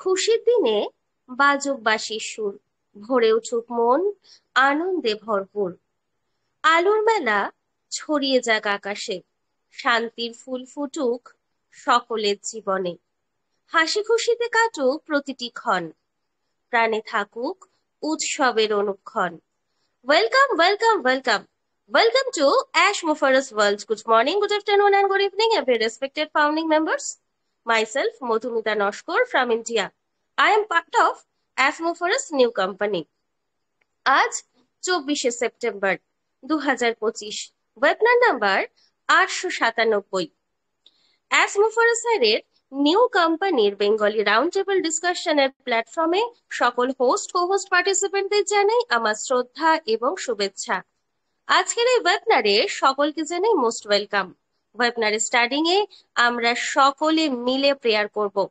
খুশির দিনে বাজুক বাঁশির সুর, ভরে উঠুক মন আনন্দে ভরপুর। আলোর মেলা ছড়িয়ে যাক আকাশে, শান্তির ফুল ফুটুক সকলের জীবনে। হাসি খুশিতে কাটুক প্রতিটি ক্ষণ, প্রাণে থাকুক উৎসবের অনুক্ষণ। Welcome, welcome, welcome. Welcome to Ash Mufarras World. Good morning, good afternoon, and good evening, every respected founding members. Myself, Madhumita Noshkor from India. I am part of Ash Mufarras new company. আজ 24শে September 2025, ওয়েবনার number 897। As মুফারসারের new কোম্পানির Bengali round table ডিসকাশনের প্ল্যাটফর্মে সকল host কো-হোস্ট পার্টিসিপেন্টদের জানাই আমার শ্রদ্ধা এবং শুভেচ্ছা। আজকের এই ওয়েবনারে সকলকে জানাই মোস্ট ওয়েলকাম। ওয়েবনারে স্টার্টিং এ আমরা সকলে মিলে প্রেয়ার করব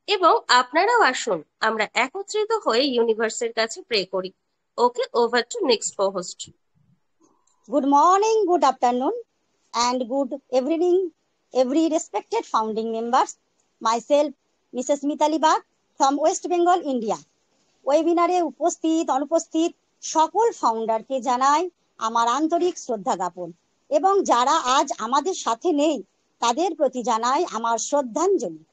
এবং আপনারাও আসুন আমরা একত্রিত হয়ে ইউনিভার্সের কাছে প্রে করি। Okay, over to next co-host. Good morning, good afternoon, and good evening, every respected founding members. Myself, Mrs. Mitali Bag from West Bengal, India. ওয়েবিনারে উপস্থিত অনুপস্থিত সকল ফাউন্ডারকে জানাই আমার আন্তরিক শ্রদ্ধা জ্ঞাপন এবং যারা আজ আমাদের সাথে নেই তাদের প্রতি জানাই আমার শ্রদ্ধাঞ্জলি।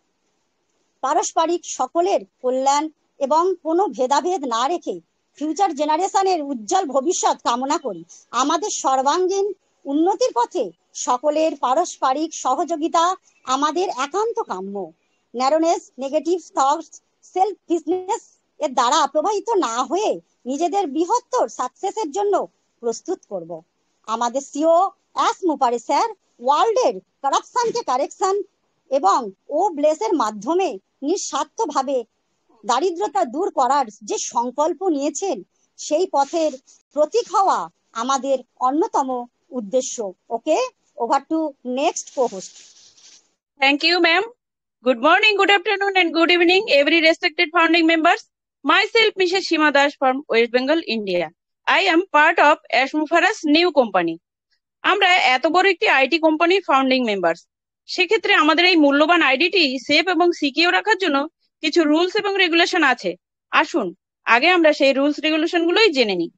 পারস্পরিক সকলের কল্যাণ এবং কোনো ভেদাভেদ না রেখে ফিউচার জেনারেশনের উজ্জ্বল ভবিষ্যৎ কামনা করি। আমাদের সর্বাঙ্গীন উন্নতির পথে সকলের পারস্পরিক সহযোগিতা আমাদের একান্ত কাম্য। ন্যারোনেস, নেগেটিভ থটস, সেলফিশনেস এর দ্বারা প্রভাবিত না হয়ে নিজেদের বৃহত্তর সাকসেসের জন্য প্রস্তুত করব। আমাদের সিও অ্যাস মুফাররাস স্যার ওয়ার্ল্ডের কারাপশনকে কারেকশন এবং ও ব্লেসের মাধ্যমে নিঃস্বার্থভাবে দারিদ্রতা দূর করার যে সংকল্প নিয়েছেন সেই পথের প্রতীক হওয়া আমাদের অন্যতম উদ্দেশ্য। Okay, over to next co-host. Thank you, ma'am. Good morning, good afternoon, and good evening, every respected founding members. Myself, Mrs. Shima Das from West Bengal, India. I am part of Ash Mufarras new company. আমরা এত বড় একটি IT কোম্পানির founding members, সেক্ষেত্রে আমাদের এই মূল্যবান আইডিটি সেফ এবং সিকিউর রাখার জন্য কিছু রুলস এবং রেগুলেশন আছে। আসুন আগে আমরা সেই রুলস রেগুলেশন গুলোই জেনে নিই।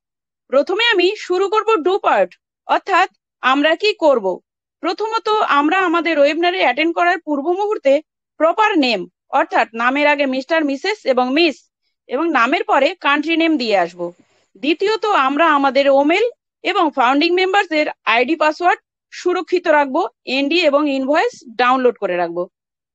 প্রথমে আমি শুরু করব ডু পার্ট, অর্থাৎ আমরা কি করব। প্রথমত আমরা আমাদের ওয়েবিনারে অ্যাটেন্ড করার পূর্ব মুহূর্তে প্রপার নেম, অর্থাৎ নামের আগে মিস্টার, মিসেস এবং মিস এবং নামের পরে কান্ট্রি নেম দিয়ে আসব। দ্বিতীয়ত আমরা আমাদের ওমেল এবং ফাউন্ডিং মেম্বারদের আইডি পাসওয়ার্ড সুরক্ষিত রাখবো, এনডি এবং ইনভয়েস ডাউনলোড করে রাখবো।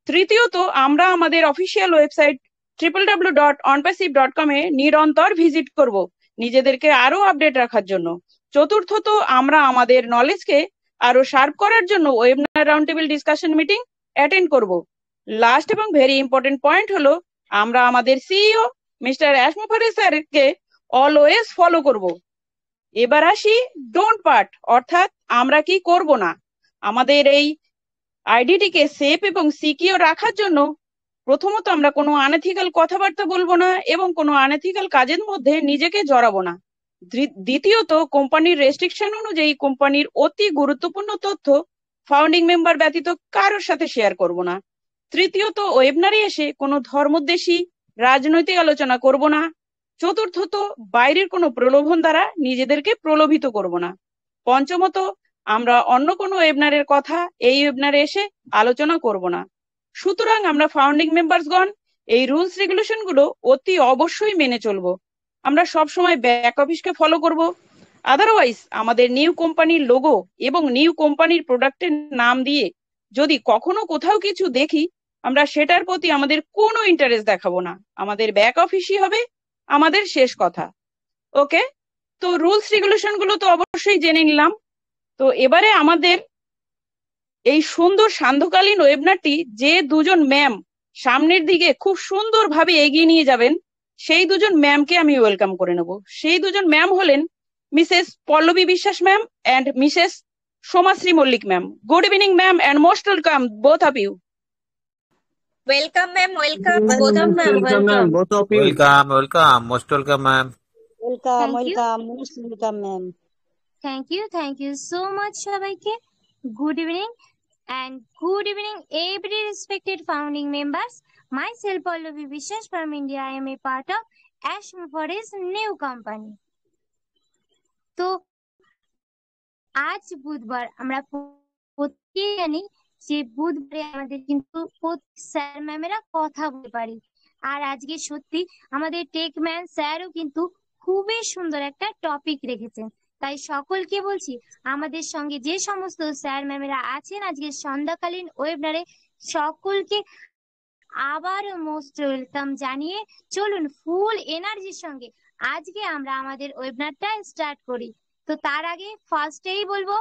তৃতীয়ত আমরা আমাদের অফিসিয়াল ওয়েবসাইট www.onpassive.com এ নিরন্তর ভিজিট করব নিজেদেরকে আরো আপডেট রাখার জন্য। চতুর্থত আমরা আমাদের নলেজকে আরো শার্প করার জন্য webinar round table discussion meeting attend করব। লাস্ট এবং ভেরি ইম্পর্টেন্ট পয়েন্ট হলো আমরা আমাদের সিইও মিস্টার অ্যাশ মুফাররাস স্যারকে অলওয়েজ ফলো করব। এবার আসি ডোন্ট পার্ট, অর্থাৎ আমরা কি করব না। আমাদের এই আইডিটিকে সেফ এবং সিকিউর রাখার জন্য প্রথমত আমরা কোনো আনএথিক্যাল কথাবার্তা বলবো না এবং কোনো আনএথিক্যাল কাজের মধ্যে নিজেকে জড়াবো না। দ্বিতীয়ত কোম্পানির রেস্ট্রিকশন অনুযায়ী কোম্পানির অতি গুরুত্বপূর্ণ তথ্য ফাউন্ডিং মেম্বার ব্যতীত কারোর সাথে শেয়ার করব না। তৃতীয়ত ওয়েবিনারে এসে কোনো ধর্মদ্বেষী রাজনৈতিক আলোচনা করব না। চতুর্থত বাইরের কোনো প্রলোভন দ্বারা নিজেদেরকে প্রলোভিত করব না। পঞ্চমত আমরা অন্য কোনো ওয়েবিনারের কথা এই ওয়েবিনারে এসে আলোচনা করব না। সুতরাং আমরা ফাউন্ডিং মেম্বারসগণ এই রুলস রেগুলেশন গুলো অতি অবশ্যই মেনে চলবো। আমরা সবসময় ব্যাক অফিসকে ফলো করব। আদারওয়াইজ আমাদের নিউ কোম্পানির লোগো এবং নিউ কোম্পানির প্রোডাক্টের নাম দিয়ে যদি কখনো কোথাও কিছু দেখি আমরা সেটার প্রতি আমাদের কোনো ইন্টারেস্ট দেখাবো না। আমাদের ব্যাক অফিসই হবে আমাদের শেষ কথা। ওকে, তো রুলস রেগুলেশন গুলো তো অবশ্যই জেনে নিলাম। তো এবারে আমাদের এই সুন্দর সান্ধ্যকালীন ওয়েবিনারটি যে দুজন ম্যাম সামনের দিকে খুব সুন্দরভাবে এগিয়ে নিয়ে যাবেন সেই দুজন ম্যামকে আমি ওয়েলকাম করে নেব। সেই দুজন ম্যাম হলেন Mrs Pallavi Biswas ma'am and Mrs Somashree Mallick ma'am. Good evening ma'am and most welcome both of you. Welcome ma'am, welcome both of ma'am, welcome. Both of you. Welcome. Most welcome, ma'am. Welcome, Thank you. Welcome, most welcome ma'am. Thank you so much সবাইকে। Good evening. and good evening every respected founding members. Myself Pallavi Vishwas from India. I am a part of Ash Forest new company. তো আজ বুধবার আমরা প্রত্যেকেই জানি যে বুধবারে আমাদের কিন্তু স্যার ম্যামেরা কথা বলতে পারি। আর আজকে সত্যি আমাদের টেকম্যান স্যারও কিন্তু খুবই সুন্দর একটা টপিক রেখেছেন। তাই সকলকে বলছি আমাদের সঙ্গে যে সমস্ত স্যার ম্যামেরা আছেন আজকে সন্ধ্যাকালীন ওয়েবিনারে সকলকে আবার মোস্ট ওয়েলকাম জানিয়ে চলুন ফুল এনার্জির সঙ্গে আজকে আমরা আমাদের ওয়েবিনারটা স্টার্ট করি। তো তার আগে ফার্স্টেই বলবো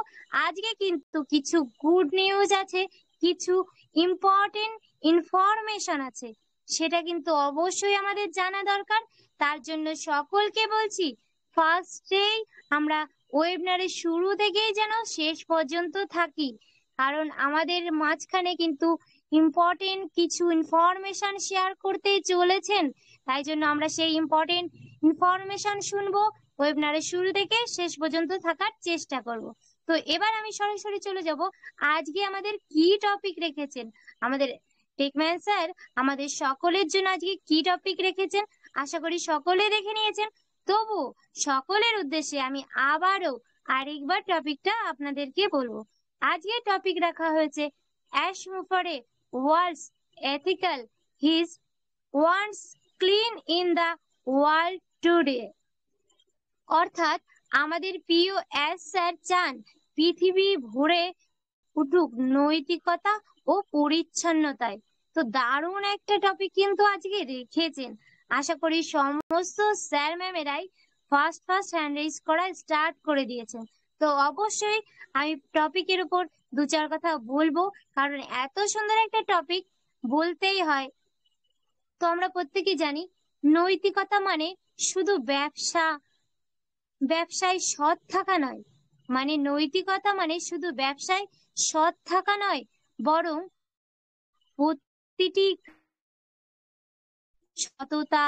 আজকে কিন্তু কিছু গুড নিউজ আছে, কিছু ইম্পর্টেন্ট ইনফরমেশন আছে, সেটা কিন্তু অবশ্যই আমাদের জানা দরকার। তার জন্য সকলকে বলছি ফার্স্টেই আমরা ওয়েবিনারের শুরু থেকেই যেন শেষ পর্যন্ত থাকি, কারণ আমাদের মাঝখানে কিন্তু ইম্পর্টেন্ট কিছু ইনফরমেশন শেয়ার করতে চলেছেন। তাই জন্য আমরা সেই ইম্পর্টেন্ট ইনফরমেশন শুনবো, ওয়েবিনারের শুরু থেকে শেষ পর্যন্ত থাকার চেষ্টা করব। তো এবার আমি সরাসরি চলে যাব আজকে আমাদের কি টপিক রেখেছেন আমাদের টেকম্যান স্যার আমাদের সকলের জন্য আজকে কি টপিক রেখেছেন আশা করি সকলে দেখে নিয়েছেন। তবু সকলের উদ্দেশ্যে আমি আবারও আরেকবার টপিকটা আপনাদেরকে বলবো। আজকে টপিক রাখা হয়েছে অ্যাশ মুফারে world's ethical his wants clean in the world today. অর্থাৎ আমাদের প্রিয় অ্যাশ স্যার চান পৃথিবী ভরে উঠুক নৈতিকতা ও পরিচ্ছন্নতায়। তো দারুণ একটা টপিক কিন্তু আজকে রেখেছেন। আশা করি সমস্ত স্যার ম্যামেরাই ফার্স্ট হ্যান্ড রেজ করা স্টার্ট করে দিয়েছেন। তো অবশ্যই আমি টপিকের উপর দু চার কথা বলবো, কারণ এত সুন্দর একটা টপিক বলতেই হয়। তো আমরা প্রত্যেকেই জানি নৈতিকতা মানে শুধু ব্যবসায় সৎ থাকা নয়, মানে নৈতিকতা মানে শুধু ব্যবসায় সৎ থাকা নয়, বরং প্রতিটি সততা,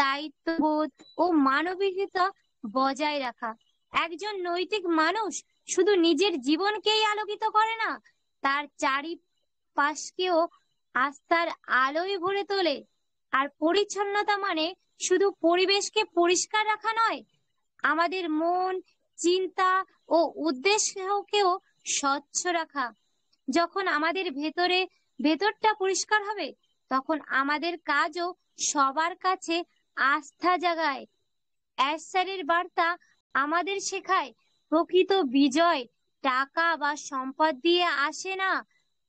দায়িত্ববোধ ও মানবিকতা বজায় রাখা। একজন নৈতিক মানুষ শুধু নিজের জীবনকেই আলোকিত করে না, তার চারিপাশকেও আস্থার আলোয় ভরে তোলে। আর পরিচ্ছন্নতা মানে শুধু পরিবেশকে পরিষ্কার রাখা নয়, আমাদের মন, চিন্তা ও উদ্দেশ্যকেও স্বচ্ছ রাখা। যখন আমাদের ভেতরটা পরিষ্কার হবে তখন আমাদের কাজও সবার কাছে আস্থা জাগায়। অ্যাশ স্যারের বার্তা আমাদের শেখায় প্রকৃত বিজয় টাকা বা সম্পদ দিয়ে আসে না,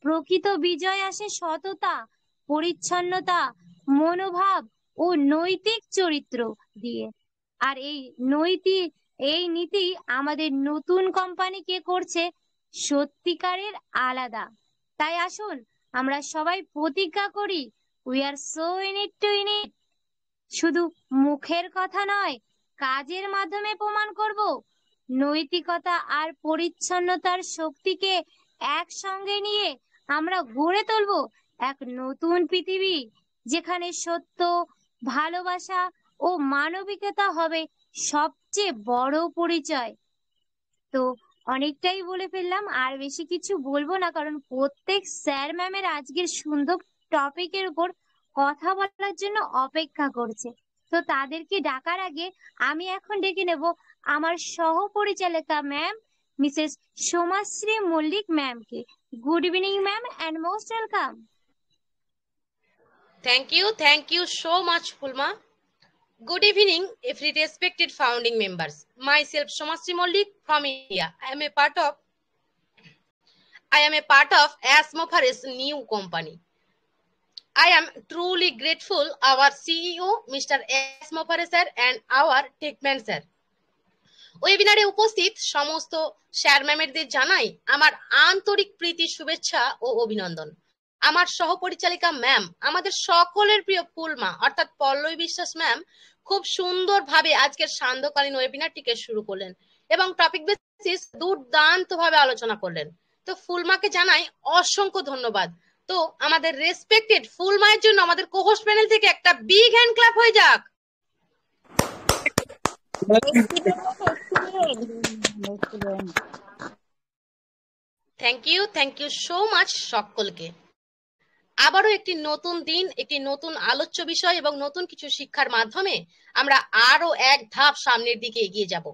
প্রকৃত বিজয় আসে সততা, পরিচ্ছন্নতা, মনোভাব ও নৈতিক চরিত্র দিয়ে। আর এই নীতি আমাদের নতুন কোম্পানিকে করছে সত্যিকারের আলাদা। তাই আসুন আমরা সবাই প্রতিজ্ঞা করি, we are so in it to in it. শুধু মুখের কথা নয়, কাজের মাধ্যমে প্রমাণ করব নৈতিকতা আর পরিচ্ছন্নতার শক্তিকে একসঙ্গে নিয়ে আমরা গড়ে তুলব এক নতুন পৃথিবী, যেখানে সত্য, ভালোবাসা ও মানবিকতা হবে সবচেয়ে বড় পরিচয়। তো অনেকটাই বলে ফেললাম, আর বেশি কিছু বলবো না, কারণ প্রত্যেক স্যার ম্যামের আজকের সুন্দর টপিকের উপর কথা বলার জন্য অপেক্ষা করছে। তো তাদেরকে ডাকার আগে আমি এখন ডেকে নেব আমার সহপরিচালিকা ম্যাম মিসেস সোমাশ্রী মল্লিক ম্যামকে। Good evening ma'am and most welcome. Thank you so much, Fulma. Good evening, every respected founding members. Myself, Somashri Mollik from India. I am a part of Asmofare's new company. I am truly grateful our CEO, Mr. Asmofare sir, and our Techman sir. ওয়েবিনারে উপস্থিত সমস্ত sir ম্যামেরদের জানাই আমার আন্তরিক প্রীতি, শুভেচ্ছা ও অভিনন্দন। আমার সহপরিচালিকা ma'am, আমাদের সকলের প্রিয় ফুলমা অর্থাৎ পল্লবী বিশ্বাস ম্যাম খুব সুন্দরভাবে আজকের সান্ধ্যকালীন ওয়েবিনারটিকে শুরু করলেন এবং টপিক বেসিস দুর্দান্ত ভাবে আলোচনা করলেন। তো ফুলমাকে জানাই অসংখ্য ধন্যবাদ। তো আমাদের রেসপেক্টেড ফুলমায়ের জন্য আমাদের কোহোস্ট প্যানেল থেকে একটা বিগ হ্যান্ড ক্ল্যাপ হয়ে যাক। থ্যাংক ইউ সো মাচ সকলকে। আবারও একটি নতুন দিন, একটি নতুন আলোচ্য বিষয় এবং নতুন কিছু শিক্ষার মাধ্যমে আমরা আরো এক ধাপ সামনের দিকে এগিয়ে যাব।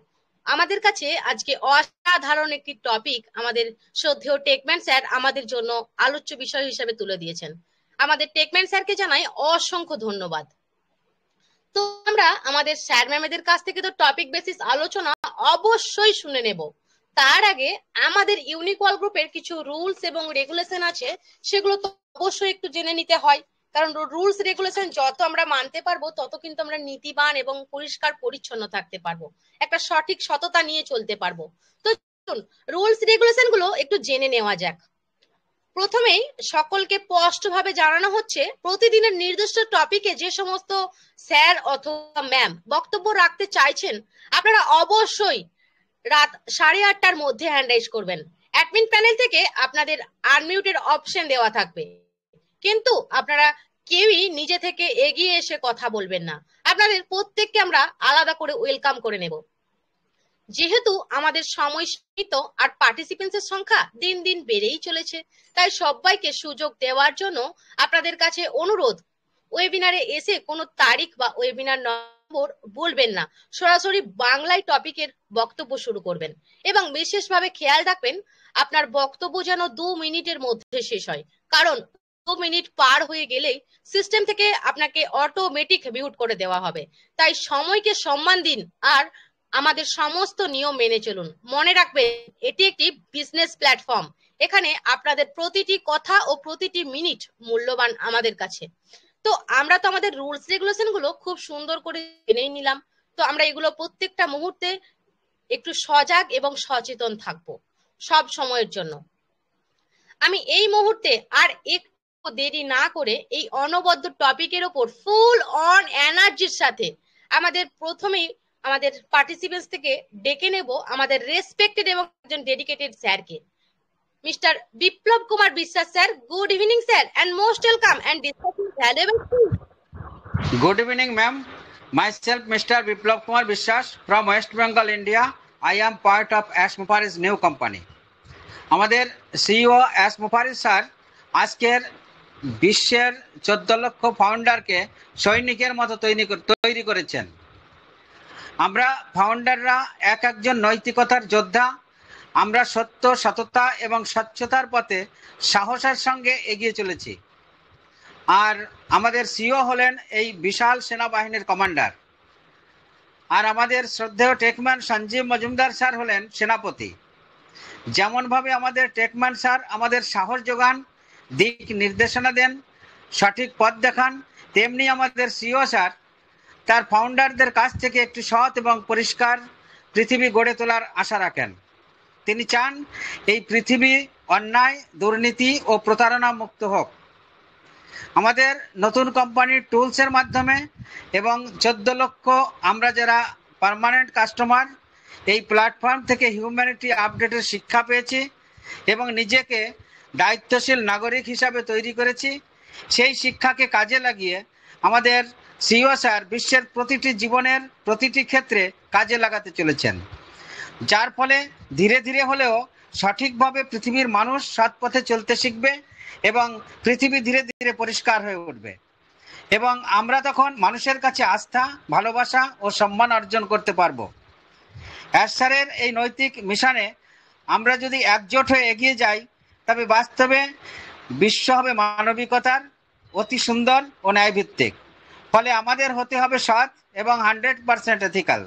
আমাদের কাছে আজকে অসাধারণ একটি টপিক আমাদের শ্রদ্ধেয় টেকম্যান স্যার আমাদের জন্য আলোচ্য বিষয় হিসেবে তুলে দিয়েছেন। আমাদের টেকম্যান স্যারকে জানাই অসংখ্য ধন্যবাদ। তো আমরা আমাদের স্যার ম্যামেদের কাছ থেকে তো টপিক বেসিস আলোচনা অবশ্যই শুনে নেব। তার আগে আমাদের ইউনিকোয়াল গ্রুপের কিছু রুলস এবং রেগুলেশন আছে, সেগুলো তো অবশ্যই একটু জেনে নিতে হয়, কারণ রুলস রেগুলেশন যত আমরা মানতে পারবো তত কিন্তু আমরা নীতিবান এবং পরিষ্কার পরিচ্ছন্ন থাকতে পারবো, একটা সঠিক সততা নিয়ে চলতে পারবো। তো রুলস রেগুলেশন গুলো একটু জেনে নেওয়া যাক। প্রথমেই সকলকে স্পষ্টভাবে জানানো হচ্ছে, প্রতিদিনের নির্দিষ্ট টপিকে যে সমস্ত স্যার অথবা ম্যাম বক্তব্য রাখতে চাইছেন আপনারা অবশ্যই রাত 8:30টার মধ্যে হ্যান্ড রাইজ করবেন। অ্যাডমিন প্যানেল থেকে আপনাদের আনমিউটেড অপশন দেওয়া থাকবে, কিন্তু আপনারা কেউই নিজে থেকে এগিয়ে এসে কথা বলবেন না। আপনাদের প্রত্যেককে আমরা আলাদা করে ওয়েলকাম করে নেব। যেহেতু আমাদের সময় সীমিত আর পার্টিসিপেন্টসের সংখ্যা দিন দিন বেড়েই চলেছে, তাই সবাইকে সুযোগ দেওয়ার জন্য আপনাদের কাছে অনুরোধ, ওয়েবিনারে এসে কোনো তারিখ বা ওয়েবিনার নম্বর বলবেন না, সরাসরি বাংলায় টপিকের বক্তব্য শুরু করবেন এবং বিশেষভাবে খেয়াল রাখবেন আপনার বক্তব্য যেন 2 মিনিটের মধ্যে শেষ হয়, কারণ 2 মিনিট পার হয়ে গেলেই সিস্টেম থেকে আপনাকে অটোমেটিক মিউট করে দেওয়া হবে। তাই সময়কে সম্মান দিন আর আমাদের সমস্ত নিয়ম মেনে চলুন। মনে রাখবেন এটি একটি বিজনেস প্ল্যাটফর্ম, এখানে আপনাদের প্রতিটি কথা ও প্রতিটি মিনিট মূল্যবান আমাদের কাছে। তো আমরা তো আমাদের রুলস রেগুলেশন গুলো খুব সুন্দর করে জেনেই নিলাম, তো আমরা এগুলো প্রত্যেকটা মুহূর্তে একটু সজাগ এবং সচেতন থাকবো সব সময়ের জন্য। আমি এই মুহূর্তে আর একটু দেরি না করে এই অনবদ্য টপিকের ওপর ফুল অন এনার্জির সাথে আমাদের প্রথমেই আমাদের পার্টিসিপেন্টস থেকে ডেকে নেব আমাদের রেসপেক্টেড এবং একজন ডেডিকেটেড স্যারকে, mister Biplab Kumar Biswas sir. Good evening sir and most welcome and discussing valuable things. Good evening, ma'am. Myself, Mr. Biplab Kumar বিশ্বাস from West Bengal, India. I am part of Ash Mufaris new company. আমাদের CEO ash মুফারিস sir আজকের বিশ্বের 14 লক্ষ ফাউন্ডারকে সৈনিকের মতো তৈরি করেছেন। আমরা ফাউন্ডাররা একজন নৈতিকতার যোদ্ধা। আমরা সত্য, সততা এবং স্বচ্ছতার পথে সাহসের সঙ্গে এগিয়ে চলেছি। আর আমাদের সিইও হলেন এই বিশাল সেনাবাহিনীর কমান্ডার। আর আমাদের শ্রদ্ধেয় টেকম্যান সঞ্জীব মজুমদার স্যার হলেন সেনাপতি। যেমনভাবে আমাদের টেকম্যান স্যার আমাদের সাহস যোগান, দিক নির্দেশনা দেন, সঠিক পথ দেখান, তেমনি আমাদের সিইও স্যার তার ফাউন্ডারদের কাছ থেকে একটি সৎ এবং পরিষ্কার পৃথিবী গড়ে তোলার আশা রাখেন। তিনি চান এই পৃথিবী অন্যায়, দুর্নীতি ও প্রতারণা মুক্ত হোক। আমাদের নতুন কোম্পানির টুলসের মাধ্যমে এবং 14 লক্ষ আমরা যারা পার্মানেন্ট কাস্টমার এই প্ল্যাটফর্ম থেকে হিউম্যানিটি আপডেটের শিক্ষা পেয়েছি এবং নিজেকে দায়িত্বশীল নাগরিক হিসাবে তৈরি করেছি। সেই শিক্ষাকে কাজে লাগিয়ে আমাদের সিইও স্যার বিশ্বের প্রতিটি জীবনের প্রতিটি ক্ষেত্রে কাজে লাগাতে চলেছেন, যার ফলে ধীরে ধীরে হলেও সঠিকভাবে পৃথিবীর মানুষ সৎ পথে চলতে শিখবে এবং পৃথিবী ধীরে ধীরে পরিষ্কার হয়ে উঠবে এবং আমরা তখন মানুষের কাছে আস্থা, ভালোবাসা ও সম্মান অর্জন করতে পারবো। অ্যাশ স্যারের এই নৈতিক মিশনে আমরা যদি একজোট হয়ে এগিয়ে যাই তবে বাস্তবে বিশ্ব হবে মানবিকতার, অতি সুন্দর ও ন্যায়ভিত্তিক। ফলে আমাদের হতে হবে সৎ এবং 100% এথিক্যাল।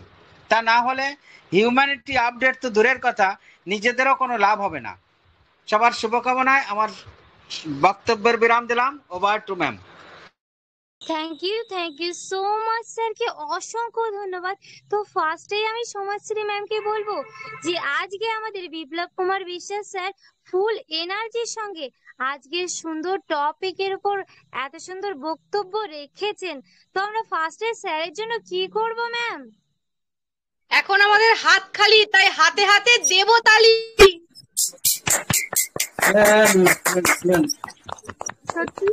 তা না হলে হিউম্যানিটি আপডেট তো দূরের কথা, নিজেদেরও কোনো লাভ হবে না। সবার শুভকামনায় আমার বক্তব্যের বিরাম দিলাম। Over to ma'am. Thank you so much স্যারকে অসংখ্য ধন্যবাদ। তো ফার্স্টেই আমি সমাজশ্রী ম্যামকে বলবো যে আজকে আমাদের বিপ্লব কুমার বিশ্বাস স্যার ফুল এনার্জির সঙ্গে আজকের সুন্দর টপিকের উপর এত সুন্দর বক্তব্য রেখেছেন। তো আমরা ফার্স্টে স্যারের জন্য কি করব ম্যাম? এখন আমাদের হাত খালি, তাই হাতে হাতে দেব তালি। সত্যি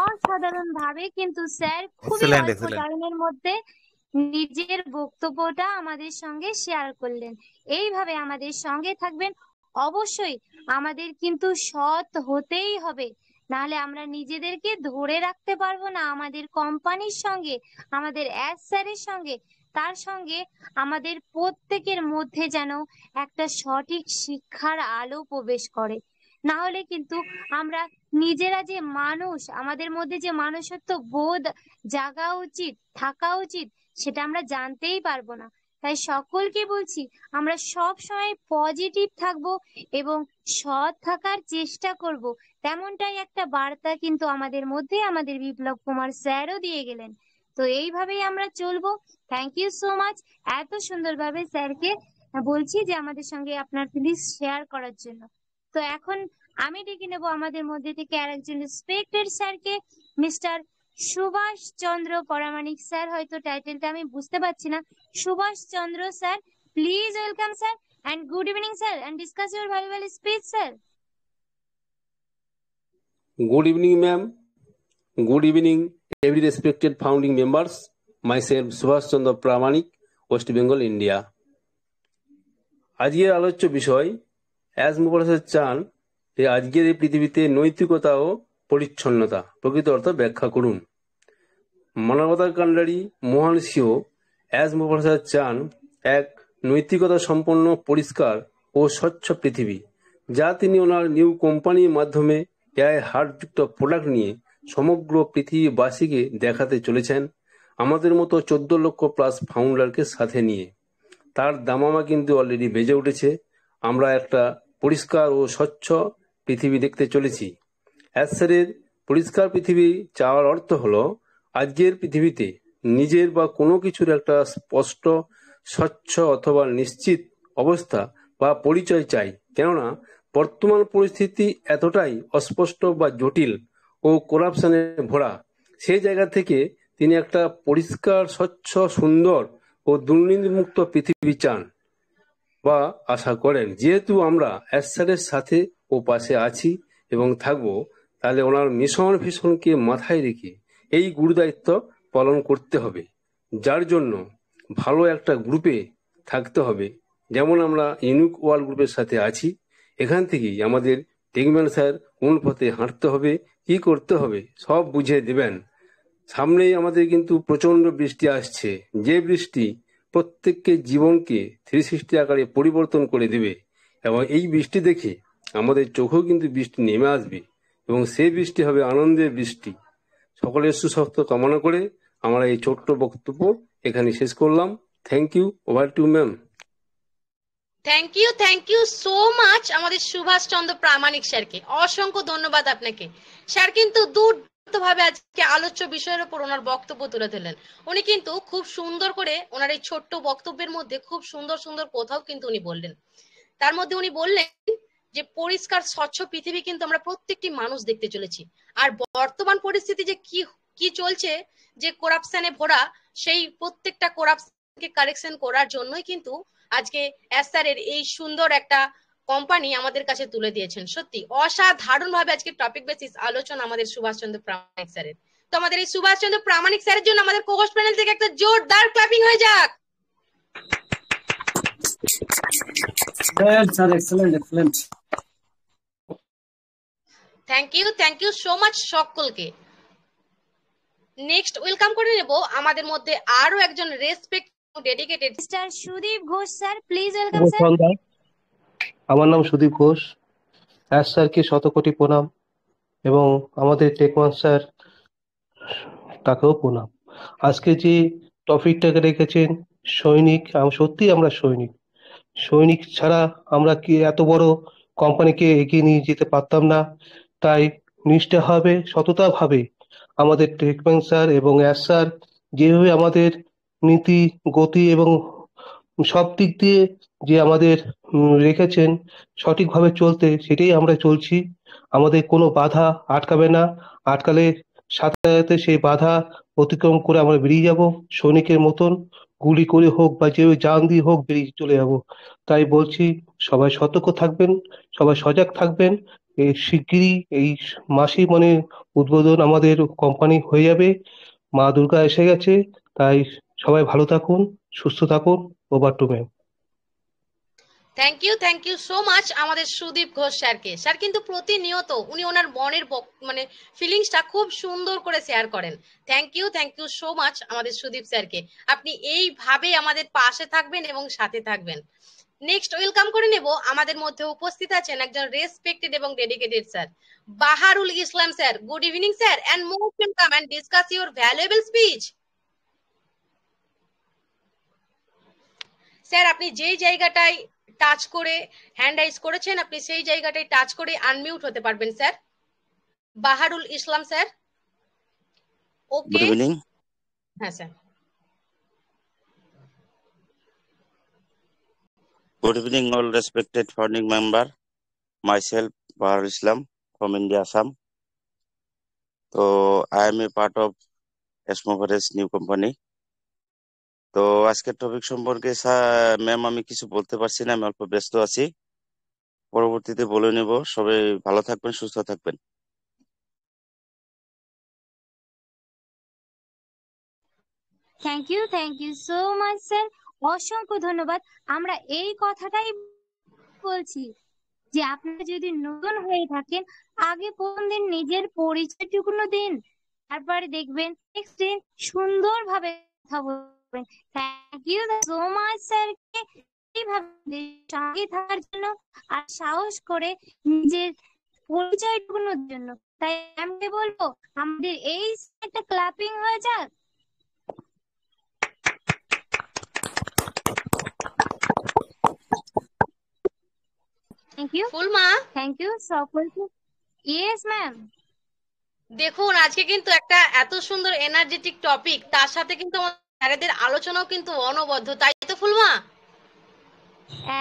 অসাধারণ ভাবে কিন্তু স্যার খুবই Excellent, অল্প excellent. টাইমের মধ্যে নিজের বক্তব্যটা আমাদের সঙ্গে শেয়ার করলেন। এইভাবে আমাদের সঙ্গে থাকবেন, অবশ্যই আমাদের কিন্তু সৎ হতেই হবে, নাহলে আমরা নিজেদেরকে ধরে রাখতে পারবো না আমাদের কোম্পানির সঙ্গে, আমাদের স্যারের সঙ্গে। তার সঙ্গে আমাদের প্রত্যেকের মধ্যে যেন একটা সঠিক শিক্ষার আলো প্রবেশ করে, না হলে কিন্তু আমরা নিজেরা যে মানুষ, আমাদের মধ্যে যে মানুষত্ব বোধ জাগা উচিত, থাকা উচিত, সেটা আমরা জানতেই পারবো না। তাই সকলকে বলছি, আমরা সব সময় পজিটিভ থাকবো এবং সৎ থাকার চেষ্টা করব। তেমনটাই একটা বার্তা কিন্তু আমাদের মধ্যে আমাদের বিপ্লব কুমার স্যারও দিয়ে গেলেন। তো এইভাবেই আমরা চলবো। থ্যাংক ইউ সো মাচ এত সুন্দরভাবে স্যারকে বলছি যে আমাদের সঙ্গে আপনার ফিলিংস শেয়ার করার জন্য। তো এখন আমি ডেকে নেবো আমাদের মধ্যে থেকে আরেকজন রেসপেক্টেড স্যারকে, মিস্টার সুভাষ চন্দ্র পরামানিক স্যার। হয়তো টাইটেলটা আমি বুঝতে পারছি না। Subhash Chandra sir, please welcome sir, and good evening sir, and discuss your valuable speech sir. Good evening, ma'am. Good evening, every respected founding members. Myself, Subhash Chandra Pramanik, West Bengal, India. আজকের আলোচ্য বিষয় as মোপারেসের চান যে আজকের এই পৃথিবীতে নৈতিকতা ও পরিচ্ছন্নতা প্রকৃত অর্থ ব্যাখ্যা করুন। মানবতার কাণ্ডারি মহান সিও অ্যাজ মোপারেসের চান এক নৈতিকতা সম্পন্ন, পরিষ্কার ও স্বচ্ছ পৃথিবী, যা তিনি ওনার নিউ কোম্পানির মাধ্যমে এআই হার্টযুক্ত প্রোডাক্ট নিয়ে সমগ্র পৃথিবীবাসীকে দেখাতে চলেছেন, আমাদের মতো 14 লক্ষ প্লাস ফাউন্ডারকে সাথে নিয়ে। তার দামামা কিন্তু অলরেডি বেজে উঠেছে। আমরা একটা পরিষ্কার ও স্বচ্ছ পৃথিবী দেখতে চলেছি। স্যারের পরিষ্কার পৃথিবী চাওয়ার অর্থ হলো আজকের পৃথিবীতে নিজের বা কোনো কিছুর একটা স্পষ্ট, স্বচ্ছ অথবা নিশ্চিত অবস্থা বা পরিচয় চাই। কেননা বর্তমান পরিস্থিতি এতটাই অস্পষ্ট বা জটিল ও করাপশনে ভরা, সেই জায়গা থেকে তিনি একটা পরিষ্কার, স্বচ্ছ, সুন্দর ও দুর্নীতিমুক্ত পৃথিবী চান বা আশা করেন। যেহেতু আমরা স্যারের সাথে ও পাশে আছি এবং থাকবো, তাহলে ওনার মিশন ভিশনকে মাথায় রেখে এই গুরুদায়িত্ব পালন করতে হবে, যার জন্য ভালো একটা গ্রুপে থাকতে হবে। যেমন আমরা ইউনিক ওয়ার্ল্ড গ্রুপের সাথে আছি, এখান থেকেই আমাদের টেকম্যান স্যার কোন পথে হাঁটতে হবে, কি করতে হবে সব বুঝিয়ে দেবেন। সামনেই আমাদের কিন্তু প্রচন্ড বৃষ্টি আসছে, যে বৃষ্টি প্রত্যেককে জীবনকে 360 আকারে পরিবর্তন করে দেবে। এবং এই বৃষ্টি দেখে আমাদের চোখেও কিন্তু বৃষ্টি নেমে আসবে এবং সেই বৃষ্টি হবে আনন্দের বৃষ্টি। সকলের সুস্বাস্থ্য কামনা করে আমরা এই ছোট্ট বক্তব্য এখানে শেষ করলাম। Thank you. Over to ma'am. Thank you so much আমাদের সুভাষ চন্দ্র প্রামাণিক স্যারকে। অসংখ্য ধন্যবাদ আপনাকে। স্যার কিন্তু ভাবে আজকে আলোচ্য বিষয়ের উপর ওনার বক্তব্য তুলে ধরলেন। উনি কিন্তু খুব সুন্দর করে ওনার এই ছোট্ট বক্তব্যের মধ্যে খুব সুন্দর সুন্দর কথাও কিন্তু উনি বললেন। তার মধ্যে উনি বললেন যে পরিষ্কার স্বচ্ছ পৃথিবী কিন্তু আমরা প্রত্যেকটি মানুষ দেখতে চলেছি। আর বর্তমান পরিস্থিতি যে কি চলছে, যে করাপশনে ভরা, সেই প্রত্যেকটা করাপশনকে কারেকশন করার জন্যই কিন্তু আজকে স্যারের এই সুন্দর একটা কোম্পানি আমাদের কাছে তুলে দিয়েছেন। সত্যি অসাধারণ ভাবে আজকে টপিক বেসিস আলোচনা আমাদের সুভাষ চন্দ্র প্রামাণিক স্যারের। তো আমাদের এই সুভাষ চন্দ্র প্রামাণিক স্যারের জন্য আমাদের কোহোস্ট প্যানেল থেকে একটা জোরদার ক্ল্যাপিং হয়ে যাক। থ্যাংক ইউ সো মাচ সকলকে। নেক্সট ওয়েলকাম করে নেব আমাদের মধ্যে আরো একজন respect dedicated mister Sudip Ghosh sir, please welcome sir. আমার নাম সুদীপ ঘোষ। স্যারকে শতকোটি প্রণাম এবং আমাদের টেকওয়ান স্যার তাকেও প্রণাম। আজকে যে টপিকটাকে রেখেছেন সৈনিক, সত্যি আমরা সৈনিক ছাড়া আমরা কি এত বড় কোম্পানিকে এগিয়ে নিয়ে যেতে পারতাম না। তাই নিষ্ঠাভাবে, সততাভাবে আমাদের টেকম্যান স্যার এবং স্যার যেভাবে আমাদের নীতি, গতি এবং সব দিক দিয়ে যে আমাদের রেখেছেন সঠিকভাবে চলতে, সেটাই আমরা চলছি। আমাদের কোনো বাধা আটকাবে না, আটকালে সাথে সাথে সেই বাধা অতিক্রম করে আমরা বেরিয়ে যাব। সৈনিকের মতন গুলি করে হোক বা যে জান দিয়ে হোক বেরিয়ে চলে যাব। তাই বলছি সবাই সতর্ক থাকবেন, সবাই সজাগ থাকবেন। এই শিগগিরই এই মাসেই উদ্বোধন আমাদের কোম্পানি হয়ে যাবে। মা দুর্গা এসে গেছে, তাই সবাই ভালো থাকুন, সুস্থ থাকুন। Over to ma'am. Thank you so much আমাদের সুদীপ ঘোষ স্যারকে। স্যার কিন্তু প্রতিনিয়ত উনি ওনার মনের মানে ফিলিংসটা খুব সুন্দর করে শেয়ার করেন। থ্যাংক ইউ সো মাচ আমাদের সুদীপ স্যারকে। আপনি এইভাবে আমাদের পাশে থাকবেন এবং সাথে থাকবেন। নেক্সট ওয়েলকাম করে নেব, আমাদের মধ্যে উপস্থিত আছেন একজন রেসপেক্টেড এবং dedicated sir, Baharul Islam sir. Good evening sir, and most welcome and discuss your valuable speech. Sir আপনি যেই জায়গাটায় টাচ করে হ্যান্ড রাইজ করেছেন, আপনি সেই জায়গাটায় টাচ করে আনমিউট হতে পারবেন স্যার। বাহারুল ইসলাম স্যার। ওকে, Good evening. হ্যাঁ sir. Good evening, all respected founding member. Myself, Bahar Islam from India, Assam. So I am a part of Esmovares new company. তো আজকের টপিক সম্পর্কে ম্যাম আমি কিছু বলতে পারছি না, আমি অল্প ব্যস্ত আছি, পরবর্তীতে বলে নেব। সবাই ভালো থাকবেন, সুস্থ থাকবেন। Thank you so much sir, অসংখ্য ধন্যবাদ। আমরা এই কথাটাই বলছি যে আপনারা যদি নতুন হয়ে থাকেন, আগে প্রথম দিন নিজের পরিচয়টুকু দিন, তারপরে দেখবেন নেক্সট দিন সুন্দরভাবে কথা বলবেন। থ্যাংক ইউ সো মাচ স্যারকে এইভাবে সঙ্গে থাকার জন্য আর সাহস করে নিজের পরিচয়টুকুর জন্য। তাই আমি বলবো আমাদের এই একটা ক্লাপিং হয়ে যাক। থ্যাংক ইউ ফুলমা, থ্যাংক ইউ সকলকে। Yes ma'am. দেখুন আজকে কিন্তু একটা এত সুন্দর এনার্জেটিক টপিক, তার সাথে কিন্তু আমাদের আলোচনাও কিন্তু অনবদ্য, তাই তো ফুলমা?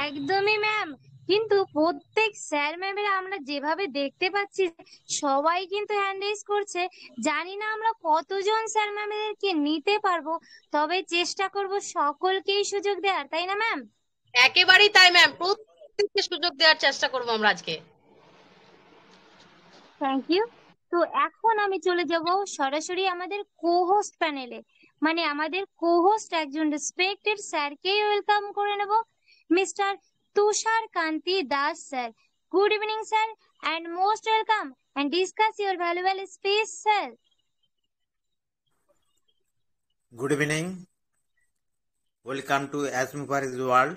একদমই ম্যাম, কিন্তু প্রত্যেক স্যার ম্যামেরা আমরা যেভাবে দেখতে পাচ্ছি সবাই কিন্তু হ্যান্ড রেজ করছে। জানি না আমরা কতজন স্যার ম্যামদেরকে নিতে পারবো, তবে চেষ্টা করব সকলকেই সুযোগ দেওয়ার, তাই না ম্যাম? একেবারেই তাই ম্যাম, প্রত্যেককে সুযোগ দেওয়ার চেষ্টা করবো আমরা আজকে। Thank you. তো এখন আমি চলে যাব সরাসরি আমাদের কো-হোস্ট প্যানেলে, মানে আমাদের কো-হোস্ট একজন রেসপেক্টেড স্যারকেই ওয়েলকাম করে নেব, mister Tushar Kanti Das sir. Good evening sir, and most welcome and discuss your valuable speech sir. Good evening. Welcome to Asmovares World.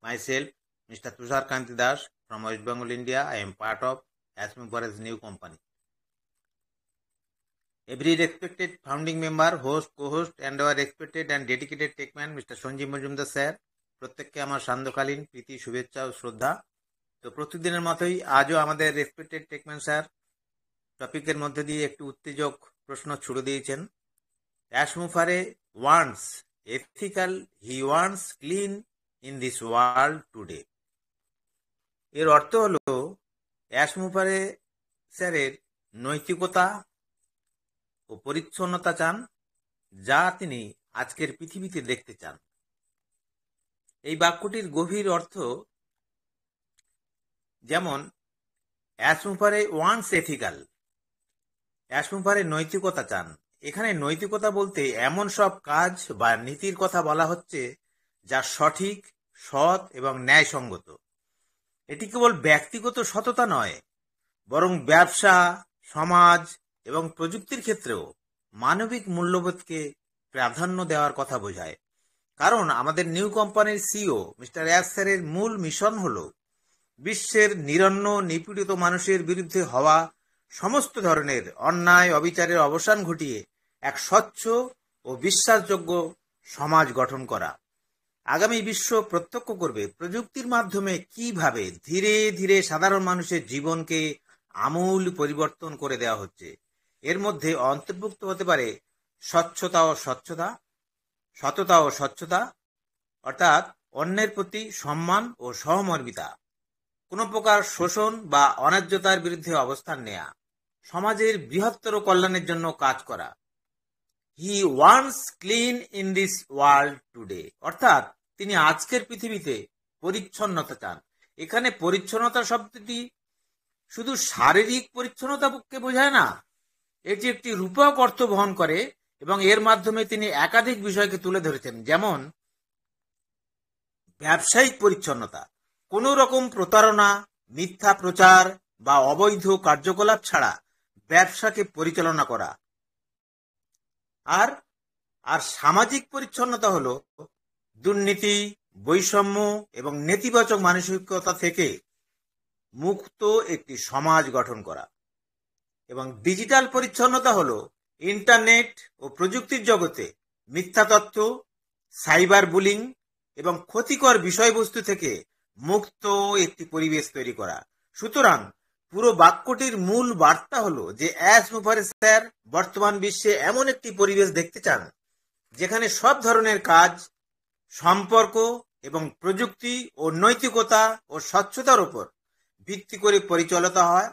Myself, Mr. Tushar Kanti Das from West Bengal, India. I am part of Asmovares new company. Every respected founding member, host, co-host, and our respected and dedicated techman, Mr. Sanjeev Majumdar sir, প্রত্যেককে আমার সান্ধ্যকালীন প্রীতি, শুভেচ্ছা ও শ্রদ্ধা। তো প্রতিদিনের মতোই আজও আমাদের respected টেকম্যান sir টপিকের মধ্যে দিয়ে একটি উত্তেজক প্রশ্ন ছুড়ে দিয়েছেন। অ্যাসমোফারে wants ethical, he wants clean in this world today. এর অর্থ হলো অ্যাসমোফারে স্যারের নৈতিকতা ও পরিচ্ছন্নতা চান, যা তিনি আজকের পৃথিবীতে দেখতে চান। এই বাক্যটির গভীর অর্থ যেমন অ্যাসমোফারে ওয়ান্টস এথিক্যাল, অ্যাসমোফারে নৈতিকতা চান। এখানে নৈতিকতা বলতে এমন সব কাজ বা নীতির কথা বলা হচ্ছে যা সঠিক, সৎ এবং ন্যায়সঙ্গত। এটি কেবল ব্যক্তিগত সততা নয়, বরং ব্যবসা, সমাজ এবং প্রযুক্তির ক্ষেত্রেও মানবিক মূল্যবোধকে প্রাধান্য দেওয়ার কথা বোঝায়। কারণ আমাদের নিউ কোম্পানির সিইও মিস্টার এস স্যারের মূল মিশন হল বিশ্বের নিরন্ন নিপীড়িত মানুষের বিরুদ্ধে হওয়া সমস্ত ধরনের অন্যায় অবিচারের অবসান ঘটিয়ে এক স্বচ্ছ ও বিশ্বাসযোগ্য সমাজ গঠন করা। আগামী বিশ্ব প্রত্যক্ষ করবে প্রযুক্তির মাধ্যমে কিভাবে ধীরে ধীরে সাধারণ মানুষের জীবনকে আমূল পরিবর্তন করে দেওয়া হচ্ছে। এর মধ্যে অন্তর্ভুক্ত হতে পারে স্বচ্ছতা ও স্বচ্ছতা, সততা ও স্বচ্ছতা, অর্থাৎ অন্যের প্রতি সম্মান ও সহমর্মিতা, কোনো প্রকার শোষণ বা অন্যায্যতার বিরুদ্ধে অবস্থান নেয়া, সমাজের বৃহত্তর কল্যাণের জন্য কাজ করা। হি wants clean in this world today, অর্থাৎ তিনি আজকের পৃথিবীতে পরিচ্ছন্নতা চান। এখানে পরিচ্ছন্নতা শব্দটি শুধু শারীরিক পরিচ্ছন্নতাকে বোঝায় না, এটি একটি রূপক অর্থ বহন করে এবং এর মাধ্যমে তিনি একাধিক বিষয়কে তুলে ধরেছেন, যেমন ব্যবসায়িক পরিচ্ছন্নতা, কোনো রকম প্রতারণা, মিথ্যা প্রচার বা অবৈধ কার্যকলাপ ছাড়া ব্যবসাকে পরিচালনা করা। আর আর সামাজিক পরিচ্ছন্নতা হলো দুর্নীতি, বৈষম্য এবং নেতিবাচক মানসিকতা থেকে মুক্ত একটি সমাজ গঠন করা। এবং ডিজিটাল পরিচ্ছন্নতা হলো ইন্টারনেট ও প্রযুক্তির জগতে মিথ্যা তথ্য, সাইবার বুলিং এবং ক্ষতিকর বিষয়বস্তু থেকে মুক্ত একটি পরিবেশ তৈরি করা। সুতরাং পুরো বাক্যটির মূল বার্তা হলো যে অ্যাশ মুফারেজ স্যার বর্তমান বিশ্বে এমন একটি পরিবেশ দেখতে চান যেখানে সব ধরনের কাজ, সম্পর্ক এবং প্রযুক্তি ও নৈতিকতা ও স্বচ্ছতার উপর ভিত্তি করে পরিচালিত হয়।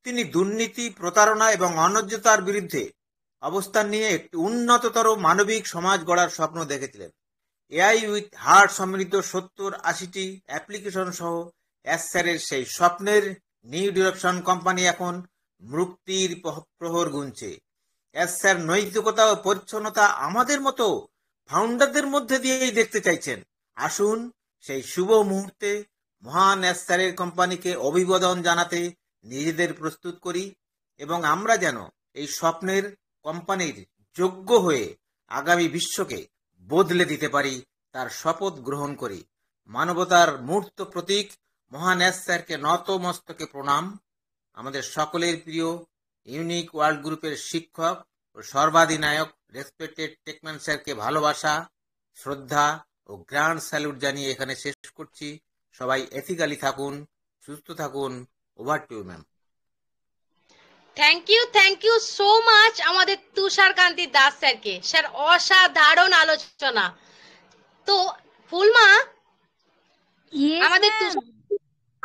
তিনি দুর্নীতি, প্রতারণা এবং অন্যায্যতার বিরুদ্ধে অবস্থান নিয়ে একটি উন্নততর মানবিক সমাজ গড়ার স্বপ্ন দেখেছিলেন। এআই উইথ হার্ট সমৃদ্ধ 70-80টি অ্যাপ্লিকেশন সহ অ্যাশ স্যারের সেই স্বপ্নের নিউ ডিরেকশন কোম্পানি এখন মুক্তির প্রহর গুনছে। অ্যাশ স্যার নৈতিকতা ও পরিচ্ছন্নতা আমাদের মতো ফাউন্ডারদের মধ্যে দিয়েই দেখতে চাইছেন। আসুন সেই শুভ মুহূর্তে মহান অ্যাশ স্যারের কোম্পানিকে অভিবাদন জানাতে নিজেদের প্রস্তুত করি এবং আমরা যেন এই স্বপ্নের কোম্পানির যোগ্য হয়ে আগামী বিশ্বকে বদলে দিতে পারি তার শপথ গ্রহণ করি। মানবতার মূর্ত প্রতীক মহান অ্যাশ স্যারকে নত মস্তকে প্রণাম। আমাদের সকলের প্রিয় ইউনিক ওয়ার্ল্ড গ্রুপের শিক্ষক ও সর্বাধিনায়ক রেসপেক্টেড টেকম্যান স্যারকে ভালোবাসা, শ্রদ্ধা ও গ্র্যান্ড স্যালুট জানিয়ে এখানে শেষ করছি। সবাই এথিক্যালি থাকুন, সুস্থ থাকুন। Over to you ma'am. Thank you so much আমাদের তুষারকান্তি দাস স্যারকে। স্যার অসাধারণ আলোচনা। তো ফুলমা,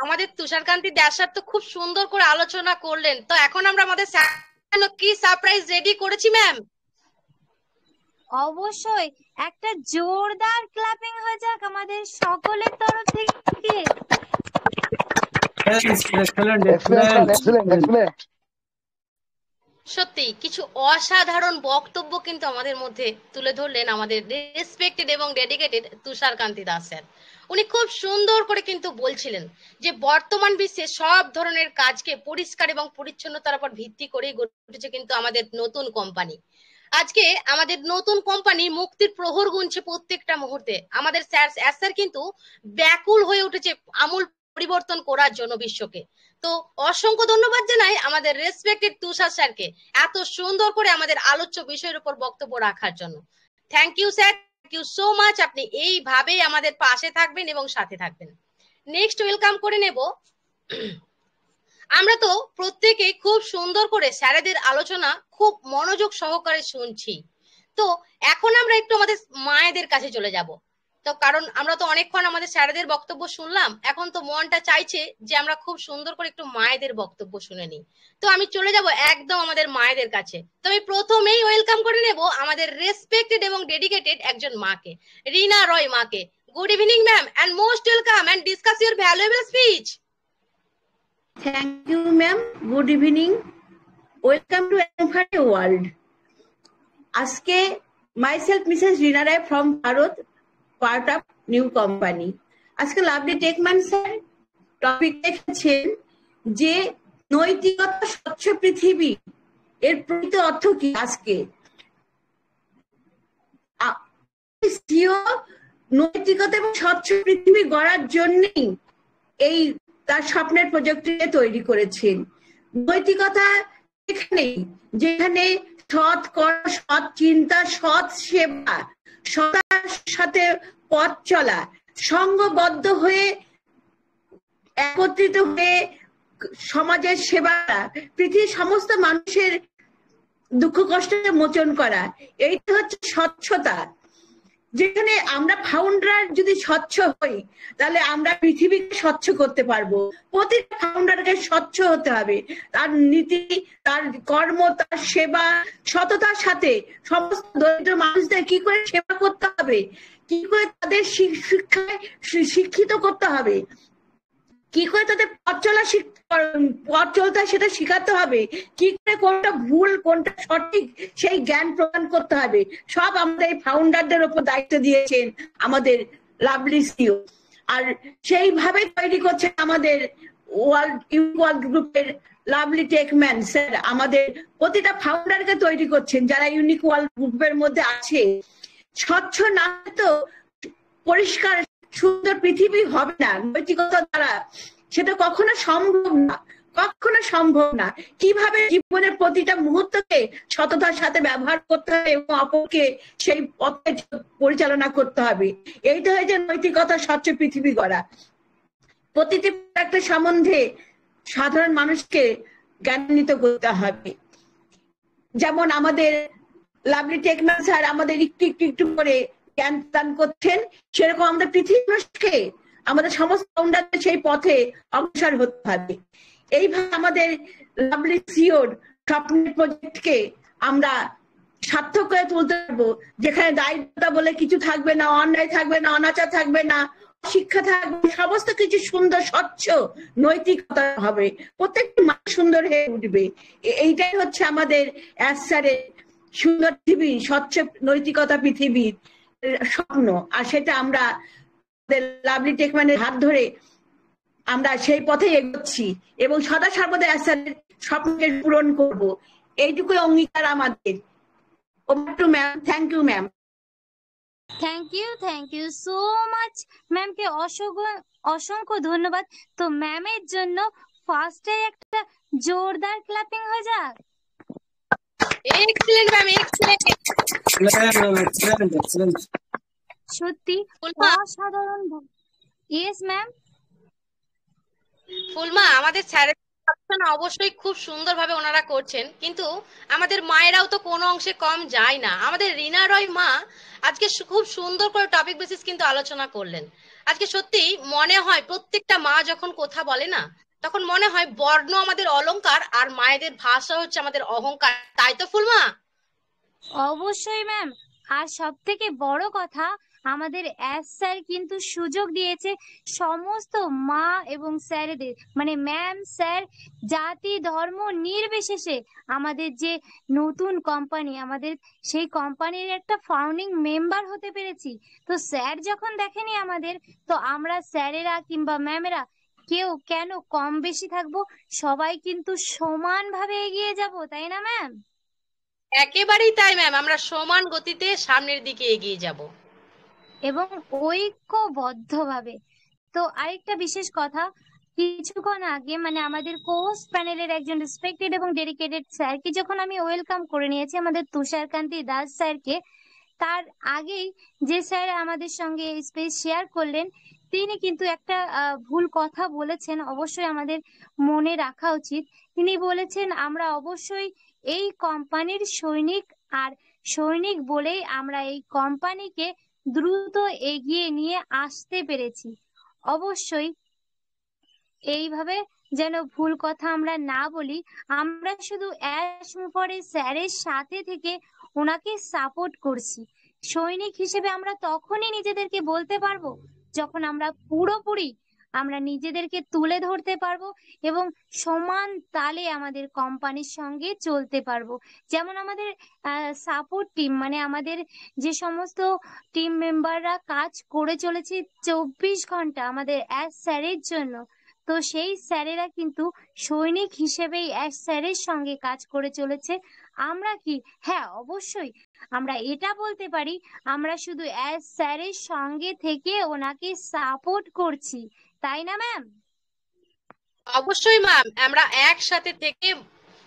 আমাদের তুষারকান্তি দাস স্যার তো খুব সুন্দর করে আলোচনা করলেন। তো এখন আমরা আমাদের কি সারপ্রাইজ রেডি করেছি ম্যাম? অবশ্যই একটা জোরদার ক্ল্যাপিং হয়ে যাক আমাদের সকলের তরফ থেকে। সত্যি কিছু অসাধারণ বক্তব্য কিন্তু আমাদের মধ্যে তুলে ধরলেন আমাদের রেসপেক্টেড এবং ডেডিকেটেড তুষারকান্তি দাস স্যার। উনি খুব সুন্দর করে কিন্তু বলছিলেন যে বর্তমান বিশ্বে সব ধরনের কাজকে পরিষ্কার এবং পরিচ্ছন্নতার উপর ভিত্তি করেই গড়ে উঠেছে কিন্তু আমাদের নতুন কোম্পানি। আজকে আমাদের নতুন কোম্পানি মুক্তির প্রহর গুনছে প্রত্যেকটা মুহূর্তে। আমাদের স্যার কিন্তু ব্যাকুল হয়ে উঠেছে আমূল পরিবর্তন করার জন্য বিশ্বকে। তো অসংখ্য ধন্যবাদ জানাই আমাদের রেসপেক্টেড তুষার স্যারকে এত সুন্দর করে আমাদের আলোচ্য বিষয়ের উপর বক্তব্য রাখার জন্য। Thank you sir, thank you so much. আপনি এইভাবেই আমাদের পাশে থাকবেন এবং সাথে থাকবেন। নেক্সট ওয়েলকাম করে নেব। আমরা তো প্রত্যেকে খুব সুন্দর করে স্যারেদের আলোচনা খুব মনোযোগ সহকারে শুনছি। তো এখন আমরা একটু আমাদের মায়েদের কাছে চলে যাব। তো কারণ আমরা তো অনেকক্ষণ আমাদের স্যারেদের বক্তব্য শুনলাম, এখন তো মনটা চাইছে যে আমরা খুব সুন্দর করে একটু মায়েদের বক্তব্য শুনে নিই। তো আমি চলে যাব একদম আমাদের মায়েদের কাছে। তো আমি প্রথমেই ওয়েলকাম করে নেব আমাদের রেসপেক্টেড এবং ডেডিকেটেড একজন মাকে, রিনা রয় মাকে। Good evening ma'am and most welcome and discuss your valuable speech. Thank you, ma'am. Good evening. Welcome to Empire World. Aske myself, Mrs. Rina Rai from Bharat, part of new company. Aske lovely Techman sir topic লিখেছেন যে নৈতিকতা স্বচ্ছ পৃথিবী এর প্রকৃত অর্থ কি। আজকে নৈতিকতা এবং স্বচ্ছ পৃথিবী গড়ার জন্যই এই তার স্বপ্নের প্রজেক্টটি তৈরি করেছেন। নৈতিকতা যেখানে সৎ কর্ম, সৎ চিন্তা, সৎ সেবা, সতার সাথে পথ চলা, সঙ্গবদ্ধ হয়ে একত্রিত হয়ে সমাজের সেবা, পৃথিবীর সমস্ত মানুষের দুঃখ কষ্টকে মোচন করা, এইটা হচ্ছে স্বচ্ছতা। যেখানে আমরা ফাউন্ডার যদি স্বচ্ছ হই তাহলে আমরা পৃথিবীকে স্বচ্ছ করতে পারবো। প্রতিটা ফাউন্ডারকে স্বচ্ছ হতে হবে, তার নীতি, তার কর্ম, তার সেবা, সততার সাথে সমস্ত দরিদ্র মানুষদের কি করে সেবা করতে হবে, কি করে তাদের শিক্ষায় শিক্ষিত করতে হবে, কি করে তাদের পথ চলতে সেটা শিখাতে হবে, কি করে কোনটা ভুল কোনটা সঠিক সেই জ্ঞান প্রদান করতে হবে, সব আমাদের ফাউন্ডারদের উপর দায়িত্ব দিয়েছেন আমাদের লাভলি সিও। আর সেইভাবে তৈরি করছে আমাদের ওয়ার্ল্ড গ্রুপের লাভলি টেকম্যান স্যার আমাদের প্রতিটা ফাউন্ডারকে তৈরি করছেন যারা ইউনিক ওয়ার্ল্ড গ্রুপের মধ্যে আছে। স্বচ্ছ না তো পরিষ্কার সুন্দর পৃথিবী হবে না নৈতিকতা দ্বারা, সেটা কখনো সম্ভব না, কখনো সম্ভব না। কিভাবে জীবনের প্রতিটা মুহূর্তকে সততার সাথে ব্যবহার করতে হবে এবং অপরকে সেই পথে পরিচালনা করতে হবে, এইটা হয়েছে নৈতিকতা স্বচ্ছ পৃথিবী গড়া। প্রতিটি প্রোডাক্টের সম্বন্ধে সাধারণ মানুষকে জ্ঞানান্বিত করতে হবে। যেমন আমাদের লাভলি টেকম্যান স্যার আমাদের একটু একটু একটু করে জ্ঞান দান করছেন, সেরকম আমাদের পৃথিবীর মানুষকে আমাদের সমস্ত ফাউন্ডারদের সেই পথে অগ্রসর হতে হবে। এইভাবে আমাদের লাভলি সিওর স্বপ্নের প্রজেক্টকে আমরা সার্থক করে তুলতে পারবো, যেখানে দায়িত্বতা বলে কিছু থাকবে না, অন্যায় থাকবে না, অনাচার থাকবে না, শিক্ষা থাকবে, সমস্ত কিছু সুন্দর স্বচ্ছ নৈতিকতা হবে, প্রত্যেকটি মানুষ সুন্দর হয়ে উঠবে। এইটাই হচ্ছে আমাদের স্যারের সুন্দর পৃথিবী, স্বচ্ছ নৈতিকতা পৃথিবীর স্বপ্ন। আর সেটা আমরা লাভলি টেকম্যানের হাত ধরে আমরা সেই পথে এগোচ্ছি এবং সদা সর্বদা স্যারের স্বপ্নকে পূরণ করব, এইটুকুই অঙ্গীকার আমাদের। Over to ma'am. Thank you ma'am. Thank you so much ম্যামকে অসংখ্য ধন্যবাদ। তো ম্যামের জন্য ফার্স্টে একটা জোরদার ক্ল্যাপিং হয়ে যাক। Excellent ma'am, excellent. সত্যি অসাধারণ। Yes ma'am. ফুলমা, আমাদের স্যারের অবশ্যই খুব সুন্দরভাবে ওনারা করছেন, কিন্তু আমাদের মায়েরাও তো কোনো অংশে কম যায় না। আমাদের রিনা রয় মা আজকে খুব সুন্দর করে টপিক বেসিস কিন্তু আলোচনা করলেন। আজকে সত্যি মনে হয় প্রত্যেকটা মা যখন কথা বলে না, তখন মনে হয় বর্ণ আমাদের অলংকার আর মায়েদের ভাষা হচ্ছে আমাদের অহংকার। তাই তো ফুলমা? অবশ্যই ম্যাম। আর সব থেকে বড় কথা, আমাদের স্যার কিন্তু সুযোগ দিয়েছে সমস্ত মা এবং স্যারেদের, মানে ম্যাম স্যার জাতি ধর্ম নির্বিশেষে আমাদের যে নতুন কোম্পানি, আমাদের সেই কোম্পানির একটা ফাউন্ডিং মেম্বার হতে পেরেছি। তো স্যার যখন দেখেনি আমাদের, তো আমরা স্যারেরা কিংবা ম্যামেরা কেউ কেন কম বেশি থাকবো, সবাই কিন্তু সমানভাবে এগিয়ে যাব, তাই না ম্যাম? একেবারেই তাই ম্যাম, আমরা সমান গতিতে সামনের দিকে এগিয়ে যাব এবং ঐক্যবদ্ধভাবে। তো আরেকটা বিশেষ কথা, কিছুক্ষণ আগে মানে আমাদের কোর্স প্যানেলের একজন রেসপেক্টেড এবং ডেডিকেটেড স্যারকে যখন আমি ওয়েলকাম করে নিয়েছি, আমাদের তুষারকান্তি দাস স্যারকে, তার আগেই যে স্যার আমাদের সঙ্গে স্পেস শেয়ার করলেন, তিনি কিন্তু একটা ভুল কথা বলেছেন, অবশ্যই আমাদের মনে রাখা উচিত। তিনি বলেছেন আমরা অবশ্যই এই কোম্পানির সৈনিক, আর সৈনিক বলেই আমরা এই কোম্পানিকে দ্রুত এগিয়ে নিয়ে আসতে পেরেছি। অবশ্যই এইভাবে যেন ভুল কথা আমরা না বলি। আমরা শুধু অ্যাশ মুফারেজ স্যারের সাথে থেকে ওনাকে সাপোর্ট করছি। সৈনিক হিসেবে আমরা তখনই নিজেদেরকে বলতে পারবো যখন আমরা পুরোপুরি আমরা নিজেদেরকে তুলে ধরতে পারবো এবং সমান তালে আমাদের কোম্পানির সঙ্গে চলতে পারবো। যেমন আমাদের সাপোর্ট টিম, মানে আমাদের যে সমস্ত টিম মেম্বাররা কাজ করে চলেছে 24 ঘন্টা আমাদের অ্যাশ স্যারের জন্য, তো সেই স্যারেরা কিন্তু সৈনিক হিসেবেই অ্যাশ স্যারের সঙ্গে কাজ করে চলেছে। আমরা কি, হ্যাঁ অবশ্যই আমরা এটা বলতে পারি, আমরা শুধু অ্যাশ স্যারের সঙ্গে থেকে ওনাকে সাপোর্ট করছি, তাই না ম্যাম? অবশ্যই ম্যাম, আমরা একসাথে থেকে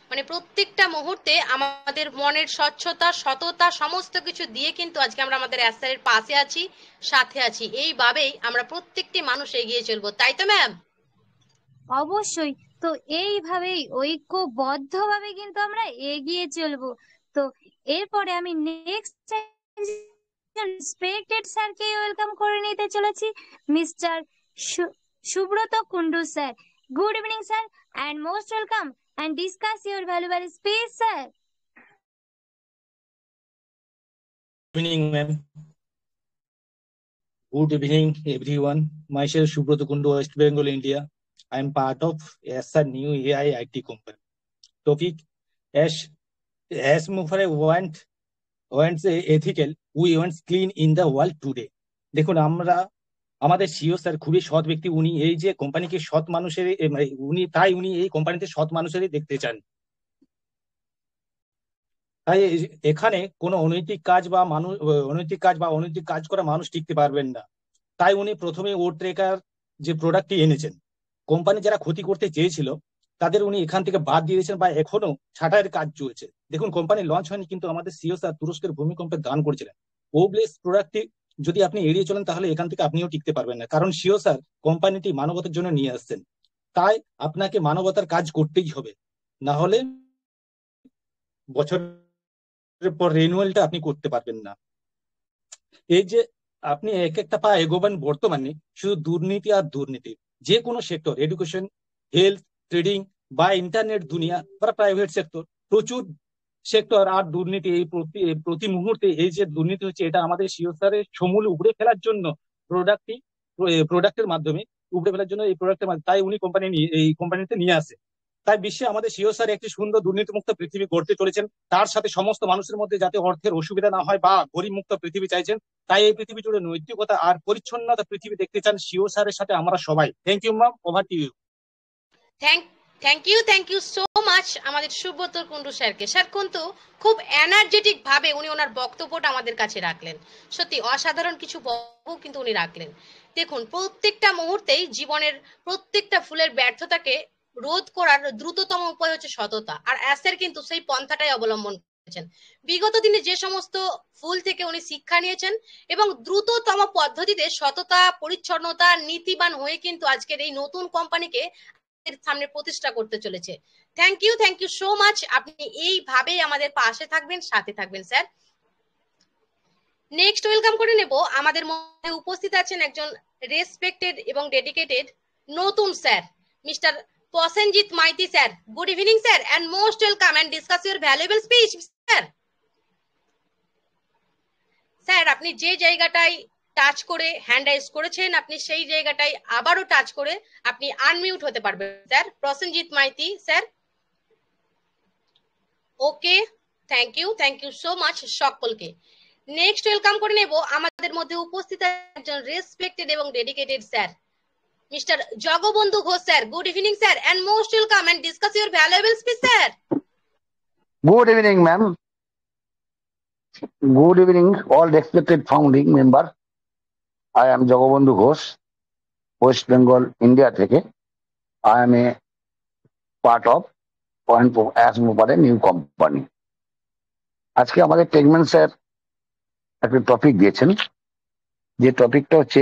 মানে প্রত্যেকটা মুহূর্তে আমাদের মনের স্বচ্ছতা সততা সমস্ত কিছু দিয়ে কিন্তু আজকে আমরা আমাদের স্যারের পাশে আছি, সাথে আছি। এইভাবেই আমরা প্রত্যেকটি মানুষ এগিয়ে চলবো, তাই তো ম্যাম? অবশ্যই। তো এইভাবেই ঐক্যবদ্ধভাবে কিন্তু আমরা এগিয়ে চলবো। তো এরপরে আমি নেক্সট রেসপেক্টেড স্যারকে ওয়েলকাম করে নিতে চলেছি, mister Subrata Kundu sir. Good evening sir, and most welcome, and discuss your valuable space sir. Good evening ma'am. Good evening everyone. Myself Subroto Kundu, West Bengal, India. I am part of SR new AI IT company. Topic: as Mufare wants ethical, we want clean in the world today. দেখুন আমরা আমাদের CO sir খুবই সৎ ব্যক্তি। উনি এই যে কোম্পানিকে সৎ মানুষের উনি এই কোম্পানিতে সৎ মানুষেরই দেখতে চান। তাই এখানে কোনো অনৈতিক কাজ বা অনৈতিক কাজ করা মানুষ টিকতে পারবেন না। তাই উনি প্রথমে ও ট্রেকার যে প্রোডাক্টটি এনেছেন, কোম্পানি যারা ক্ষতি করতে চেয়েছিল তাদের উনি এখান থেকে বাদ দিয়ে দিয়েছেন বা এখনো ছাঁটাইয়ের কাজ চলছে। দেখুন, কোম্পানি লঞ্চ হয়নি কিন্তু আমাদের সিও স্যার তুরস্কের ভূমিকম্পে দান করেছিলেন। ওব্লেস প্রোডাক্টটি যদি আপনি এড়িয়ে চলেন তাহলে এখান থেকে আপনিও টিকতে পারবেন না, কারণ সিও স্যার কোম্পানিটি মানবতার জন্য নিয়ে আসছেন। তাই আপনাকে মানবতার কাজ করতেই হবে, না হলে বছরের পর রিনিউয়ালটা আপনি করতে পারবেন না। এই যে আপনি এক একটা পা এগোবেন, বর্তমানে শুধু দুর্নীতি আর দুর্নীতি। যে কোনো সেক্টর, এডুকেশন, হেলথ, ট্রেডিং বা ইন্টারনেট দুনিয়া বা প্রাইভেট সেক্টর, প্রচুর সেক্টর আর দুর্নীতি। এই প্রতি মুহূর্তে এই যে দুর্নীতি হচ্ছে, এটা আমাদের সিও স্যারের সমূল উপড়ে ফেলার জন্য প্রোডাক্টের মাধ্যমে উপড়ে ফেলার জন্য এই প্রোডাক্টের মাধ্যমে, তাই উনি এই কোম্পানিতে নিয়ে আসে। তাই বিশ্বে আমাদের সিও স্যার একটি সুন্দর দুর্নীতিমুক্ত পৃথিবী গড়তে চলেছেন। তার সাথে সমস্ত মানুষের মধ্যে যাতে অর্থের অসুবিধা না হয় বা গরিব মুক্ত পৃথিবী চাইছেন। তাই এই পৃথিবী জুড়ে নৈতিকতা আর পরিচ্ছন্নতা পৃথিবী দেখতে চান সিও স্যারের সাথে আমরা সবাই। Thank you ma'am, over to you. Thank you so much আমাদের সুব্রত কুন্ডু স্যারকে। স্যার কিন্তু খুব এনার্জেটিক ভাবে উনি ওনার বক্তব্যটা আমাদের কাছে রাখলেন। সত্যি অসাধারণ কিছু বক্তব্য কিন্তু উনি রাখলেন। দেখুন, প্রত্যেকটা মুহূর্তেই জীবনের প্রত্যেকটা ফুলের ব্যর্থতাকে রোধ করার দ্রুততম উপায় হচ্ছে সততা, আর স্যার কিন্তু সেই পন্থাটাই অবলম্বন করেছেন। বিগত দিনে যে সমস্ত ফুল থেকে উনি শিক্ষা নিয়েছেন এবং দ্রুততম পদ্ধতিতে সততা, পরিচ্ছন্নতা, নীতিবান হয়ে কিন্তু আজকের এই নতুন কোম্পানিকে সামনে প্রতিষ্ঠা করতে চলেছে। Thank you so much. আপনি এইভাবেই আমাদের পাশে থাকবেন, সাথে থাকবেন স্যার। নেক্সট ওয়েলকাম করে নেব, আমাদের মধ্যে উপস্থিত আছেন একজন রেসপেক্টেড এবং ডেডিকেটেড নতুন sir, mister Prosenjit Maity sir. Good evening sir, and most welcome and discuss your valuable speech sir. Sir, আপনি যে জায়গাটায় টাচ করে হ্যান্ড রাইজ করেছেন, আপনি সেই জায়গাটায় আবারও টাচ করে আপনি আনমিউট হতে পারবেন sir. Prosenjit Maity sir. Okay, thank you so much সকলকে। নেক্সট ওয়েলকাম করে নেব, আমাদের মধ্যে উপস্থিত একজন রেসপেক্টেড এবং dedicated sir, mister Jagabandhu Ghosh sir. Good evening sir, and most welcome and discuss your valuable speech sir. Good evening, ma'am. Good evening, all respected founding member. I am Jagabandhu Ghosh, West Bengal, India থেকে। I am a part of ASMOPAR new company. আজকে আমাদের টেকম্যান sir একটা topic দিয়েছেন, যে টপিকটা হচ্ছে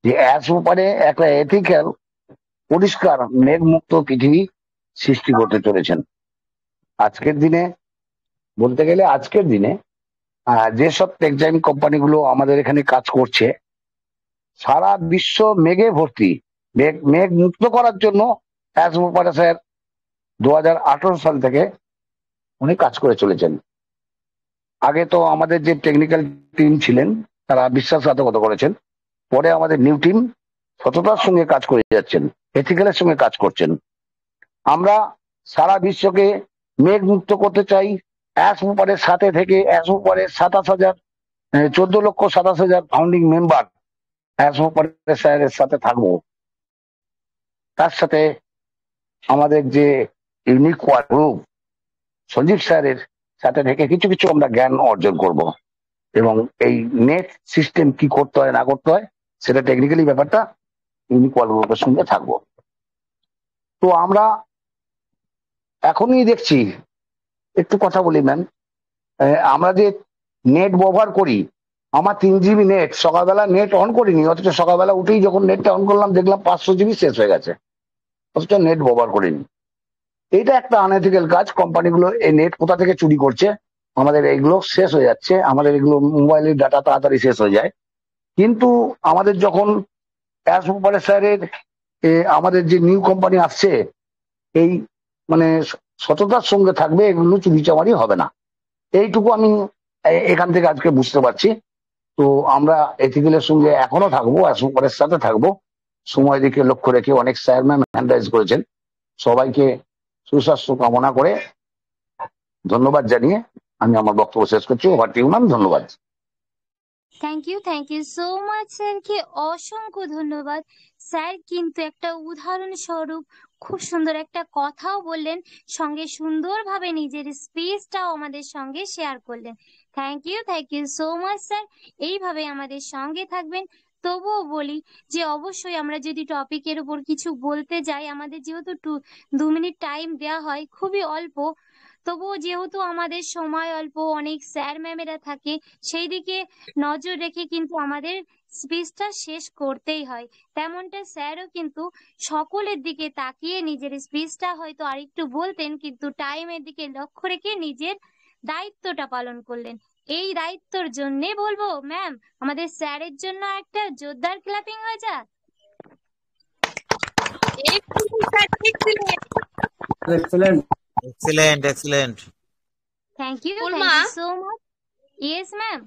যে ASMOPAR একটা এথিক্যাল, পরিষ্কার, মেঘমুক্ত পৃথিবী সৃষ্টি করতে চলেছেন। আজকের দিনে বলতে গেলে যেসব টেক্সটাইল কোম্পানিগুলো আমাদের এখানে কাজ করছে, সারা বিশ্ব মেঘে ভর্তি। মেঘ মুক্ত করার জন্য ASMOPAR স্যার 2018 সাল থেকে উনি কাজ করে চলেছেন। আগে তো আমাদের যে টেকনিক্যাল টিম ছিলেন তারা বিশ্বাসঘাতকতা করেছেন, পরে আমাদের নিউ টিম সততার সঙ্গে কাজ করে যাচ্ছেন, এথিক্যালের সঙ্গে কাজ করছেন। আমরা সারা বিশ্বকে মেঘ মুক্ত করতে চাই। ASMOPAR সাথে থেকে ASMOPAR 14,27,000 ফাউন্ডিং মেম্বার ASMOPAR স্যারের সাথে থাকবো। তার সাথে আমাদের যে ইউনিক গ্রুপ সঞ্জীব স্যারের সাথে থেকে কিছু আমরা জ্ঞান অর্জন করব, এবং এই নেট সিস্টেম কি করতে হয় না করতে হয় সেটা টেকনিক্যালি ব্যাপারটা ইউনিক গ্রুপের সঙ্গে থাকবো। তো আমরা এখনই দেখছি, একটু কথা বলি ম্যাম, আমরা যে নেট ব্যবহার করি, আমার 3 GB নেট, সকালবেলা নেট অন করিনি, অথচ সকালবেলা উঠেই যখন নেটটা অন করলাম দেখলাম 500 GB শেষ হয়ে গেছে, অথচ নেট ব্যবহার করিনি। এইটা একটা আনএথিক্যাল কাজ। কোম্পানিগুলো এই নেট কোথা থেকে চুরি করছে, আমাদের এইগুলো শেষ হয়ে যাচ্ছে, আমাদের এগুলো মোবাইলের ডাটা তাড়াতাড়ি শেষ হয়ে যায়। কিন্তু আমাদের যখন ASMOPAR স্যারের আমাদের যে নিউ কোম্পানি আসছে, এই মানে সততার সঙ্গে থাকবে, এগুলো চুরি চামারি হবে না, এইটুকু আমি এখান থেকে আজকে বুঝতে পারছি। তো আমরা এথিক্যালের সঙ্গে এখনো থাকবো, ASMOPAR সাথে থাকবো। সময় দিকে লক্ষ্য রেখে অনেক স্যার ম্যাম হ্যান্ড রাইজ করেছেন, সবাইকে সুস্বাস্থ্য কামনা করে ধন্যবাদ জানিয়ে আমি আমার বক্তব্য শেষ করছি। ওভার টু ইউ ম্যাম, ধন্যবাদ। থ্যাংক ইউ সো মাচ স্যারকে অসংখ্য ধন্যবাদ। স্যার কিন্তু একটা উদাহরণস্বরূপ খুব সুন্দর একটা কথাও বললেন, সঙ্গে সুন্দরভাবে নিজের স্পেসটাও আমাদের সঙ্গে শেয়ার করলেন। Thank you so much sir. এইভাবে আমাদের সঙ্গে থাকবেন। তবুও বলি যে অবশ্যই আমরা যদি টপিকের উপর কিছু বলতে যাই, আমাদের যেহেতু 2 মিনিট টাইম দেওয়া হয়, খুবই অল্প, তবুও যেহেতু আমাদের সময় অল্প, অনেক স্যার ম্যামেরা থাকে, সেই দিকে নজর রেখে কিন্তু আমাদের স্পিচটা শেষ করতেই হয়। তেমনটা স্যারও কিন্তু সকলের দিকে তাকিয়ে নিজের স্পিচটা হয়তো আরেকটু বলতেন, কিন্তু টাইমের দিকে লক্ষ্য রেখে নিজের দায়িত্বটা পালন করলেন। এই দায়িত্বর জন্যে বলবো ম্যাম, আমাদের স্যারের জন্য একটা জোরদার ক্ল্যাপিং হয়ে যাক। Excellent. Thank you so much. Yes ma'am.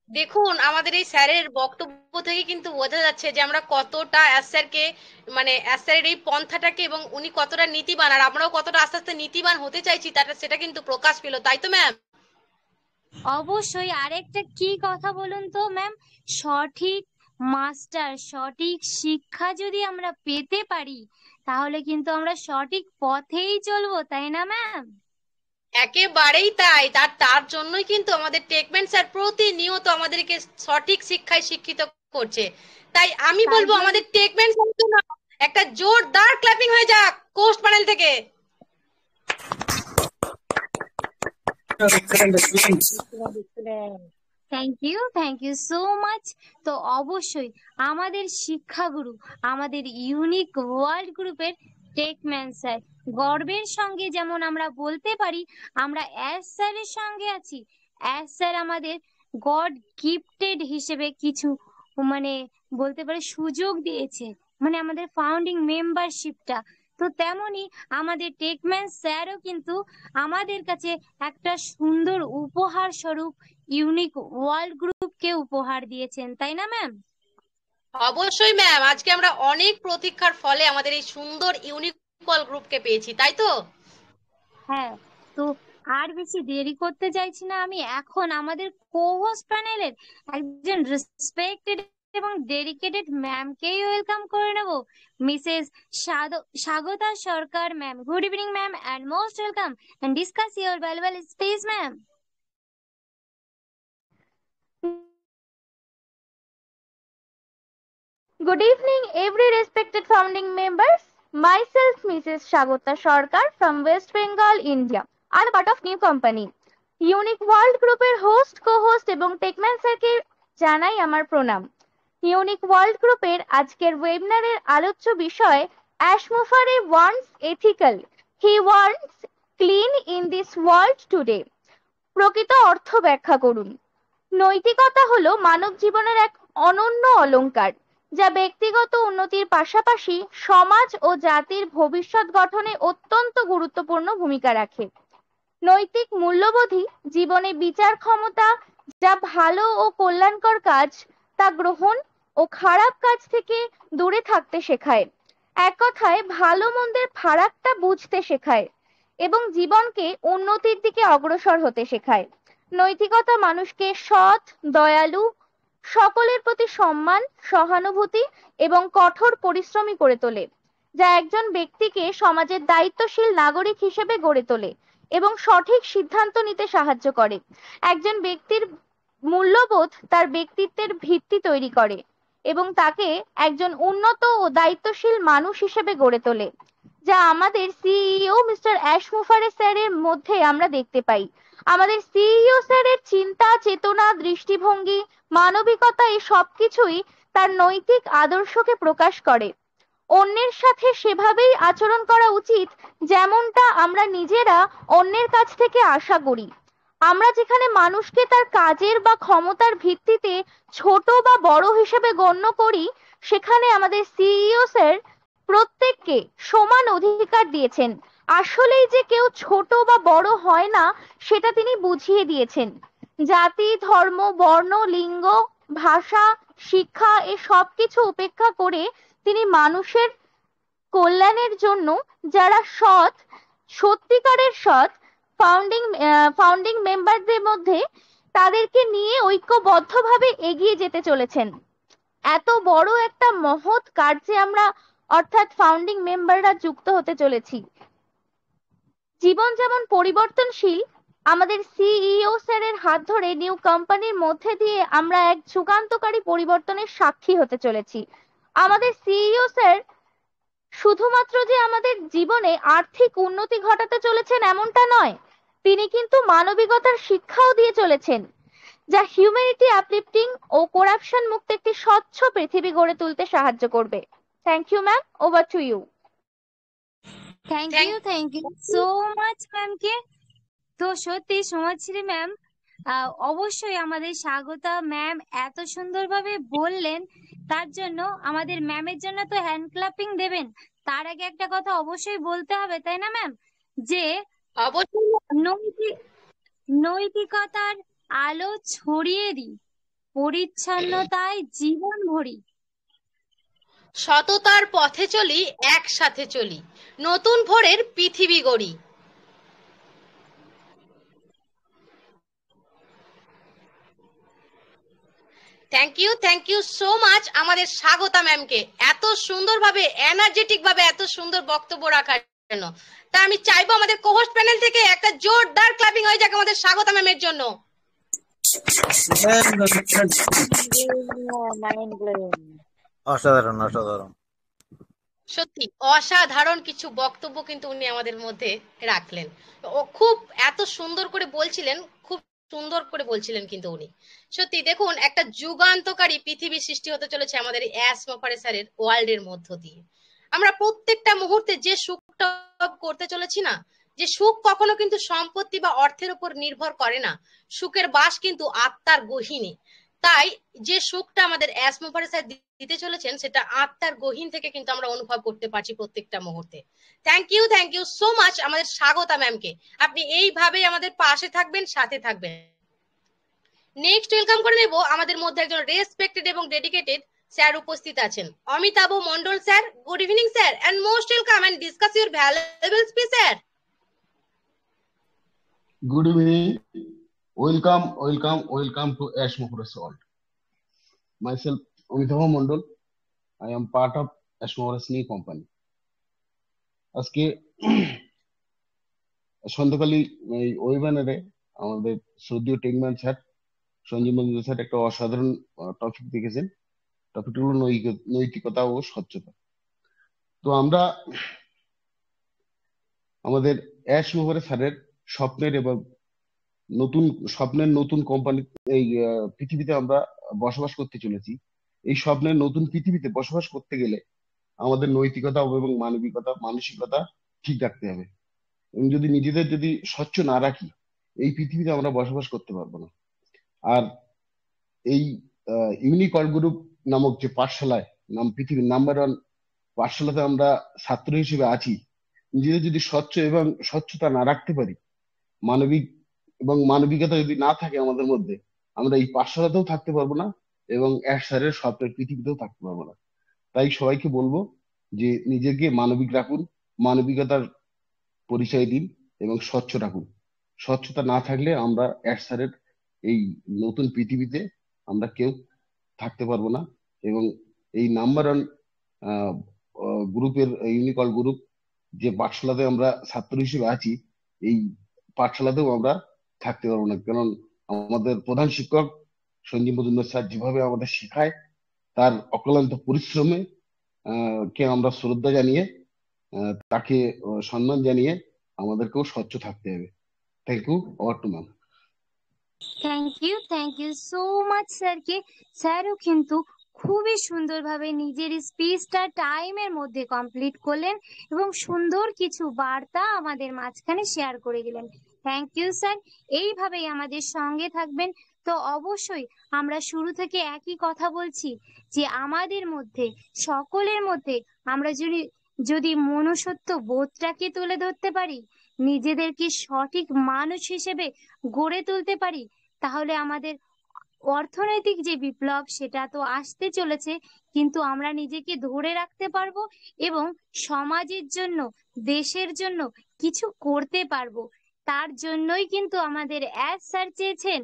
দেখুন, আমাদের এই স্যারের বক্তব্য থেকে কিন্তু বোঝা যাচ্ছে যে আমরা কতটা স্যারকে, মানে স্যারের এই পন্থাটাকে, এবং উনি কতটা নীতিবান, আর আমরাও কতটা আস্তে আস্তে নীতিবান হতে চাইছি, সেটা কিন্তু প্রকাশ পেল, তাই তো ম্যাম? অবশ্যই। আরেকটা কি কথা বলুন তো ম্যাম, সঠিক মাস্টার, সঠিক শিক্ষা যদি আমরা পেতে পারি, তাহলে কিন্তু আমরা সঠিক পথেই চলবো, তাই না ম্যাম? একেবারেই তাই। তার জন্যই কিন্তু আমাদের টেকম্যান স্যার প্রতিনিয়ত আমাদেরকে সঠিক শিক্ষায় শিক্ষিত করছে। তাই আমি বলবো আমাদের টেকম্যান স্যারের জন্য একটা জোরদার ক্ল্যাপিং হয়ে যাক কোস্ট প্যানেল থেকে। Thank you so much. তো অবশ্যই আমাদের শিক্ষাগুরু, আমাদের ইউনিক ওয়ার্ল্ড গ্রুপের টেকম্যান স্যার, গর্বের সঙ্গে যেমন আমরা বলতে পারি আমরা অ্যাশ স্যারের সঙ্গে আছি। অ্যাশ স্যার আমাদের গড গিফটেড হিসেবে কিছু মানে বলতে পারি সুযোগ দিয়েছে, মানে আমাদের ফাউন্ডিং মেম্বারশিপটা। তো তেমনি আমাদের টেকম্যান স্যারও কিন্তু আমাদের কাছে একটা সুন্দর উপহার স্বরূপ ইউনিক ওয়ার্ল্ড গ্রুপকে উপহার দিয়েছেন, তাই না ম্যাম? অবশ্যই ম্যাম, আজকে আমরা অনেক প্রতীক্ষার ফলে আমাদের এই সুন্দর ইউনিক ওয়ার্ল্ড গ্রুপকে পেয়েছি, তাই তো? হ্যাঁ। তো আর বেশি দেরি করতে চাইছি না, আমি এখন আমাদের কোহোস্ট প্যানেলের একজন রেসপেক্টেড এবং ডেডিকেটেড ম্যামকেই ওয়েলকাম করে নেব, Mrs Swagata Sarkar ma'am. Good evening ma'am, and most welcome, and discuss your valuable speech ma'am. Good evening, every respected founding members. Myself, Mrs. Shagota Sarkar from West Bengal, India. I'm part of new company. Unique World Group-এর host, co-host এবং টেকম্যান স্যারকে জানাই আমার প্রণাম। Unique world গ্রুপের আজকের ওয়েবিনারের আলোচ্য বিষয় অ্যাশমোফারে wants ethical, he wants clean in this world today. প্রকৃত অর্থ ব্যাখ্যা করুন। নৈতিকতা হলো মানব জীবনের এক অনন্য অলংকার, যা ব্যক্তিগত উন্নতির পাশাপাশি সমাজ ও জাতির ভবিষ্যৎ গঠনে অত্যন্ত গুরুত্বপূর্ণ ভূমিকা রাখে। নৈতিক মূল্যবোধই জীবনে বিচার ক্ষমতা, যা ভালো ও কল্যাণকর কাজ তা গ্রহণ ও খারাপ কাজ থেকে দূরে থাকতে শেখায়। এক কথায় ভালো মন্দের ফারাকটা বুঝতে শেখায় এবং জীবনকে উন্নতির দিকে অগ্রসর হতে শেখায়। নৈতিকতা মানুষকে সৎ, দয়ালু, সকলের প্রতি সম্মান, সহানুভূতি এবং কঠোর পরিশ্রমী করে তোলে, যা একজন ব্যক্তিকে সমাজের দায়িত্বশীল নাগরিক হিসেবে গড়ে তোলে এবং সঠিক সিদ্ধান্ত নিতে সাহায্য করে। একজন ব্যক্তির মূল্যবোধ তার ব্যক্তিত্বের ভিত্তি তৈরি করে এবং তাকে একজন উন্নত ও দায়িত্বশীল মানুষ হিসেবে গড়ে তোলে, যা আমাদের সিইও মিস্টার অ্যাশমোফারে স্যারের মধ্যে আমরা দেখতে পাই। আমাদের সিইও স্যারের চিন্তা, চেতনা, দৃষ্টিভঙ্গি, মানবিকতা এই সবকিছুই তার নৈতিক আদর্শকে প্রকাশ করে। অন্যের সাথে সেভাবেই আচরণ করা উচিত যেমনটা আমরা নিজেরা অন্যের কাছ থেকে আশা করি। আমরা যেখানে মানুষকে তার কাজের বা ক্ষমতার ভিত্তিতে ছোট বা বড় হিসেবে গণ্য করি, সেখানে আমাদের সিইও স্যার প্রত্যেককে সমান অধিকার দিয়েছেন। আসলেই যে কেউ ছোট বা বড় হয় না সেটা তিনি বুঝিয়ে দিয়েছেন। জাতি, ধর্ম, বর্ণ, লিঙ্গ, ভাষা, শিক্ষা এ সবকিছু উপেক্ষা করে তিনি মানুষের কল্যাণের জন্য যারা সৎ, সত্যিকারের সৎ ফাউন্ডিং মেম্বারদের মধ্যে তাদেরকে নিয়ে ঐক্যবদ্ধভাবে এগিয়ে যেতে চলেছেন। এত বড় একটা মহৎ কার্যে আমরা অর্থাৎ ফাউন্ডিং মেম্বাররা যুক্ত হতে চলেছি। জীবন যেমন পরিবর্তনশীল, আমাদের সিইও স্যারের হাত ধরে নিউ কোম্পানির মধ্যে দিয়ে আমরা এক যুগান্তকারী পরিবর্তনের সাক্ষী হতে চলেছি। আমাদের সিইও স্যার শুধুমাত্র যে আমাদের জীবনে আর্থিক উন্নতি ঘটাতে চলেছেন এমনটা নয়, তিনি কিন্তু মানবিকতার শিক্ষাও দিয়ে চলেছেন, যা হিউম্যানিটি আপলিফটিং ও করাপশন মুক্ত একটি স্বচ্ছ পৃথিবী গড়ে তুলতে সাহায্য করবে। Thank you ma'am, over to you. Thank you so much ম্যামকে। তো সত্যি সমাজশ্রী ম্যাম অবশ্যই আমাদের স্বাগতা ম্যাম এত সুন্দরভাবে বললেন, তার জন্য আমাদের ম্যামের জন্য তো হ্যান্ড ক্লাপিং দেবেন। তার আগে একটা কথা অবশ্যই বলতে হবে, তাই না ম্যাম, যে নৈতিকতার আলো ছড়িয়ে দিই, পরিচ্ছন্নতায় জীবন ভরি, সততার পথে চলি, একসাথে চলি, নতুন ভোরের পৃথিবী গড়ি। থ্যাংক ইউ সো মাচ আমাদের স্বাগতা ম্যামকে এত সুন্দরভাবে এনার্জেটিক ভাবে এত সুন্দর বক্তব্য রাখার জন্য। তা আমি চাইবো আমাদের কোহোস্ট প্যানেল থেকে একটা জোরদার ক্লাপিং হয়ে যাক আমাদের স্বাগতা ম্যামের জন্য। অসাধারণ অসাধারণ, সত্যি অসাধারণ কিছু বক্তব্য কিন্তু উনি আমাদের মধ্যে রাখলেন। ও খুব এত সুন্দর করে বলছিলেন, খুব সুন্দর করে বলছিলেন কিন্তু উনি। সত্যি দেখুন, একটা যুগান্তকারী পৃথিবী সৃষ্টি হতে চলেছে আমাদের অ্যাসমোফারে স্যারের ওয়ার্ল্ডের মধ্য দিয়ে। আমরা প্রত্যেকটা মুহূর্তে যে সুখটা করতে চলেছি না, যে সুখ কখনো কিন্তু সম্পত্তি বা অর্থের উপর নির্ভর করে না, সুখের বাস কিন্তু আত্মার গহীনে। তাই যে সুখটা আমাদের অ্যাসমোফারে স্যার দিতে চলেছেন সেটা আত্মার গহীন থেকে কিন্তু আমরা অনুভব করতে পারছি প্রত্যেকটা মুহূর্তে। থ্যাংক ইউ সো মাচ আমাদের স্বাগতা ম্যামকে। আপনি এইভাবেই আমাদের পাশে থাকবেন, সাথে থাকবেন। নেক্সট ওয়েলকাম করে নেব আমাদের মধ্যে একজন রেসপেক্টেড এবং ডেডিকেটেড স্যার উপস্থিত আছেন, Amitabh Mondal sir. Good evening sir, and most welcome and discuss your valuable speech sir. Good evening. Welcome to Ashmophorus World. Myself, Amitabh Mondol. I am part of Ashmophorus New Company. আজকে সন্ধ্যাকালী এই ওয়েবিনারে আমাদের শ্রদ্ধেয় টেকম্যান sir Sanjeev Majumdar sir একটা অসাধারণ topic দেখেছেন। টপিকটা হলো নৈতিকতা ও স্বচ্ছতা। তো আমরা আমাদের অ্যাশমোফারে স্যারের স্বপ্নের এবং নতুন কোম্পানি এই পৃথিবীতে আমরা বসবাস করতে চলেছি। এই স্বপ্নের নতুন পৃথিবীতে বসবাস করতে গেলে আমাদের নৈতিকতা এবং মানসিকতা ঠিক রাখতে হবে। এবং যদি নিজেদের যদি স্বচ্ছ না রাখি, এই পৃথিবীতে আমরা বসবাস করতে পারবো না। আর এই ইউনিক অল গ্রুপ নামক যে পাঠশালায় পৃথিবীর নাম্বার 1 পাঠশালাতে আমরা ছাত্র হিসেবে আছি, নিজেদের যদি স্বচ্ছ এবং স্বচ্ছতা না রাখতে পারি, মানবিকতা যদি না থাকে আমাদের মধ্যে, আমরা এই পাঠশালাতেও থাকতে পারবো না এবং এক স্যারের স্বপ্নের পৃথিবীতেও থাকতে পারবো না। তাই সবাইকে বলবো যে নিজেকে মানবিক রাখুন, মানবিকতার পরিচয় দিন এবং স্বচ্ছ রাখুন। স্বচ্ছতা না থাকলে আমরা এক স্যারের এই নতুন পৃথিবীতে আমরা কেউ থাকতে পারবো না। এবং এই নাম্বার 1 গ্রুপের ইউনিক অল গ্রুপ যে পাঠশালাতে আমরা ছাত্র হিসেবে আছি, এই পাঠশালাতেও আমরা থাকতে পারবো না। কারণ আমাদের প্রধান শিক্ষক সঞ্জীব মজুমদার স্যার যেভাবে আমাদের শেখায়, তার অক্লান্ত পরিশ্রমে কে আমরা শ্রদ্ধা জানিয়ে তাকে সম্মান জানিয়ে আমাদেরকেও স্বচ্ছ থাকতে হবে। Thank you. Over to ma'am. Thank you so much স্যারকে। স্যারও কিন্তু খুবই সুন্দরভাবে নিজের স্পিচটা টাইমের মধ্যে কমপ্লিট করলেন এবং সুন্দর কিছু বার্তা আমাদের মাঝখানে শেয়ার করে গেলেন। থ্যাংক ইউ স্যার, এইভাবেই আমাদের সঙ্গে থাকবেন। তো অবশ্যই আমরা শুরু থেকে একই কথা বলছি যে আমাদের মধ্যে সকলের মধ্যে আমরা যদি মনুষ্যত্ব বোধটাকে তুলে ধরতে পারি, নিজেদেরকে সঠিক মানুষ হিসেবে গড়ে তুলতে পারি, তাহলে আমাদের অর্থনৈতিক যে বিপ্লব সেটা তো আসতে চলেছে, কিন্তু আমরা নিজেকে ধরে রাখতে পারবো এবং সমাজের জন্য, দেশের জন্য কিছু করতে পারবো। তার জন্যই কিন্তু আমাদের স্যার চেয়েছেন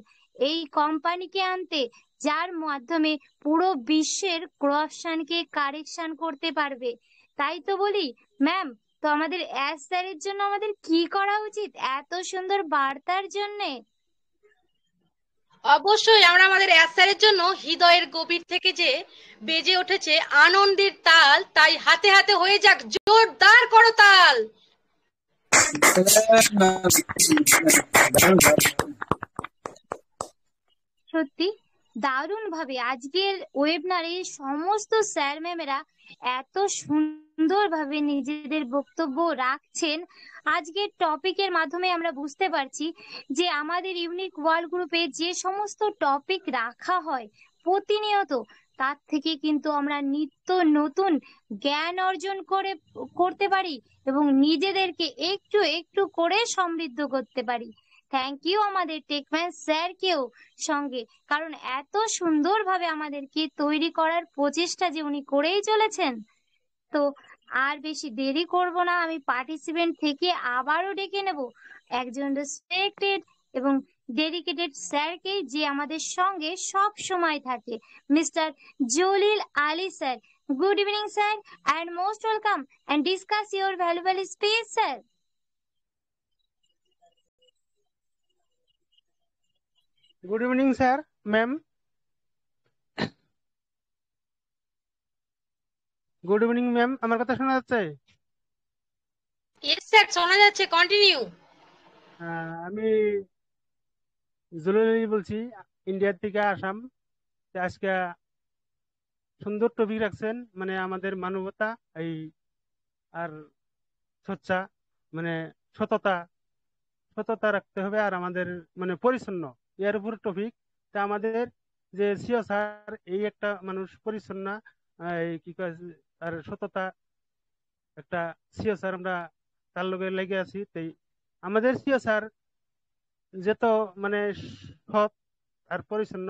এই কোম্পানিকে আনতে, যার মাধ্যমে পুরো বিশ্বের করাপশনকে কারেকশন করতে পারবে। তাই তো বলি ম্যাম, তো আমাদের এস স্যারের জন্য আমাদের কি করা উচিত এত সুন্দর বার্তার জন্যে? অবশ্যই আমরা আমাদের স্যারের জন্য হৃদয়ের গভীর থেকে যে বেজে উঠেছে আনন্দের তাল, তাই হাতে হাতে হয়ে যাক জোরদার করতাল। সত্যি দারুণ ভাবে আজকের ওয়েবিনারে সমস্ত স্যার ম্যামেরা এত সুন্দরভাবে নিজেদের বক্তব্য রাখছেন। আজকের টপিকের মাধ্যমে আমরা বুঝতে পারছি যে আমাদের ইউনিক ওয়ার্ল্ড গ্রুপে যে সমস্ত টপিক রাখা হয় প্রতিনিয়ত, তার থেকে কিন্তু আমরা নিত্য নতুন জ্ঞান অর্জন করতে পারি এবং নিজেদেরকে একটু একটু করে সমৃদ্ধ করতে পারি। থ্যাংক ইউ আমাদের টেকম্যান স্যারকেও সঙ্গে, কারণ এত সুন্দরভাবে আমাদেরকে তৈরি করার প্রচেষ্টা যে উনি করেই চলেছেন। তো আর বেশি দেরি করব না, আমি পার্টিসিপেন্ট থেকে আবারও ডেকে নেব একজন রেসপেক্টেড এবং ডেডিকেটেড স্যারকে, যে আমাদের সঙ্গে সব সময় থাকে, mister Jalil Ali sir. Good evening sir, and most welcome and discuss your valuable speech sir. Good evening sir, ma'am. Good evening ma'am, আমার কথা শোনা যাচ্ছে? ইয়েস স্যার, শোনা যাচ্ছে, কন্টিনিউ। আমি জুলুলি বলছি, ইন্ডিয়ার থেকে আসাম। আজকে সুন্দর টপিক রাখছেন, মানে আমাদের মানবতা এই আর সচ্চা, মানে সততা রাখতে হবে, আর আমাদের মানে পরিচ্ছন্ন, এর উপর টপিক। তা আমাদের যে সিও স্যার এই একটা মানুষ পরিচ্ছন্ন, কি কয় আর সততা একটা সিও স্যার, আমরা তার লগে লেগে আছি। তাই আমাদের সিও স্যার যত মানে সৎ আর পরিচ্ছন্ন,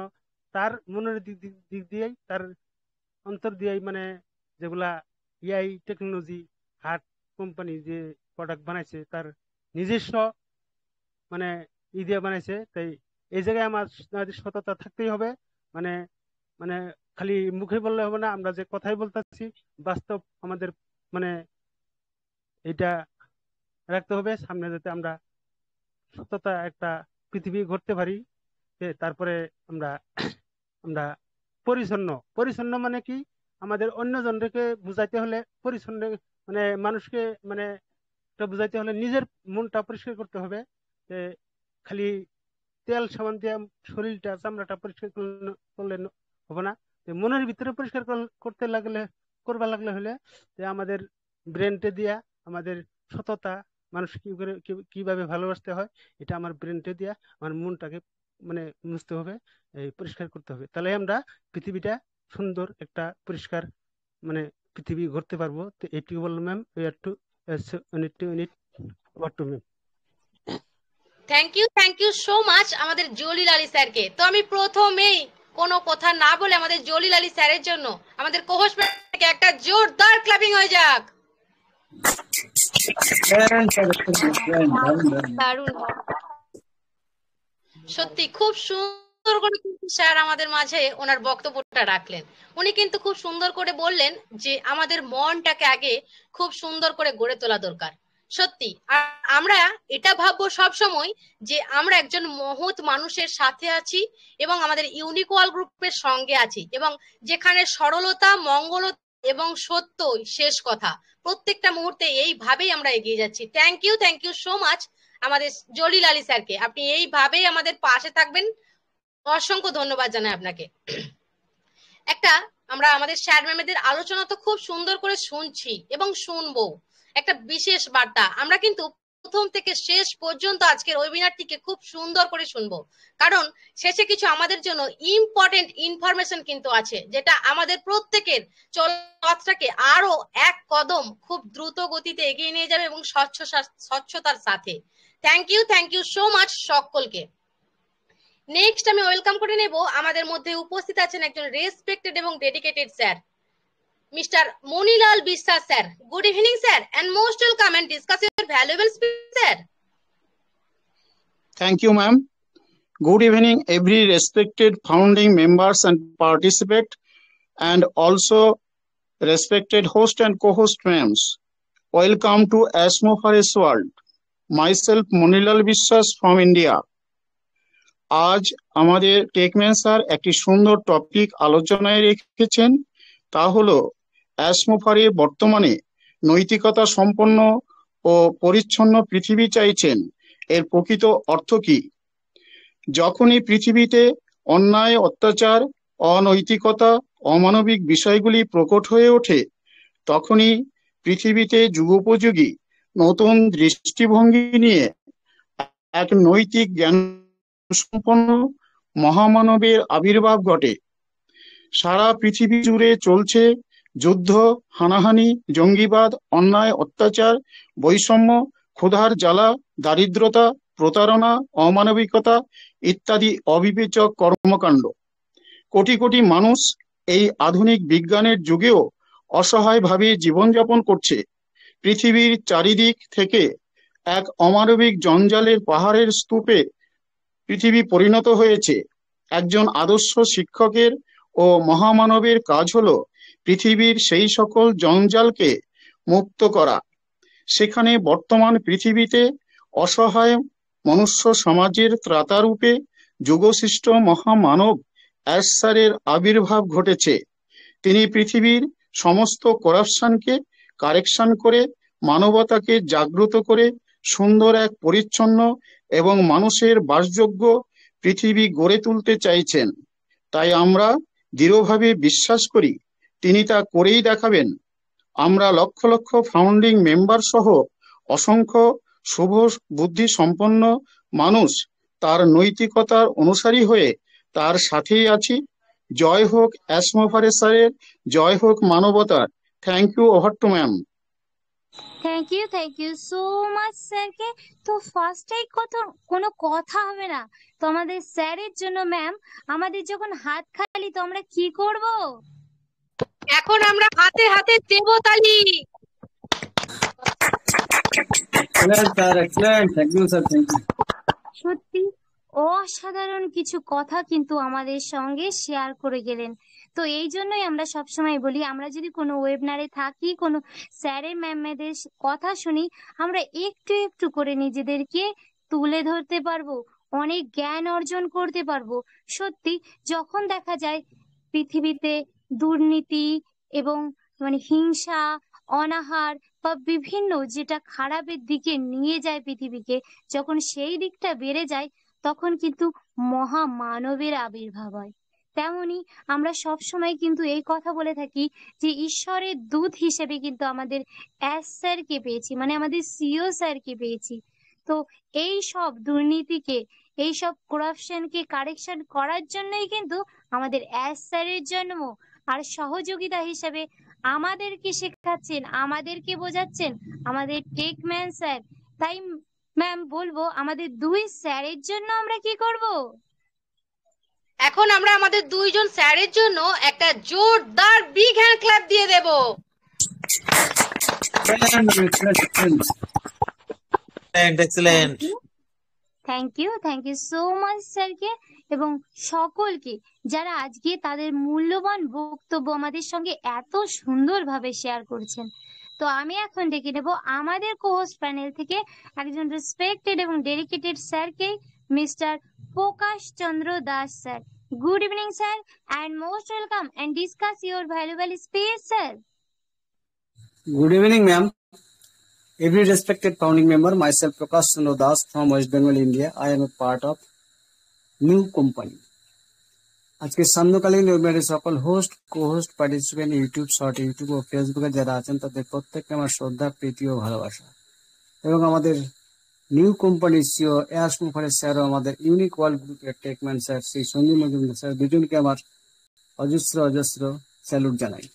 তার মনের দিক দিয়েই, তার অন্তর দিয়েই, মানে যেগুলা এআই টেকনোলজি হার্ট কোম্পানি যে প্রোডাক্ট বানাইছে, তার নিজস্ব মানে দিয়ে বানাইছে। তাই এই জায়গায় আমাদের সততা থাকতেই হবে, মানে মানে খালি মুখে বললে হবে না, আমরা যে কথাই বলতেছি বাস্তব আমাদের মানে এটা রাখতে হবে সামনে, যাতে আমরা সততা একটা পৃথিবী গড়তে পারি। তারপরে আমরা আমরা পরিচ্ছন্ন মানে কি, আমাদের অন্য জনকে বুঝাইতে হলে পরিচ্ছন্ন, মানে মানুষকে মানে বুঝাইতে হলে নিজের মনটা পরিষ্কার করতে হবে। খালি তেল সাবান দিয়ে শরীরটা চামড়াটা পরিষ্কার করলে হবে না, মনের ভিতরে পরিষ্কার করবা লাগলে হলে আমাদের ব্রেনটে দিয়া, আমাদের সততা, মানুষ কিভাবে ভালোবাসতে হয়, এটা আমার ব্রেনটে দিয়া আমার মনটাকে মানে মুছতে হবে, পরিষ্কার করতে হবে। তাহলে আমরা পৃথিবীটা সুন্দর একটা পরিষ্কার মানে পৃথিবী গড়তে পারবো। তো এটুকু বললাম ma'am. Thank you so much আমাদের জলিল আলী স্যারকে। তো আমি প্রথমেই কোনো কথা না বলে আমাদের জলিল আলী স্যারের জন্য আমাদের কোহোস্ট থেকে একটা জোরদার ক্ল্যাপিং হয়ে যাক। সত্যি খুব সুন্দর করে কিন্তু স্যার আমাদের মাঝে ওনার বক্তব্যটা রাখলেন। উনি কিন্তু খুব সুন্দর করে বললেন যে আমাদের মনটাকে আগে খুব সুন্দর করে গড়ে তোলা দরকার। সত্যি, আর আমরা এটা ভাববো সব সময় যে আমরা একজন মহৎ মানুষের সাথে আছি এবং আমাদের ইউনিক ওয়ার্ল্ড গ্রুপের সঙ্গে আছি, এবং যেখানে সরলতা, মঙ্গলতা এবং সত্যই শেষ কথা, প্রত্যেকটা মুহূর্তে এইভাবেই আমরা এগিয়ে যাচ্ছি। থ্যাংক ইউ সো মাচ আমাদের জলিল আলী স্যারকে। আপনি এইভাবেই আমাদের পাশে থাকবেন, অসংখ্য ধন্যবাদ জানাই আপনাকে। একটা আমরা আমাদের স্যার ম্যামেদের আলোচনা তো খুব সুন্দর করে শুনছি এবং শুনবো, একটা বিশেষ বার্তা আমরা কিন্তু প্রথম থেকে শেষ পর্যন্ত আজকের ওয়েবিনারটিকে খুব সুন্দর করে শুনবো, কারণ শেষে কিছু আমাদের জন্য ইম্পর্টেন্ট ইনফরমেশন কিন্তু আছে, যেটা আমাদের প্রত্যেকের চলাপথটাকে আরো এক কদম খুব দ্রুত গতিতে এগিয়ে নিয়ে যাবে এবং স্বচ্ছতার সাথে। থ্যাংক ইউ সো মাচ সকলকে। নেক্সট আমি ওয়েলকাম করে নেব, আমাদের মধ্যে উপস্থিত আছেন একজন রেসপেক্টেড এবং ডেডিকেটেড স্যার, মিস্টার মনিলাল বিশ্বাস sir. Good evening sir, and most welcome and discuss your valuable speech sir. Thank you ma'am. Good evening, every respected founding members and participant, and also respected host and co-host ma'ams. Welcome to ASMO Forest World. Myself Monilal বিশ্বাস from India. আজ আমাদের টেকম্যান sir একটি সুন্দর topic আলোচনায় রেখেছেন, তা হলো অ্যাসমোফারে বর্তমানে নৈতিকতা সম্পন্ন ও পরিচ্ছন্ন পৃথিবী চাইছেন, এর প্রকৃত অর্থ কি। যখনই পৃথিবীতে অন্যায়, অত্যাচার, অনৈতিকতা, অমানবিক বিষয়গুলি প্রকট হয়ে ওঠে, তখনই পৃথিবীতে যুগোপযোগী নতুন দৃষ্টিভঙ্গি নিয়ে এক নৈতিক জ্ঞান সম্পন্ন মহামানবের আবির্ভাব ঘটে। সারা পৃথিবী জুড়ে চলছে যুদ্ধ, হানাহানি, জঙ্গিবাদ, অন্যায়, অত্যাচার, বৈষম্য, ক্ষুধার জ্বালা, দারিদ্রতা, প্রতারণা, অমানবিকতা ইত্যাদি অবিবেচক কর্মকাণ্ড। কোটি কোটি মানুষ এই আধুনিক বিজ্ঞানের যুগেও অসহায়ভাবে জীবনযাপন করছে। পৃথিবীর চারিদিক থেকে এক অমানবিক জঞ্জালের পাহাড়ের স্তূপে পৃথিবী পরিণত হয়েছে। একজন আদর্শ শিক্ষকের ও মহামানবের কাজ হলো পৃথিবীর সেই সকল জঞ্জালকে মুক্ত করা। সেখানে বর্তমান পৃথিবীতে অসহায় মনুষ্য সমাজের ত্রাতারূপে যুগসৃষ্ট মহামানব অ্যাশ স্যারের আবির্ভাব ঘটেছে। তিনি পৃথিবীর সমস্ত করাপশনকে কারেকশন করে মানবতাকে জাগ্রত করে সুন্দর এক পরিচ্ছন্ন এবং মানুষের বাসযোগ্য পৃথিবী গড়ে তুলতে চাইছেন। তাই আমরা দৃঢ়ভাবে বিশ্বাস করি তিনি তা করেই দেখাবেন। আমরা লক্ষ লক্ষ ফাউন্ডিং মেম্বার সহ অসংখ্য শুভ বুদ্ধি সম্পন্ন মানুষ তার নৈতিকতার অনুসারী হয়ে তার সাথেই আছি। জয় হোক অ্যাসমোফারে স্যারের, জয় হোক মানবতার। Thank you. Over to ma'am. Thank you so much স্যারকে। তো ফার্স্টেই কোনো কথা হবে না, তো আমাদের স্যারের জন্য ম্যাম আমাদের যখন হাত খালি তো আমরা কি করব? এখন আমরা হাতে হাতে দেব তালি। সত্যি অসাধারণ কিছু কথা কিন্তু আমাদের সঙ্গে শেয়ার করে গেলেন। তো এই জন্যই আমরা সবসময় বলি, আমরা যদি কোনো ওয়েবিনারে থাকি, কোনো স্যারের ম্যামদের কথা শুনি, আমরা একটু একটু করে নিজেদেরকে তুলে ধরতে পারবো, অনেক জ্ঞান অর্জন করতে পারবো। সত্যি যখন দেখা যায় পৃথিবীতে দুর্নীতি এবং হিংসা, অনাহার বা বিভিন্ন যেটা খারাপের দিকে নিয়ে যায় পৃথিবীকে, যখন সেই দিকটা বেড়ে যায় তখন কিন্তু মহামানবের আবির্ভাব হয়। তেমনি আমরা সব সময় কিন্তু এই কথা বলে থাকি যে ঈশ্বরের দূত হিসেবে কিন্তু আমাদের অ্যাশ স্যারকে পেয়েছি, আমাদের সিও স্যারকে পেয়েছি। তো এই সব দুর্নীতিকে, এই সব করাপশনকে কারেকশন করার জন্যই কিন্তু আমাদের অ্যাশ স্যারের জন্ম। আর সহযোগিতা হিসেবে আমাদেরকে শেখাচ্ছেন, আমাদেরকে বোঝাচ্ছেন আমাদের টেকম্যান স্যার। তাই ম্যাম বলবো আমাদের দুই স্যারের জন্য আমরা কি করব? এখন আমরা আমাদের দুইজন স্যারের জন্য একটা জোরদার বিগ হ্যান্ড ক্ল্যাপ দিয়ে দেব। Excellent. Thank you so much স্যারকে এবং সকলকে যারা আজকে তাদের মূল্যবান বক্তব্য আমাদের সঙ্গে এত সুন্দরভাবে শেয়ার করছেন। তো আমি এখন ডেকে নেব আমাদের কোহোস্ট প্যানেল থেকে একজন রেসপেক্টেড এবং ডেডিকেটেড স্যারকে, mister Prakash Chandra Das sir. Good evening sir, and most welcome and discuss your valuable space sir. Good evening ma'am. Every respected founding member, myself Prakash Chandra Das from West Bengal, India. I am a part of new company. আজকে সান্ধ্যকালীন ওয়েবিনারের সকল host, co-host, participant, YouTube short, YouTube ও ফেসবুকে যারা আছেন তাদের প্রত্যেককে আমার শ্রদ্ধা, প্রীতি ও ভালোবাসা। এবং আমাদের নিউ কোম্পানির সিও অ্যাসমোফারে স্যার ও আমাদের ইউনিক ওয়ার্ল্ড গ্রুপের টেকম্যান স্যার শ্রী সঞ্জীব মজুমদার স্যার, দুজনকে আমার অজস্র স্যালুট জানাই।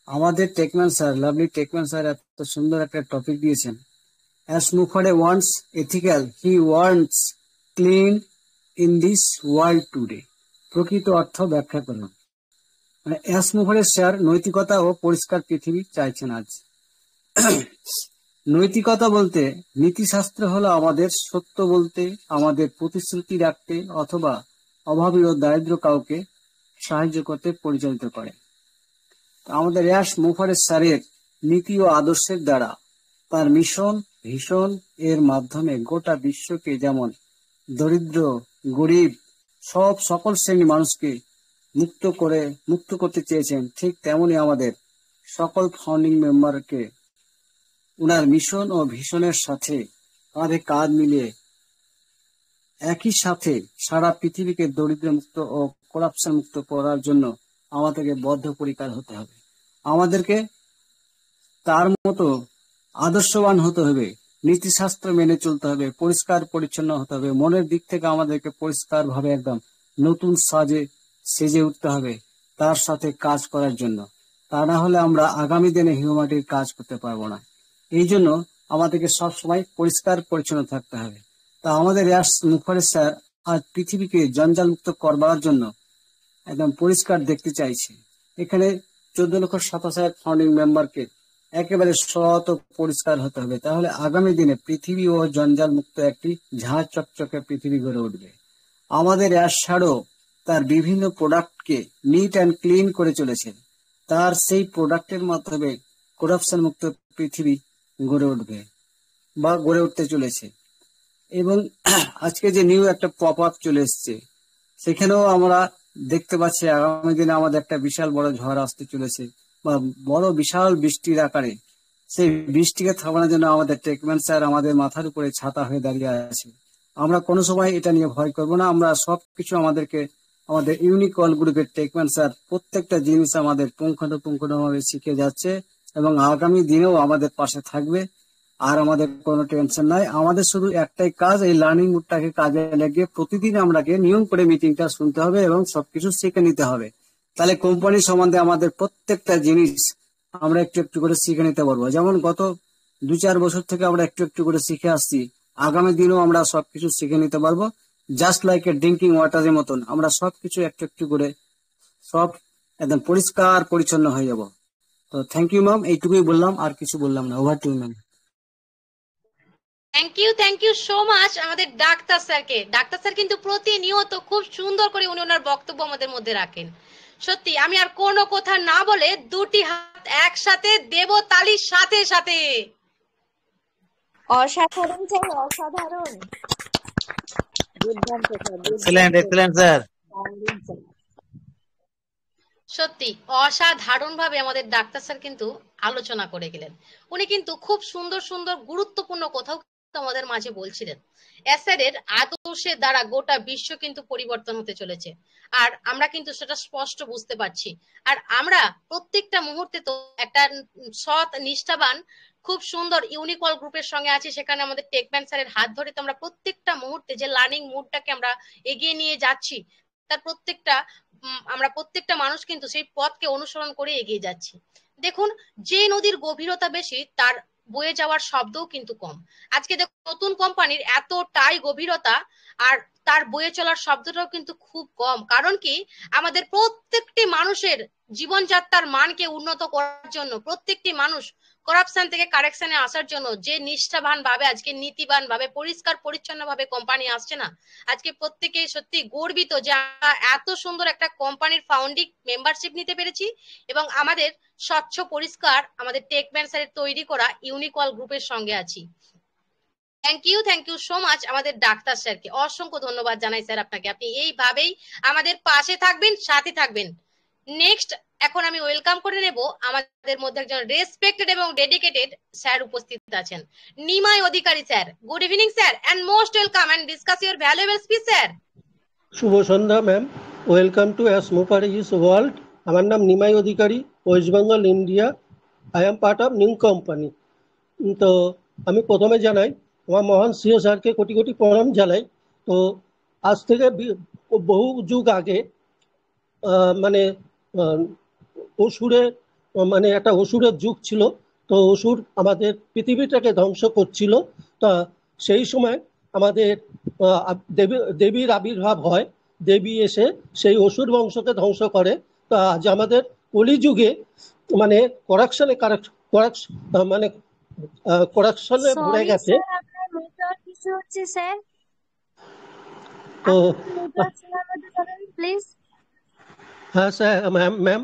আমাদের টেকম্যান স্যার, লাভলি টেকম্যান স্যার এত সুন্দর একটা টপিক দিয়েছেন। অ্যাসমোফারে wants ethical, he wants clean in this world today. প্রকৃত অর্থ ব্যাখ্যা করলাম। অ্যাসমোফারে স্যার নৈতিকতা ও পরিষ্কার পৃথিবী চাইছেন আজ। নৈতিকতা বলতে নীতিশাস্ত্র হলো আমাদের সত্য বলতে, আমাদের প্রতিশ্রুতি রাখতে অথবা অভাবী ও দারিদ্র কাউকে সাহায্য করতে পরিচালিত করে। আমাদের অ্যাশ মুফারেজ স্যারের নীতি ও আদর্শের দ্বারা তার মিশন ভীষণ এর মাধ্যমে গোটা বিশ্বকে যেমন দরিদ্র গরিব সকল শ্রেণীর মানুষকে মুক্ত করতে চেয়েছেন, ঠিক তেমনি আমাদের সকল ফাউন্ডিং মেম্বারকে উনার মিশন ও ভিশনের সাথে কাঁধে কাঁধ মিলিয়ে একই সাথে সারা পৃথিবীকে দরিদ্র মুক্ত ও করাপশন মুক্ত করার জন্য আমাদেরকে বদ্ধপরিকর হতে হবে। আমাদেরকে তার মতো আদর্শবান হতে হবে, নীতিশাস্ত্র মেনে চলতে হবে, পরিষ্কার পরিচ্ছন্ন হতে হবে, মনের দিক থেকে আমাদেরকে পরিষ্কার ভাবে একদম নতুন সেজে উঠতে হবে তার সাথে কাজ করার জন্য। তা না হলে আমরা আগামী দিনে হিউম্যানিটির কাজ করতে পারবো না। এই জন্য আমাদেরকে সবসময় পরিষ্কার পরিচ্ছন্ন থাকতে হবে। তা আমাদের অ্যাশ মুফারেজ স্যার আজ পৃথিবীকে জঞ্জাল মুক্ত করবার জন্য একদম পরিষ্কার দেখতে চাইছে। এখানে 14,27,000 ফাউন্ডিং মেম্বারকে একেবারে সৎ ও পরিষ্কার হতে হবে, তাহলে আগামী দিনে পৃথিবী ও জঞ্জাল মুক্ত একটি ঝাঁ চকচকে পৃথিবী গড়ে উঠবে। আমাদের অ্যাশ স্যারও তার বিভিন্ন প্রোডাক্টকে নিট অ্যান্ড ক্লিন করে চলেছে। তার সেই প্রোডাক্টের মাধ্যমে করাপশন মুক্ত পৃথিবী গড়ে উঠবে বা গড়ে উঠতে চলেছে। এবং আজকে যে নিউ একটা পপ আপ চলে এসছে, সেখানেও আমরা দেখতে পাচ্ছি আগামী দিনে আমাদের একটা বিশাল বড় ঝড় আসতে চলেছে বা বড় বিশাল বৃষ্টির আকারে। সেই বৃষ্টিকে থামানোর জন্য আমাদের টেকম্যান স্যার আমাদের মাথার উপরে ছাতা হয়ে দাঁড়িয়ে আছে। আমরা কোনো সময় এটা নিয়ে ভয় করবো না। আমরা সবকিছু আমাদের ইউনিক অল গ্রুপের টেকম্যান স্যার প্রত্যেকটা জিনিস আমাদের পুঙ্খানুপুঙ্খভাবে শিখে যাচ্ছে এবং আগামী দিনেও আমাদের পাশে থাকবে। আর আমাদের কোনো টেনশন নাই। আমাদের শুধু একটাই কাজ, এই লার্নিং মুডটাকে কাজে লাগিয়ে প্রতিদিন আমরাকে নিয়ম করে মিটিংটা শুনতে হবে এবং সবকিছু শিখে নিতে হবে। তাহলে কোম্পানি সম্বন্ধে আমাদের প্রত্যেকটা জিনিস আমরা একটু একটু করে শিখে নিতে পারবো। যেমন গত 2-4 বছর থেকে আমরা একটু একটু করে শিখে আসছি, আগামী দিনেও আমরা সবকিছু শিখে নিতে পারবো। জাস্ট লাইক এ ড্রিঙ্কিং ওয়াটারের মতন আমরা সবকিছু একটু একটু করে সব একদম পরিষ্কার পরিচ্ছন্ন হয়ে যাব। তো থ্যাংক ইউ ম্যাম, এইটুকুই বললাম, আর কিছু বললাম না। Over to ma'am. Thank you so much আমাদের ডাক্তার স্যারকে। ডাক্তার স্যার কিন্তু প্রতিনিয়ত খুব সুন্দর করে উনি ওনার বক্তব্য আমাদের মধ্যে রাখেন। সত্যি আমি আর কোনো কথা না বলে দুটি হাত একসাথে দেব তালির সাথে সাথে। অসাধারণ স্যার, অসাধারণ। Excellent sir. সত্যি অসাধারণ ভাবে আমাদের ডাক্তার স্যার কিন্তু আলোচনা করে গেলেন। উনি কিন্তু খুব সুন্দর সুন্দর গুরুত্বপূর্ণ কথাও আমাদের মাঝে বলছিলেন। স্যারের আদর্শের দ্বারা গোটা বিশ্ব কিন্তু পরিবর্তন হতে চলেছে, আর আমরা কিন্তু সেটা স্পষ্ট বুঝতে পারছি। আর আমরা প্রত্যেকটা মুহূর্তে তো একটা সৎ নিষ্ঠাবান খুব সুন্দর ইউনিক অল গ্রুপের সঙ্গে আছি। সেখানে আমাদের টেকম্যান স্যারের হাত ধরে তো আমরা প্রত্যেকটা মুহূর্তে যে লার্নিং মুডটাকে আমরা এগিয়ে নিয়ে যাচ্ছি, তার আমরা প্রত্যেকটা মানুষ কিন্তু সেই পথকে অনুসরণ করে এগিয়ে যাচ্ছি। দেখুন, যে নদীর গভীরতা বেশি তার বয়ে যাওয়ার শব্দও কিন্তু কম। আজকে দেখুন নতুন কোম্পানির এতটাই গভীরতা আর তার বয়ে চলার শব্দটাও কিন্তু খুব কম। কারণ কি, আমাদের প্রত্যেকটি মানুষের জীবনযাত্রার মানকে উন্নত করার জন্য, প্রত্যেকটি মানুষ করাপশন থেকে কারেকশনে আসার জন্য যে নিষ্ঠাবান ভাবে, আজকে নীতিবান ভাবে, পরিষ্কার পরিচ্ছন্ন ভাবে কোম্পানি আসছে না, আজকে প্রত্যেকেই সত্যি গর্বিত যে আমরা এত সুন্দর একটা কোম্পানির ফাউন্ডিং মেম্বারশিপ নিতে পেরেছি এবং আমাদের স্বচ্ছ পরিষ্কার আমাদের টেকম্যান স্যারের তৈরি করা ইউনিক অল গ্রুপের সঙ্গে আছি। থ্যাংক ইউ সো মাচ আমাদের ডাক্তার স্যারকে। অসংখ্য ধন্যবাদ জানাই স্যার আপনাকে। আপনি এইভাবেই আমাদের পাশে থাকবেন, সাথে থাকবেন। নেক্সট এখন আমি ওয়েলকাম করে নেব, আমাদের মধ্যে একজন রেসপেক্টেড এবং ডেডিকেটেড স্যার উপস্থিত আছেন, Nimai Adhikari sir. Good evening sir and most welcome and discuss your valuable speech sir. শুভ সন্ধ্যা ম্যাম, ওয়েলকাম টু অ্যাশ মুফারেজ ওয়ার্ল্ড। আমার নাম Nimai Adhikari, West Bengal India. I am part of new company. তো আমি প্রথমে জানাই আমার মহান সিও স্যারকে কোটি কোটি প্রণাম জানাই। তো আজ থেকে বহু যুগ আগে মানে একটা অসুরের যুগ ছিল। তো অসুর আমাদের পৃথিবীটাকে ধ্বংস করছিল। তা সেই সময় আমাদের দেবীর আবির্ভাব হয়। দেবী এসে সেই অসুর বংশকে ধ্বংস করে। তা আজ আমাদের কলিযুগে মানে করাকশনে ভরে সরি গেছে। স্যার, আপনার নেটওয়ার্ক ইস্যু হচ্ছে স্যার। তো আপনি নেটওয়ার্ক সেবার মধ্যে যাবেন প্লিজ। হ্যাঁ স্যার, ম্যাম,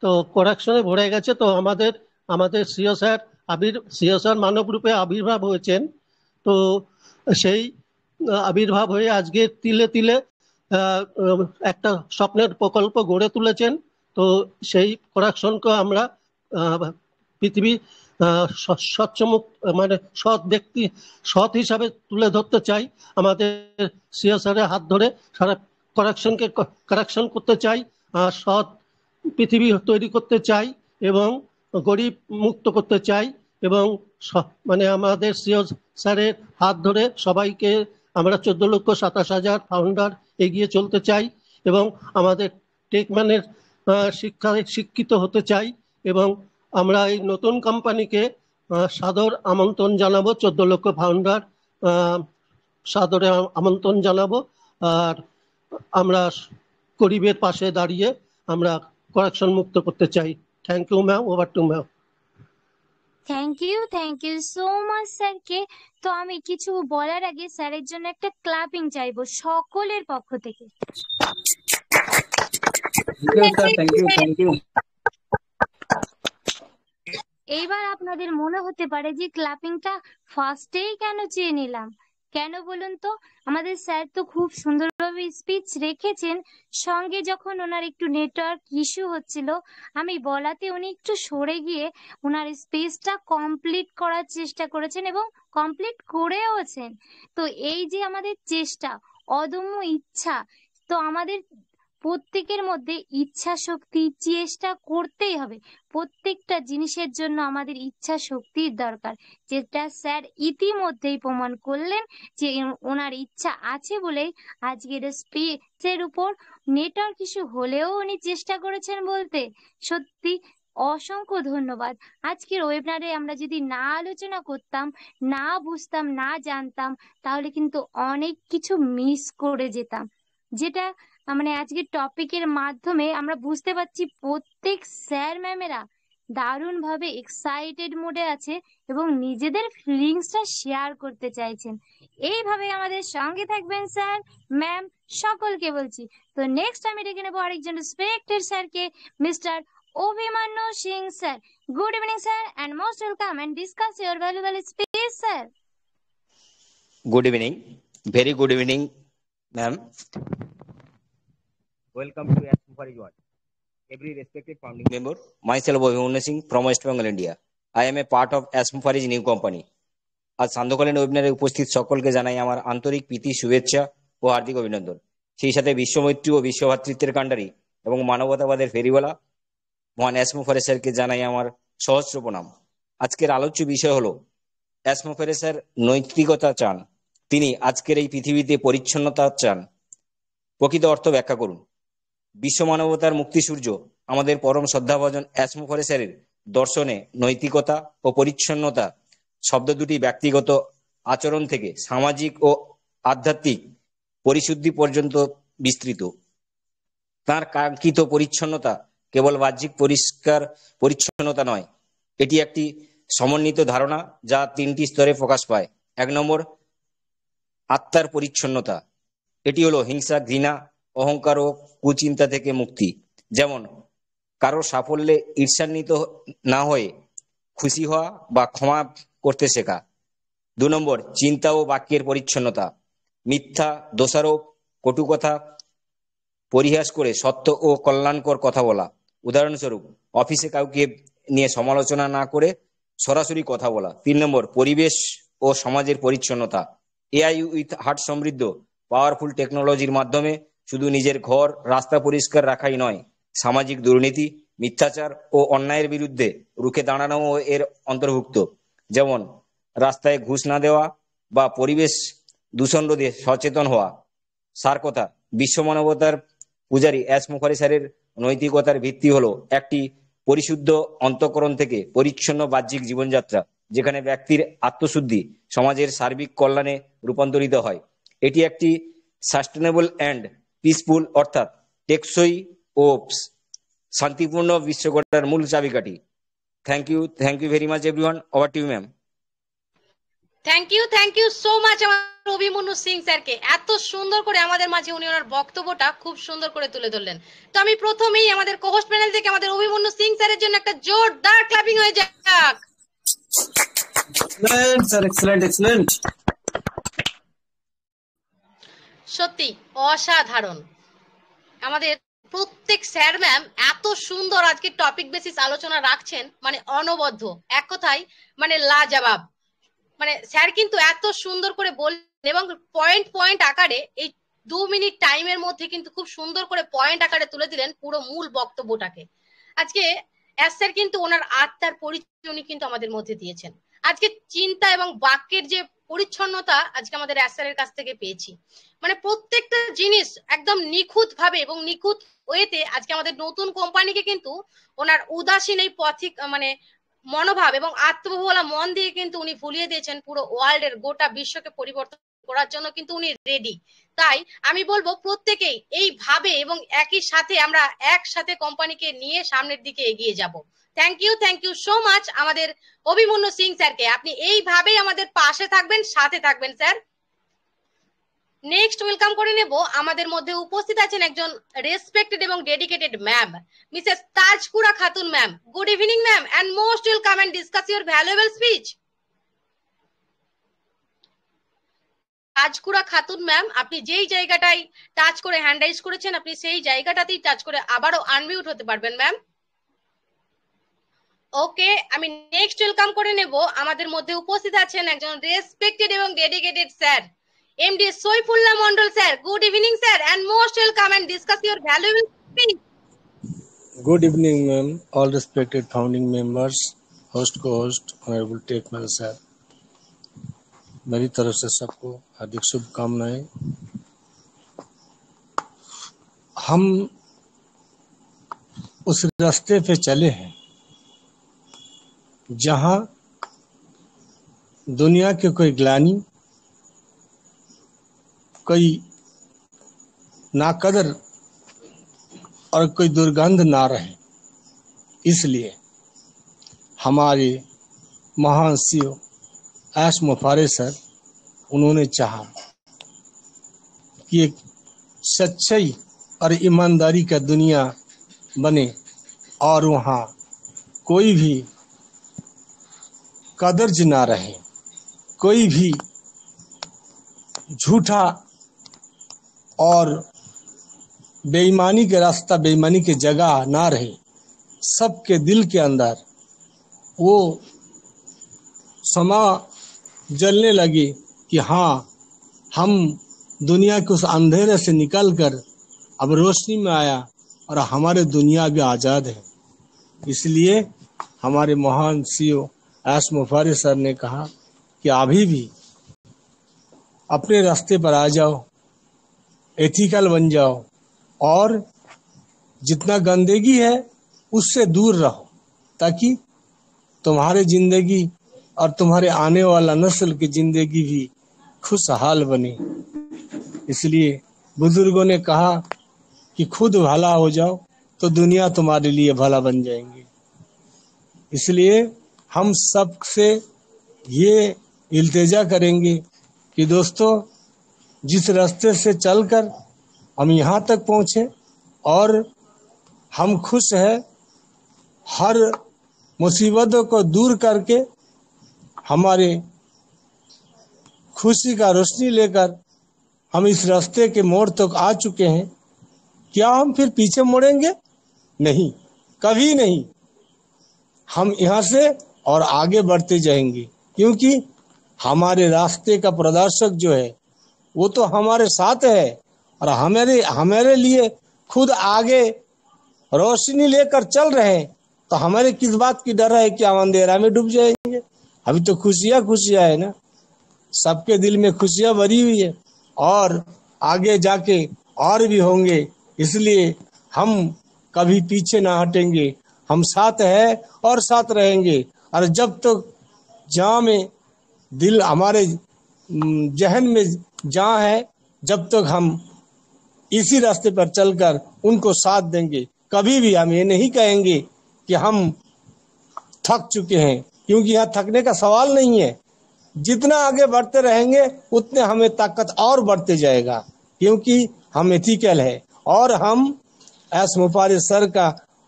তো করাকশনে ভরে গেছে। তো আমাদের সিও স্যার মানব রূপে আবির্ভাব হয়েছেন। তো সেই আবির্ভাব হয়ে আজকে তিলে তিলে একটা স্বপ্নের প্রকল্প গড়ে তুলেছেন। তো সেই করাকশনকে আমরা পৃথিবী স্বচ্ছমুখ মানে সৎ হিসাবে তুলে ধরতে চাই। আমাদের সিও স্যারের হাত ধরে সারা কারেকশন করতে চাই, সৎ পৃথিবী তৈরি করতে চাই এবং গরিব মুক্ত করতে চাই। এবং মানে আমাদের সিও স্যারের হাত ধরে সবাইকে আমরা 14,27,000 ফাউন্ডার এগিয়ে চলতে চাই এবং আমাদের টেকম্যানের শিক্ষায় শিক্ষিত হতে চাই। এবং আমরা এই নতুন কোম্পানিকে সাদর আমন্ত্রণ জানাবো, 14 লক্ষ ফাউন্ডার সাদরে আমন্ত্রণ জানাবো। আর আমরা গরিবের পাশে দাঁড়িয়ে আমরা কারেকশন মুক্ত করতে চাই। Thank you ma'am, over to ma'am. Thank you so much স্যারকে। তো আমি কিছু বলার আগে স্যারের জন্য একটা ক্লাপিং চাইবো সকলের পক্ষ থেকে। Thank you. এইবার আপনাদের মনে হতে পারে যে ক্লাপিংটা ফার্স্টেই কেন চেয়ে নিলাম, কেন বলুন তো? আমাদের স্যার তো খুব সুন্দরভাবে স্পিচ রেখেছেন, সঙ্গে যখন ওনার একটু নেটওয়ার্ক ইস্যু হচ্ছিল আমি বলাতে উনি একটু সরে গিয়ে ওনার স্পিচটা কমপ্লিট করার চেষ্টা করেছেন এবং কমপ্লিট করেওছেন। তো এই যে আমাদের চেষ্টা, অদম্য ইচ্ছা, তো আমাদের প্রত্যেকের মধ্যে ইচ্ছা শক্তি চেষ্টা করতেই হবে। প্রত্যেকটা জিনিসের জন্য আমাদের ইচ্ছা শক্তির দরকার, যেটা স্যার ইতিমধ্যেই প্রমাণ করলেন যে ওনার ইচ্ছা আছে বলেই আজকের স্পিচের উপর নেটওয়ার্ক ইস্যু হলেও উনি চেষ্টা করেছেন বলতে। সত্যি অসংখ্য ধন্যবাদ। আজকের ওয়েবিনারে আমরা যদি না আলোচনা করতাম, না বুঝতাম, না জানতাম, তাহলে কিন্তু অনেক কিছু মিস করে যেতাম। যেটা মানে আজকের টপিকের মাধ্যমে আমরা বুঝতে পারছি প্রত্যেক স্যার ম্যামেরা দারুণ ভাবে এক্সাইটেড মোডে আছে এবং নিজেদের ফিলিংসটা শেয়ার করতে চাইছেন। এইভাবে আমাদের সঙ্গে থাকবেন স্যার ম্যাম, সকলকে বলছি। তো নেক্সট আমি ডেকে নেবো আরেকজন রেসপেক্টেড স্যারকে, mister Abhimanyu Singh sir. Good evening sir and most welcome and discuss your valuable speech sir. Good evening, very good evening ma'am. Welcome to Asmupari World. Every respected founding member, myself Abhimanyu Singh from West Bengal, India. I am a part of Asmupari's new company. আজ সান্ধ্যকালীন ওয়েবিনারে উপস্থিত সকলকে জানাই আমার আন্তরিক প্রীতি, শুভেচ্ছা ও হার্দিক অভিনন্দন। সেই সাথে বিশ্বমৈত্রী ও বিশ্বভাতৃত্বের কাণ্ডারি এবং মানবতাবাদের ফেরিওয়ালা মহান অ্যাসমোফারে স্যারকে জানাই আমার সহস্র প্রণাম। আজকের আলোচ্য বিষয় হলো অ্যাসমোফারে স্যার নৈতিকতা চান, তিনি আজকের এই পৃথিবীতে পরিচ্ছন্নতা চান। প্রকৃত অর্থ ব্যাখ্যা করুন। বিশ্ব মানবতার মুক্তি সূর্য আমাদের পরম শ্রদ্ধাভাজন অ্যাসমোফারে স্যারের দর্শনে নৈতিকতা ও পরিচ্ছন্নতা শব্দ দুটি ব্যক্তিগত আচরণ থেকে সামাজিক ও আধ্যাত্মিক পরিশুদ্ধি পর্যন্ত বিস্তৃত। তার কাঙ্ক্ষিত পরিচ্ছন্নতা কেবল বাহ্যিক পরিষ্কার পরিচ্ছন্নতা নয়, এটি একটি সমন্বিত ধারণা যা তিনটি স্তরে প্রকাশ পায়। 1 নম্বর, আত্মার পরিচ্ছন্নতা। এটি হলো হিংসা, ঘৃণা, অহংকার ও কুচিন্তা থেকে মুক্তি। যেমন কারো সাফল্যে ঈর্ষান্বিত না হয়ে খুশি হওয়া বা ক্ষমা করতে শেখা। 2 নম্বর, চিন্তা ও বাক্যের পরিচ্ছন্নতা। মিথ্যা, দোষারোপ, কটু কথা পরিহাস করে সত্য ও কল্যাণকর কথা বলা। উদাহরণস্বরূপ অফিসে কাউকে নিয়ে সমালোচনা না করে সরাসরি কথা বলা। 3 নম্বর, পরিবেশ ও সমাজের পরিচ্ছন্নতা। এআই উইথ হার্ট সমৃদ্ধ পাওয়ারফুল টেকনোলজির মাধ্যমে শুধু নিজের ঘর, রাস্তা পরিষ্কার রাখাই নয়, সামাজিক দুর্নীতি, মিথ্যাচার ও অন্যায়ের বিরুদ্ধে রুখে দাঁড়ানো এর অন্তর্ভুক্ত। যেমন রাস্তায় ঘুষ না দেওয়া বা পরিবেশ দূষণ রোধে সচেতন হওয়া। সার কথা, বিশ্ব মানবতার পূজারী অ্যাসমোফারে স্যারের নৈতিকতার ভিত্তি হলো একটি পরিশুদ্ধ অন্তঃকরণ থেকে পরিচ্ছন্ন বাহ্যিক জীবনযাত্রা, যেখানে ব্যক্তির আত্মশুদ্ধি সমাজের সার্বিক কল্যাণে রূপান্তরিত হয়। এটি একটি সাস্টেনেবল অ্যান্ড পিসফুল অর্থাৎ টেকসই ও শান্তিপূর্ণ বিশ্ব গড়ার মূল চাবিকাঠি। Thank you very much everyone. Over to you ma'am. Thank you so much আমার অভিমন্যু সিং স্যারকে। এত সুন্দর করে আমাদের মাঝে উনি ওনার বক্তব্যটা খুব সুন্দর করে তুলে ধরলেন। তো আমি প্রথমেই আমাদের কোহোস্ট প্যানেল থেকে আমাদের অভিমন্যু সিং স্যারের জন্য একটা জোরদার ক্ল্যাপিং হয়ে যাক। এক্সেলেন্ট। সত্যি অসাধারণ। আমাদের প্রত্যেক স্যার ম্যাম এত সুন্দর আজকে টপিক বেসিস আলোচনা রাখছেন, মানে অনবদ্য, এক কথায় মানে লাজবাব। মানে স্যার কিন্তু এত সুন্দর করে বললেন এবং পয়েন্ট আকারে এই 2 মিনিট টাইমের মধ্যে কিন্তু খুব সুন্দর করে পয়েন্ট আকারে তুলে দিলেন পুরো মূল বক্তব্যটাকে। আজকে স্যার কিন্তু ওনার আত্মার পরিচয় উনি কিন্তু আমাদের মধ্যে দিয়েছেন। আজকে চিন্তা এবং বাক্যের যে পরিচ্ছন্নতা আজকে আমাদের স্যারের কাছ থেকে পেয়েছি, মানে প্রত্যেকটা জিনিস একদম নিখুঁত ভাবে এবং নিখুঁত ওয়েতে আজকে আমাদের নতুন কোম্পানিকে কিন্তু ওনার উদাসীন এই পথিক মানে মনোভাব এবং আত্মবলা মন দিয়ে কিন্তু উনি ভুলিয়ে দিয়েছেন পুরো ওয়ার্ল্ডের গোটা বিশ্বকে পরিবর্তন করার জন্য কিন্তু উনি রেডি। তাই আমি বলবো প্রত্যেকেই এইভাবে এবং একই সাথে আমরা একসাথে কোম্পানিকে নিয়ে সামনের দিকে এগিয়ে যাব। থ্যাংক ইউ সো মাচ আমাদের অভিমন্যু সিং স্যারকে। আপনি এইভাবেই আমাদের পাশে থাকবেন, সাথে থাকবেন স্যার। নেক্সট ওয়েলকাম করে নেব, আমাদের মধ্যে উপস্থিত আছেন একজন রেসপেক্টেড এবং dedicated ma'am, Mrs Tajkura Khatun ma'am. Good evening ma'am and most welcome and discuss your valuable speech. Tajkura Khatun ma'am, আপনি যেই জায়গাটাই টাচ করে হ্যান্ড রাইজ করেছেন আপনি সেই জায়গাটাতেই টাচ করে আবারও আনমিউট হতে পারবেন ম্যাম। ওকে, আমি নেক্সট ওয়েলকাম করে নেব, আমাদের মধ্যে উপস্থিত আছেন একজন রেসপেক্টেড এবং dedicated sir, MD Saifullah Mondal sir. Good evening sir and most welcome and discuss your valuable speech. Good evening, ma'am. All respected founding members, host, co-host, honorable Tuckman sir. मेरी तरफ से सबको हार्दिक शुभकामनाएं। हम उस रास्ते पे चले हैं जहां दुनिया के कोई ग्लानि, कोई नाकदर और कोई दुर्गंध ना रहे। इसलिए हमारे महान सीईओ एस मुफारे सर, उन्होंने चाहा कि एक सच्चाई और ईमानदारी का दुनिया बने और वहाँ कोई भी कदर्ज ना रहे, कोई भी झूठा और बेईमानी के रास्ता, बेईमानी के जगह ना रहे। सबके दिल के अंदर वो समा जलने लगे कि हाँ, हम दुनिया के उस अंधेरे से निकलकर अब रोशनी में आया और हमारे दुनिया भी आज़ाद है। इसलिए हमारे महान सीईओ एस मुफारे सर ने कहा कि अभी भी अपने रास्ते पर आ जाओ, एथिकल बन जाओ और जितना गंदगी है उससे दूर रहो, ताकि तुम्हारी जिंदगी और तुम्हारे आने वाला नस्ल की जिंदगी भी खुशहाल बने। इसलिए बुजुर्गों ने कहा कि खुद भला हो जाओ तो दुनिया तुम्हारे लिए भला बन जाएंगे। इसलिए हम सब से ये इल्तिजा करेंगे कि दोस्तों, जिस रास्ते से चलकर हम यहाँ तक पहुँचे और हम खुश हैं, हर मुसीबतों को दूर करके हमारे खुशी का रोशनी लेकर हम इस रास्ते के मोड़ तक आ चुके हैं। क्या हम फिर पीछे मुड़ेंगे? नहीं, कभी नहीं। हम यहाँ से और आगे बढ़ते जाएंगे, क्योंकि हमारे रास्ते का प्रदर्शक जो है वो तो हमारे साथ है और हमारे लिए खुद आगे रोशनी लेकर चल रहे हैं। तो हमारे किस बात की डर है कि हम अंधेरा में डूब जाएंगे? अभी तो खुशियाँ है ना, सबके दिल में खुशियाँ भरी हुई है और आगे जाके और भी होंगे। इसलिए हम कभी पीछे ना हटेंगे, हम साथ हैं और साथ रहेंगे। और जब तक जहाँ में दिल, हमारे जहन में जहाँ है, जब तक हम इसी रास्ते पर चलकर उनको साथ देंगे। कभी भी हम ये नहीं कहेंगे कि हम थक चुके हैं, क्योंकि यहाँ थकने का सवाल नहीं है। जितना आगे बढ़ते रहेंगे उतने हमें ताकत और बढ़ते जाएगा, क्योंकि हम एथिकल है और हम एस मुफारिस सर का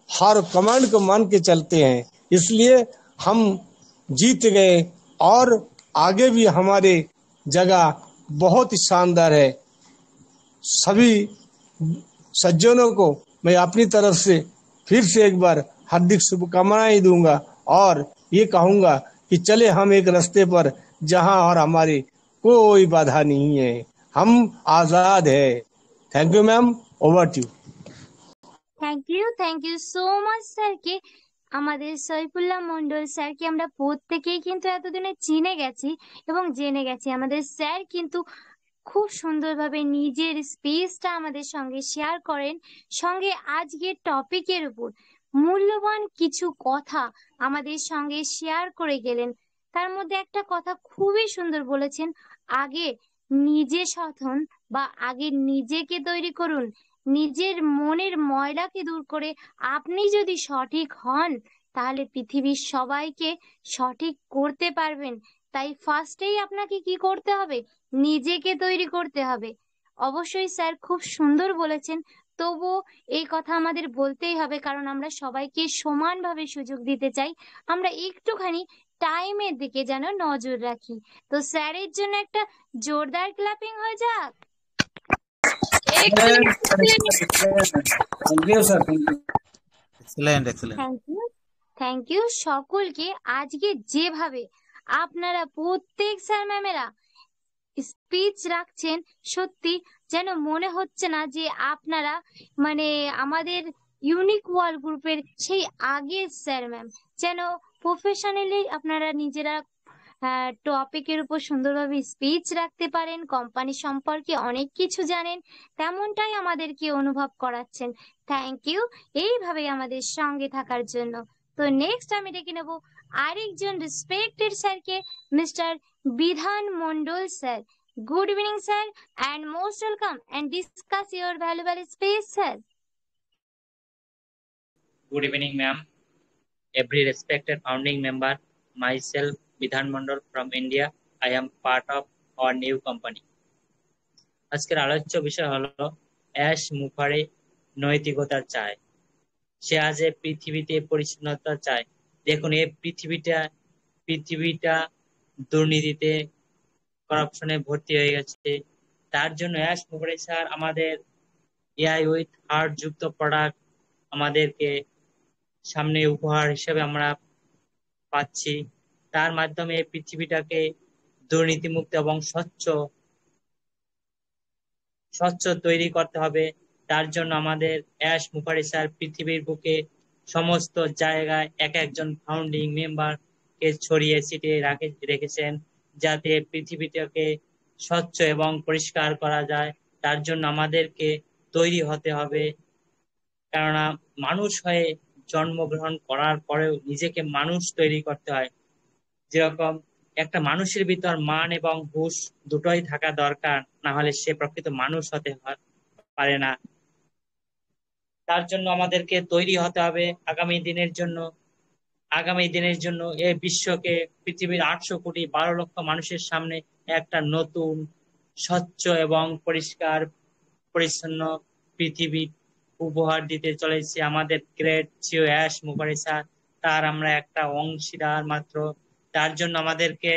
हर कमांड को मान के चलते हैं, इसलिए हम जीत गए और आगे भी हमारे जगह बहुत ही शानदार है। सभी सज्जनों को मैं अपनी तरफ से फिर से एक बार हार्दिक शुभकामनाएं दूंगा और ये कहूंगा कि चले हम एक रास्ते पर जहां और हमारी कोई बाधा नहीं है, हम आजाद है। Thank you ma'am, over to. Thank you so much স্যারকে। আমাদের সৈফুল্লাহ মন্ডল স্যারকে আমরা প্রত্যেকেই কিন্তু এতদিনে চিনে গেছি এবং জেনে গেছি। আমাদের স্যার কিন্তু খুব সুন্দরভাবে নিজের স্পেসটা আমাদের সঙ্গে শেয়ার করেন, সঙ্গে আজকের টপিকের উপর মূল্যবান কিছু কথা আমাদের সঙ্গে শেয়ার করে গেলেন। তার মধ্যে একটা কথা খুবই সুন্দর বলেছেন, আগে নিজে সথন বা আগে নিজেকে তৈরি করুন, নিজের মনের ময়লাকে দূর করে আপনি যদি সঠিক হন তাহলে পৃথিবীর সবাইকে সঠিক করতে পারবেন। তাই ফার্স্টেই আপনাকে কি করতে হবে? নিজেকে তৈরি করতে হবে। অবশ্যই স্যার খুব সুন্দর বলেছেন, তবুও এই কথা আমাদের বলতেই হবে, কারণ আমরা সবাইকে সমানভাবে সুযোগ দিতে চাই। আমরা একটুখানি টাইমের দিকে যেন নজর রাখি। তো স্যারের জন্য একটা জোরদার ক্ল্যাপিং হয়ে যাক। থ্যাংক ইউ সকলকে। আজকে যেভাবে আপনারা প্রত্যেক স্যার ম্যামেরা স্পিচ রাখছেন, সত্যি যেন মনে হচ্ছে না যে আপনারা মানে আমাদের ইউনিক ওয়ার্ল্ড গ্রুপের সেই আগের স্যার ম্যাম, যেন প্রফেশনালি আপনারা নিজেরা টপিকের উপর সুন্দরভাবে স্পিচ রাখতে পারেন, কোম্পানি সম্পর্কে অনেক কিছু জানেন, তেমনটাই আমাদেরকে অনুভব করাচ্ছেন। থ্যাংক ইউ এইভাবেই আমাদের সঙ্গে থাকার জন্য। তো নেক্সট আমি ডেকে নেব আরেকজন রেসপেক্টেড স্যারকে, মিস্টার বিধান Mondal sir. Good evening sir and most welcome and discuss your valuable space sir. Good evening ma'am, every respected founding member, myself Bidhan Mondol from India, I am part of our new company. আজকের আলোচ্য বিষয় হলো ash মুফারে নৈতিকতা চায়, সে আজ এই পৃথিবীতে পরিচ্ছন্নতা চায়। দেখুন এই পৃথিবীটা দুর্নীতিতে করাপশনে ভর্তি হয়ে গেছে। তার জন্য অ্যাশ মুফারে স্যার আমাদের এআই উইথ হার্ট যুক্ত প্রোডাক্ট আমাদেরকে সামনে উপহার হিসেবে আমরা পাচ্ছি। তার মাধ্যমে পৃথিবীটাকে দুর্নীতিমুক্ত এবং স্বচ্ছ তৈরি করতে হবে। তার জন্য আমাদের অ্যাশ মুফারে স্যার পৃথিবীর বুকে সমস্ত জায়গায় একজন ফাউন্ডিং মেম্বারকে ছড়িয়ে ছিটিয়ে রেখেছেন, যাতে পৃথিবীটাকে স্বচ্ছ এবং পরিষ্কার করা যায়। তার জন্য আমাদেরকে তৈরি হতে হবে, কেননা মানুষ হয়ে জন্মগ্রহণ করার পরেও নিজেকে মানুষ তৈরি করতে হয়। যেরকম একটা মানুষের ভিতর মান এবং হুঁশ দুটোই থাকা দরকার, না হলে সে প্রকৃত মানুষ হতে পারে না। তার জন্য আমাদেরকে তৈরি হতে হবে আগামী দিনের জন্য এই বিশ্বকে, পৃথিবীর 800 কোটি 12 লক্ষ মানুষের সামনে একটা নতুন স্বচ্ছ এবং পরিষ্কার পরিচ্ছন্ন পৃথিবী উপহার দিতে চলেছে আমাদের গ্রেট সিও অ্যাশ মুফারে স্যার। তার আমরা একটা অংশীদার মাত্র। তার জন্য আমাদেরকে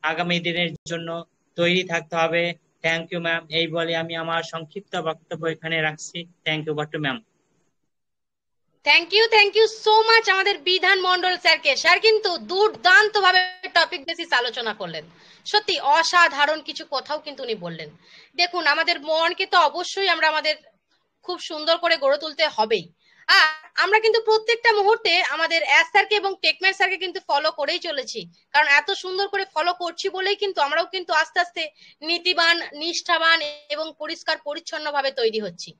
আগামী দিনের জন্য তৈরি থাকতে হবে। থ্যাংক ইউ ম্যাম, এই বলে আমি আমার সংক্ষিপ্ত বক্তব্য এখানে রাখছি। থ্যাংক ইউ বাটু ma'am. Thank you so much আমাদের বিধান মন্ডল স্যারকে। স্যার কিন্তু দুর্দান্ত ভাবে টপিক বেসিস আলোচনা করলেন, সত্যি অসাধারণ কিছু কথাও কিন্তু উনি বললেন। দেখুন আমাদের মনকে তো অবশ্যই আমাদের খুব সুন্দর করে গড়ে তুলতে হবেই, আর আমরা কিন্তু প্রত্যেকটা মুহূর্তে আমাদের অ্যাশ স্যারকে এবং টেকম্যান স্যারকে কিন্তু ফলো করেই চলেছি, কারণ এত সুন্দর করে ফলো করছি বলেই কিন্তু আমরাও কিন্তু আস্তে আস্তে নীতিবান, নিষ্ঠাবান এবং পরিষ্কার পরিচ্ছন্ন ভাবে তৈরি হচ্ছি।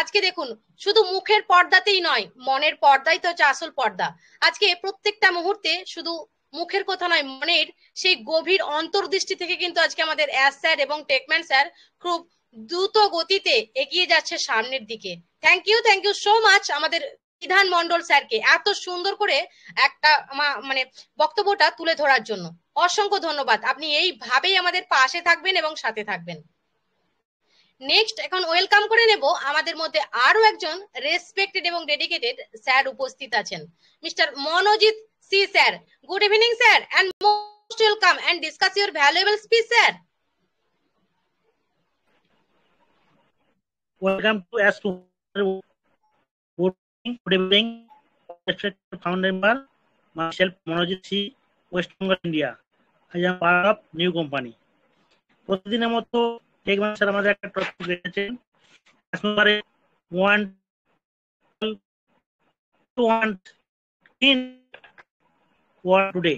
আজকে দেখুন শুধু মুখের পর্দাতেই নয়, মনের পর্দাই তো হচ্ছে আসল পর্দা। আজকে প্রত্যেকটা মুহূর্তে শুধু মুখের কথা নয়, মনের সেই গভীর অন্তর্দৃষ্টি থেকে কিন্তু আজকে আমাদের অ্যাশ স্যার এবং টেকম্যান স্যার খুব দ্রুত গতিতে এগিয়ে যাচ্ছে সামনের দিকে। থ্যাংক ইউ সো মাচ আমাদের বিধান মন্ডল স্যারকে এত সুন্দর করে একটা বক্তব্যটা তুলে ধরার জন্য। অসংখ্য ধন্যবাদ। আপনি এইভাবেই আমাদের পাশে থাকবেন এবং সাথে থাকবেন। নেক্সট এখন ওয়েলকাম করে নেব, আমাদের মধ্যে আরো একজন রেসপেক্টেড এবং ডেডিকেটেড স্যার উপস্থিত আছেন, mister Manojit C sir. Good evening sir, and most welcome and discuss your valuable speech sir. Welcome to AS Good evening, respected founder member, myself Manojit C, West Bengal, India. I am part of new company. প্রতিদিনের মতো এক মাসের আমাদের একটা topic রেখেছেন, one in word today.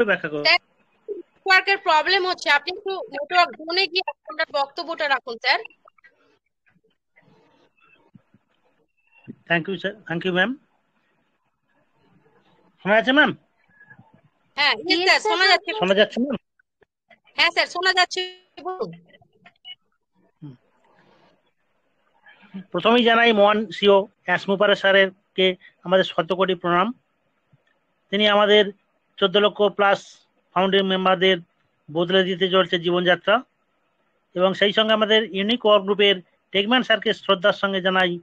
ব্যাখ্যা করুন। নেটওয়ার্কের প্রবলেম হচ্ছে, আপনি একটু নেটওয়ার্ক জোনে গিয়ে আপনার বক্তব্যটা রাখুন sir. Thank you sir, thank you ma'am. শোনা যাচ্ছে ম্যাম? হ্যাঁ স্যার শোনা যাচ্ছে। শোনা যাচ্ছে ম্যাম? হ্যাঁ স্যার শোনা যাচ্ছে, বলুন। প্রথমেই জানাই মহান সিও এস মুফারেজ স্যারকে আমাদের শত কোটি প্রণাম। তিনি আমাদের 14 লক্ষ প্লাস ফাউন্ডিং মেম্বারদের বদলে দিতে চলছে জীবনযাত্রা, এবং সেই সঙ্গে আমাদের ইউনিক ওয়ার্ক গ্রুপের টেকম্যান স্যারকে শ্রদ্ধার সঙ্গে জানাই।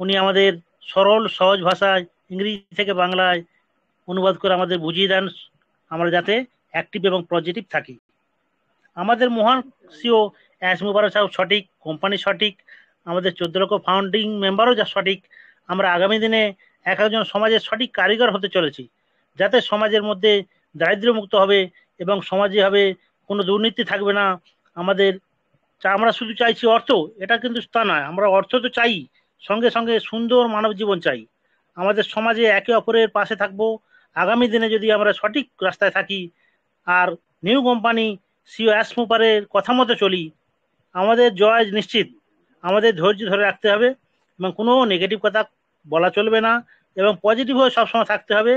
উনি আমাদের সরল সহজ ভাষায় ইংরেজি থেকে বাংলায় অনুবাদ করে আমাদের বুঝিয়ে দেন, আমরা যাতে অ্যাক্টিভ এবং পজিটিভ থাকি। আমাদের মহান সিও এস মুফারেজ সাহেব সঠিক, কোম্পানি সঠিক, আমাদের 14 লক্ষ ফাউন্ডিং মেম্বারও যা সঠিক। আমরা আগামী দিনে এক একজন সমাজের সঠিক কারিগর হতে চলেছি, যাতে সমাজের মধ্যে দারিদ্র্যমুক্ত হবে এবং সমাজে হবে কোনো দুর্নীতি থাকবে না। আমরা শুধু চাইছি অর্থ, এটা কিন্তু তা নয়, আমরা অর্থ তো চাই, সঙ্গে সঙ্গে সুন্দর মানব জীবন চাই। আমাদের সমাজে একে অপরের পাশে থাকবো আগামী দিনে যদি আমরা সঠিক রাস্তায় থাকি আর নিউ কোম্পানি সিও এস মুফারের কথা মতো চলি, আমাদের জয় নিশ্চিত। আমাদের ধৈর্য ধরে রাখতে হবে এবং কোনো নেগেটিভ কথা বলা চলবে না, এবং পজিটিভ হয়ে সবসময় থাকতে হবে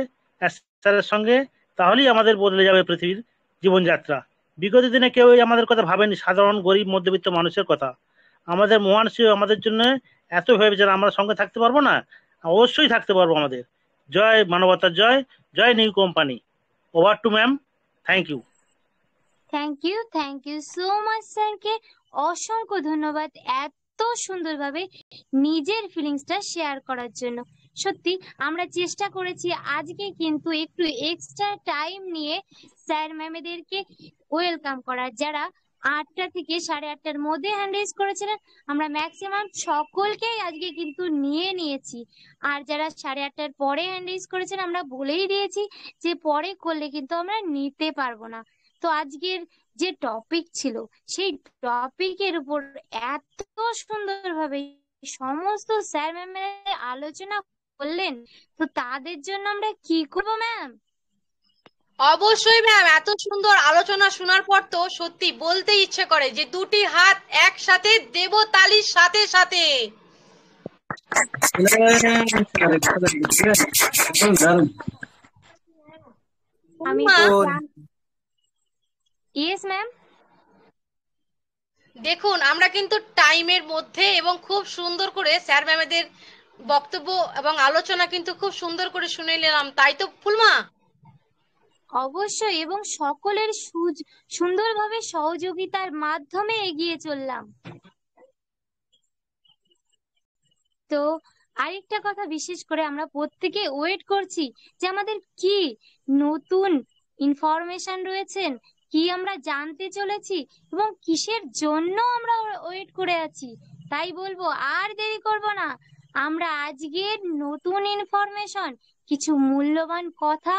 স্যারের সঙ্গে, তাহলেই আমাদের বদলে যাবে পৃথিবীর জীবনযাত্রা। বিগত দিনে কেউ আমাদের কথা ভাবেনি, সাধারণ গরিব মধ্যবিত্ত মানুষের কথা। আমাদের মহান সিও আমাদের জন্য এত ভেবেছেন, আমরা সঙ্গে থাকতে পারবো না? অবশ্যই থাকতে পারবো। আমাদের জয় মানবতার জয়, জয় new company. Over to ma'am, thank you. Thank you so much স্যারকে অসংখ্য ধন্যবাদ এত সুন্দরভাবে নিজের ফিলিংসটা শেয়ার করার জন্য। সত্যি আমরা চেষ্টা করেছি আজকে কিন্তু একটু এক্সট্রা টাইম নিয়ে স্যার ম্যামেদেরকে ওয়েলকাম করার, যারা 8টা থেকে 8:30টার মধ্যে হ্যান্ড রেজ করেছিলেন। আমরা ম্যাক্সিমাম সকলকেই আজকে কিন্তু নিয়েছি, আর যারা 8:30টার পরে হ্যান্ড রেজ করেছেন আমরা বলেই দিয়েছি যে পরে করলে কিন্তু আমরা নিতে পারবো না। তো আজকের যে টপিক ছিল সেই টপিকের উপর এত সুন্দরভাবে সমস্ত স্যার ম্যামেরা আলোচনা করলেন, তো তাদের জন্য আমরা কি করবো ম্যাম? অবশ্যই ম্যাম, এত সুন্দর আলোচনা শোনার পর তো সত্যি বলতে ইচ্ছে করে যে দুটি হাত একসাথে দেব তালির সাথে সাথে। আমি ইয়েস ম্যাম। দেখুন আমরা কিন্তু টাইমের মধ্যে এবং খুব সুন্দর করে স্যার ম্যামেদের বক্তব্য এবং আলোচনা কিন্তু খুব সুন্দর করে শুনে নিলাম, তাই তো ফুলমা? অবশ্যই, এবং সকলের সুন্দরভাবে সহযোগিতার মাধ্যমে এগিয়ে চললাম। তো আরেকটা কথা বিশেষ করে আমরা প্রত্যেকে ওয়েট করছি যে আমাদের কি নতুন ইনফরমেশন রয়েছেন, কি আমরা জানতে চলেছি এবং কিসের জন্য আমরা ওয়েট করে আছি। তাই বলবো আর দেরি করব না, আমরা আজকের নতুন ইনফরমেশন, কিছু মূল্যবান কথা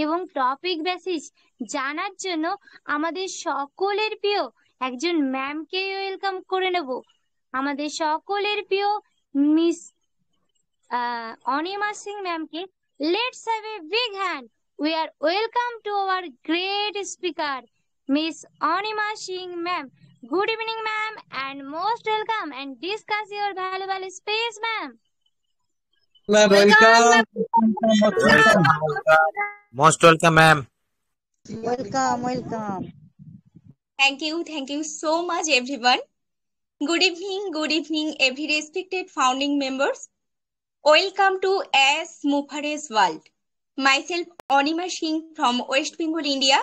এবং টপিক বেসিস জানার জন্য আমাদের সকলের প্রিয় একজন ম্যামকে ওয়েলকাম করে নেব। আমাদের সকলের প্রিয় মিস অনিমা সিং ম্যামকে let's have a big hand. We are welcome to our great speaker, Miss Anima Singh ma'am. Good evening ma'am and most welcome and discuss your valuable space ma'am. Welcome. Most welcome ma'am. Welcome. Thank you so much everyone. Good evening every respected founding members. Welcome to AS Mufarez World. Myself, Onima Singh from West Bengal, India.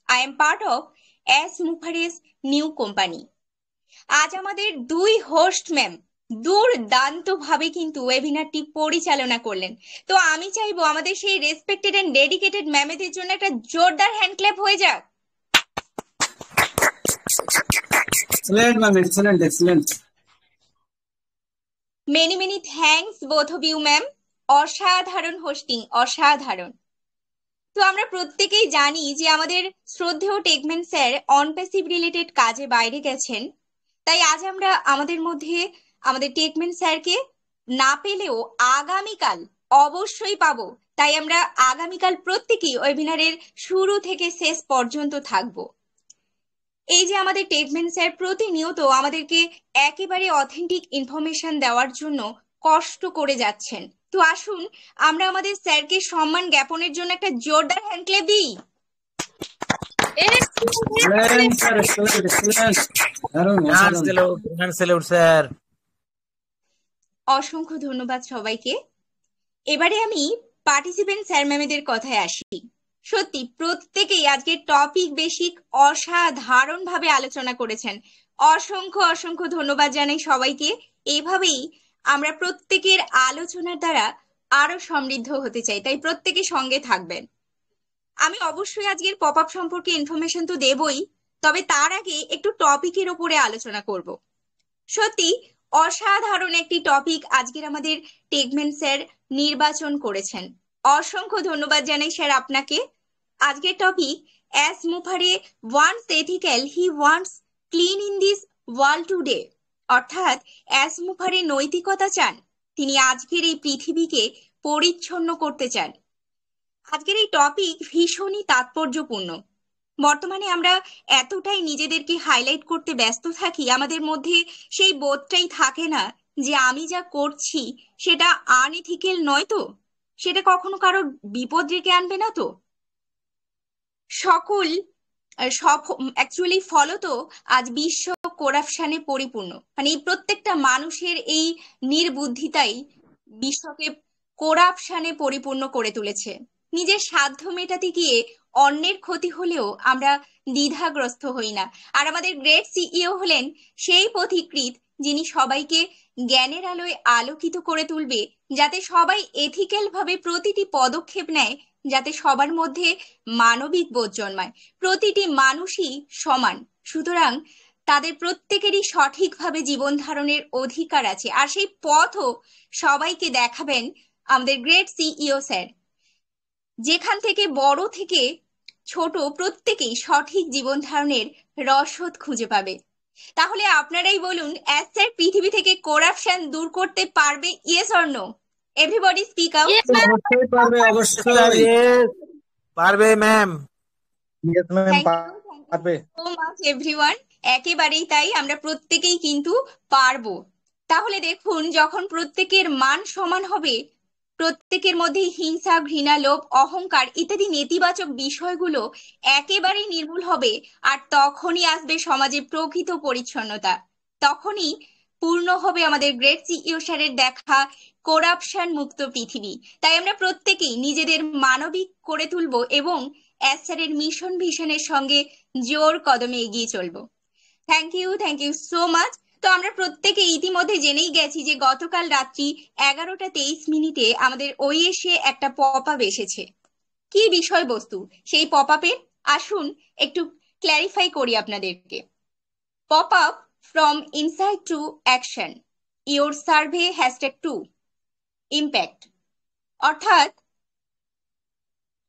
I am part of S. Mufaris New Company. আজ আমাদের দুই host ma'am দুর্দান্ত ভাবে কিন্তু ওয়েবিনারটি পরিচালনা করলেন। তো আমি চাইবো আমাদের সেই রেসপেক্টেড এন্ড ডেডিকেটেড ম্যামেদের জন্য একটা জোরদার হ্যান্ড ক্ল্যাপ হয়ে যাক। Excellent, ma'am. Excellent, excellent. Many thanks both of you ma'am. অসাধারণ হোস্টিং, অসাধারণ। তো আমরা প্রত্যেকেই জানি যে আমাদের শ্রদ্ধেয় টেকম্যান স্যার অনপ্যাসিভ রিলেটেড কাজে বাইরে গেছেন, তাই আজ আমরা আমাদের মধ্যে আমাদের টেকম্যান স্যারকে না পেলেও আগামীকাল অবশ্যই পাবো। তাই আমরা আগামীকাল প্রত্যেকেই ওয়েবিনারের শুরু থেকে শেষ পর্যন্ত থাকবো। এই যে আমাদের টেকম্যান স্যার প্রতিনিয়ত আমাদেরকে একেবারে অথেন্টিক ইনফরমেশন দেওয়ার জন্য কষ্ট করে যাচ্ছেন। তো আসুন আমরা আমাদের স্যারকে সম্মান জ্ঞাপনের জন্য একটা জোরদার হ্যান্ড ক্ল্যাপ দিই। Excellent, sir. Excellent, excellent. Sir. অসংখ্য ধন্যবাদ সবাইকে। এবারে আমি পার্টিসিপেন্ট স্যার ম্যামেদের কথায় আসি। সত্যি প্রত্যেকেই আজকে টপিক বেসিক অসাধারণ ভাবে আলোচনা করেছেন। অসংখ্য ধন্যবাদ জানাই সবাইকে। এইভাবেই আমরা প্রত্যেকের আলোচনার দ্বারা আরো সমৃদ্ধ হতে চাই, তাই প্রত্যেকে সঙ্গে থাকবেন। আমি অবশ্যই আজকের পপ আপ সম্পর্কে ইনফরমেশন তো দেবই, তবে তার আগে একটু টপিকের উপরে আলোচনা করব। সত্যি অসাধারণ একটি টপিক আজকের আমাদের টেকম্যান স্যার নির্বাচন করেছেন। অসংখ্য ধন্যবাদ জানাই স্যার আপনাকে। আজকের টপিক অ্যাজ মুফারে wants ethical he wants clean in this world today, অর্থাৎ অ্যাজ মুফারে নৈতিকতা চান, তিনি আজকের এই পৃথিবীকে পরিচ্ছন্ন করতে চান। আজকের এই টপিক ভীষণই তাৎপর্যপূর্ণ। বর্তমানে আমরা এতটাই নিজেদেরকে হাইলাইট করতে ব্যস্ত থাকি, আমাদের মধ্যে সেই বোধটাই থাকে না যে আমি যা করছি সেটা আনএথিক্যাল নয় তো, সেটা কখনো কারো বিপদ ডেকে আনবে না তো। অ্যাকচুয়ালি ফলত আজ বিশ্ব করাপশনে পরিপূর্ণ, মানে এই প্রত্যেকটা মানুষের এই নির্বুদ্ধিতাই বিশ্বকে করাপশনে পরিপূর্ণ করে তুলেছে। নিজের সাধ্য মেটাতে গিয়ে অন্যের ক্ষতি হলেও আমরা দ্বিধাগ্রস্ত হই না। আর আমাদের গ্রেট সিইও হলেন সেই পথিকৃৎ যিনি সবাইকে জ্ঞানের আলোয় আলোকিত করে তুলবে, যাতে সবাই এথিক্যাল ভাবে প্রতিটি পদক্ষেপ নেয়, যাতে সবার মধ্যে মানবিক বোধ জন্মায়। প্রতিটি মানুষই সমান, সুতরাং তাদের প্রত্যেকেরই সঠিকভাবে জীবন ধারণের অধিকার আছে। আর সেই পথও সবাইকে দেখাবেন আমাদের গ্রেট সিইও স্যার। যেখান থেকে বড় থেকে ছোট প্রত্যেকেই সঠিক জীবন ধারণের রসদ খুঁজে পাবে। তাহলে আপনারাই বলুন, অ্যাজ স্যার পৃথিবী থেকে করাপশন দূর করতে পারবে? Yes or no? Everybody speak out. অবশ্যই পারবে, অবশ্যই পারবে ম্যাম। পারবে সো মাচ এভরিওয়ান। একেবারেই তাই, আমরা প্রত্যেকেই কিন্তু পারবো। তাহলে দেখুন, যখন প্রত্যেকের মান সমান হবে, প্রত্যেকের মধ্যে হিংসা, ঘৃণা, লোভ, অহংকার ইত্যাদি নেতিবাচক বিষয়গুলো একেবারেই নির্মূল হবে, আর তখনই আসবে সমাজে প্রকৃত পরিচ্ছন্নতা। তখনই পূর্ণ হবে আমাদের গ্রেট সিইও স্যারের দেখা করাপশন মুক্ত পৃথিবী। তাই আমরা প্রত্যেকেই নিজেদের মানবিক করে তুলবো এবং অ্যাজ স্যারের মিশন ভিশনের সঙ্গে জোর কদমে এগিয়ে চলবো। Thank you so much. তো আমরা প্রত্যেকে ইতিমধ্যে জেনেই গেছি যে গতকাল রাত্রি 11:23 আমাদের ওইএসে একটা পপ আপ এসেছে। কি বিষয়বস্তু সেই পপ আপে আসুন একটু ক্ল্যারিফাই করি আপনাদেরকে। Pop up from insight to action, your survey #2 impact,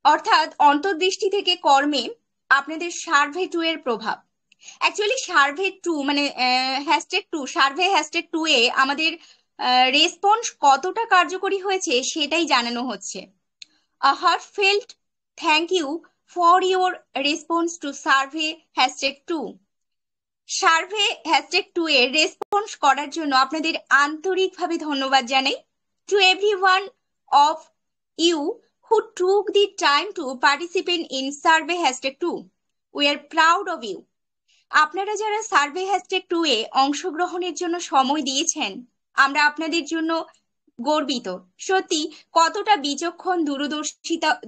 অর্থাৎ অন্তর্দৃষ্টি থেকে কর্মে আপনাদের সার্ভে 2 এর প্রভাব। অ্যাকচুয়ালি সার্ভে 2 মানে সার্ভে #2 এ আমাদের রেসপন্স কতটা কার্যকরী হয়েছে সেটাই জানানো হচ্ছে। A heartfelt thank you for your response to survey #2। Survey #2 এ রেসপন্স করার জন্য আপনাদের আন্তরিকভাবে ধন্যবাদ জানাই। To everyone of you who took the time to participate in survey #2, we are proud of you. আপনারা যারা সার্ভে #2 এ অংশগ্রহণের জন্য সময় দিয়েছেন, আমরা আপনাদের জন্য গর্বিত। সত্যি কতটা বিচক্ষণ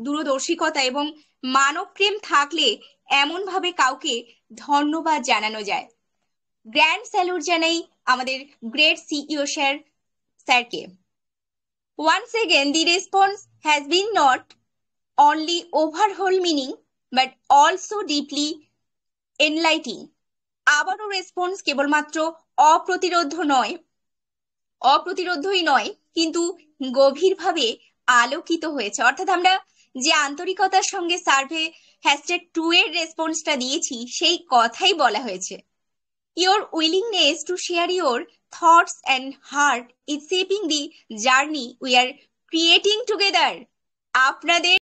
দূরদর্শিকতা এবং মানবপ্রেম থাকলে এমন ভাবে কাউকে ধন্যবাদ জানানো যায়। গ্র্যান্ড স্যালুট জানাই আমাদের গ্রেট সিইও স্যারকে। Once again, the response has been not only overall meaning but also deeply enlightening. আবারও রেসপন্স কেবলমাত্র অপ্রতিরোধ্যই নয় কিন্তু গভীরভাবে আলোকিত হয়েছে। অর্থাৎ আমরা যে আন্তরিকতার সঙ্গে সার্ভে #2 এর রেসপন্সটা দিয়েছি সেই কথাই বলা হয়েছে। Your willingness to share your thoughts and heart is shaping the journey we are creating together. আপনাদের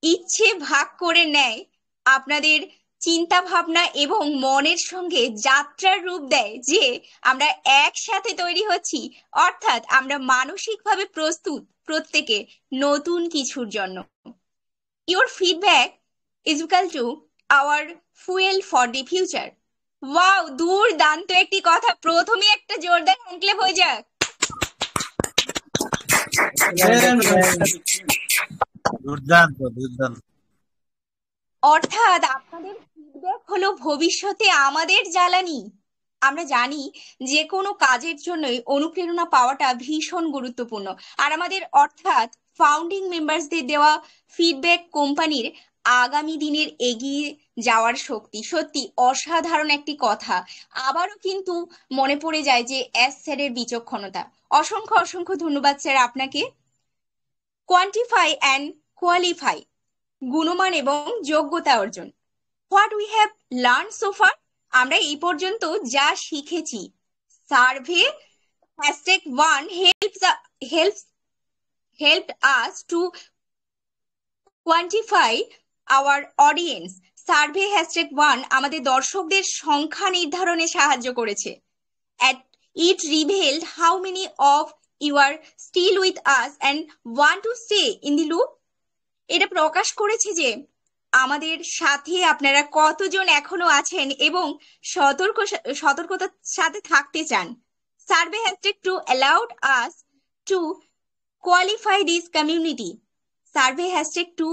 ইচ্ছে ভাগ করে নেয় আপনাদের চিন্তা ভাবনা এবং মনের সঙ্গে যাত্রার রূপ দেয় যে আমরা একসাথে তৈরি হচ্ছি, অর্থাৎ আমরা মানসিকভাবে প্রস্তুত প্রত্যেকে নতুন কিছুর জন্য। Your feedback is equal to our fuel for the future. Wow, দুর্দান্ত একটি কথা। প্রথমে একটা জোরদার হ্যান্ডক্ল্যাপ হয়ে যাক। দুর্দান্ত দুর্দান্ত। অর্থাৎ আপনাদের ফিডব্যাক হলো ভবিষ্যতে আমাদের জ্বালানি। আমরা জানি যে কোনো কাজের জন্যই অনুপ্রেরণা পাওয়াটা ভীষণ গুরুত্বপূর্ণ, আর আমাদের অর্থাৎ ফাউন্ডিং মেম্বার্সদের দেওয়া ফিডব্যাক কোম্পানির আগামী দিনের এগিয়ে যাওয়ার শক্তি। সত্যি অসাধারণ একটি কথা। আবারও কিন্তু মনে পড়ে যায় যে স্যারের বিচক্ষণতা। অসংখ্য অসংখ্য ধন্যবাদ স্যার আপনাকে। কোয়ান্টিফাই অ্যান্ড কোয়ালিফাই, গুণমান এবং যোগ্যতা অর্জন। What we have learn so far, আমরা এই পর্যন্ত যা শিখেছি। Survey #1 helped us to quantify our audience. Survey #1 আমাদের দর্শকদের সংখ্যা নির্ধারণে সাহায্য করেছে। It revealed how many of you are still with us and want to stay in the loop. এটা প্রকাশ করেছে যে আমাদের সাথে আপনারা কতজন এখনো আছেন এবং সতর্কতার সাথে থাকতে চান। Survey #2 allowed us to qualify this community. Survey #2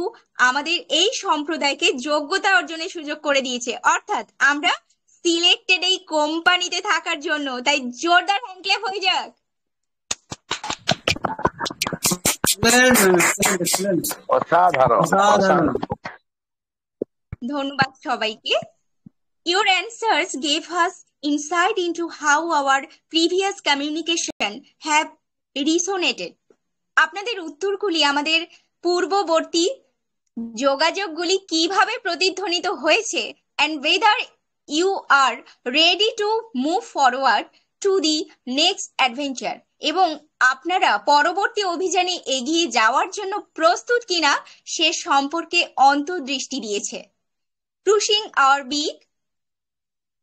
আমাদের এই সম্প্রদায়কে যোগ্যতা অর্জনের সুযোগ করে দিয়েছে, অর্থাৎ আমরা সিলেক্টেড এই কোম্পানিতে থাকার জন্য। তাই জোরদার হ্যান্ডক্ল্যাপ হয়ে যাক। অসাধারণ। ধন্যবাদ সবাইকে। Your answers gave us insight into how our previous communication have resonated. আপনাদের উত্তরগুলি আমাদের পূর্ববর্তী যোগাযোগগুলি কিভাবে প্রতিধ্বনিত হয়েছে and whether you are ready to move forward to the next adventure, এবং আপনারা পরবর্তী অভিযানে এগিয়ে যাওয়ার জন্য প্রস্তুত কিনা সে সম্পর্কে অন্তর্দৃষ্টি দিয়েছে। Pushing our big,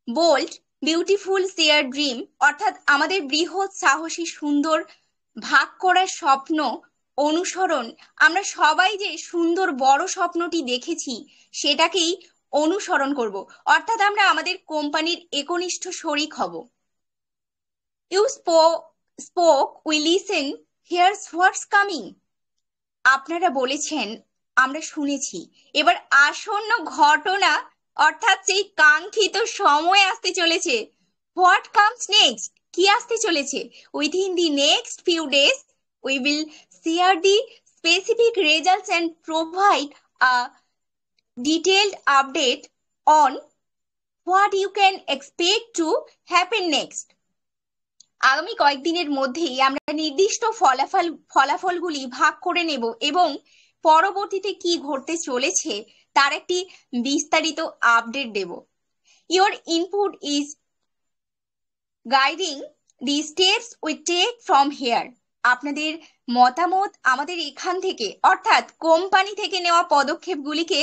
bold, beautiful shared dream, অর্থাৎ আমাদের বৃহৎ সাহসী সুন্দর ভাগ করার স্বপ্ন অনুসরণ। আমরা সবাই যে সুন্দর বড় স্বপ্নটি দেখেছি সেটাকেই অনুসরণ করব, অর্থাৎ আমরা আমাদের কোম্পানির একনিষ্ঠ শরিক হব। You spoke, we listen, here's what's coming. আপনারা বলেছেন, আমরা শুনেছি, এবার আসন্ন ঘটনা অর্থাৎ সেই কাঙ্ক্ষিত সময় আসতে চলেছে। What comes next? কি আসতে চলেছে? Within the next few days, we will share the specific results and provide a detailed update on what you can expect to happen next. আগামী কয়েকদিনের মধ্যেই আমরা নির্দিষ্ট ফলাফলগুলি ভাগ করে নেব এবং পরবর্তীতে কি ঘটতে চলেছে তার একটি বিস্তারিত আপডেট দেব। Your input is guiding the steps we take from here. আপনাদের মতামত আমাদের এখান থেকে অর্থাৎ কোম্পানি থেকে নেওয়া পদক্ষেপগুলিকে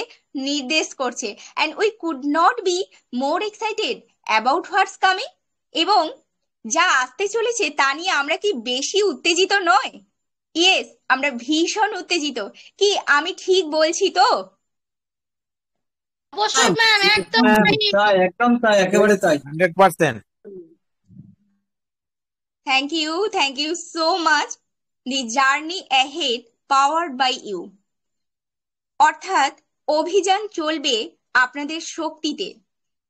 নির্দেশ করছে। And we could not be more excited about what's coming. এবং যা আসতে চলেছে তা নিয়ে আমরা কি বেশি উত্তেজিত নয়? ইয়েস, আমরা ভীষণ উত্তেজিত। কি আমি ঠিক বলছি তো? অবশ্যই ম্যাম, একদম তাই, একদম তাই, একেবারে তাই। 100%। Thank you so much. The journey ahead powered by you. অর্থাৎ অভিযান চলবে আপনাদের শক্তিতে,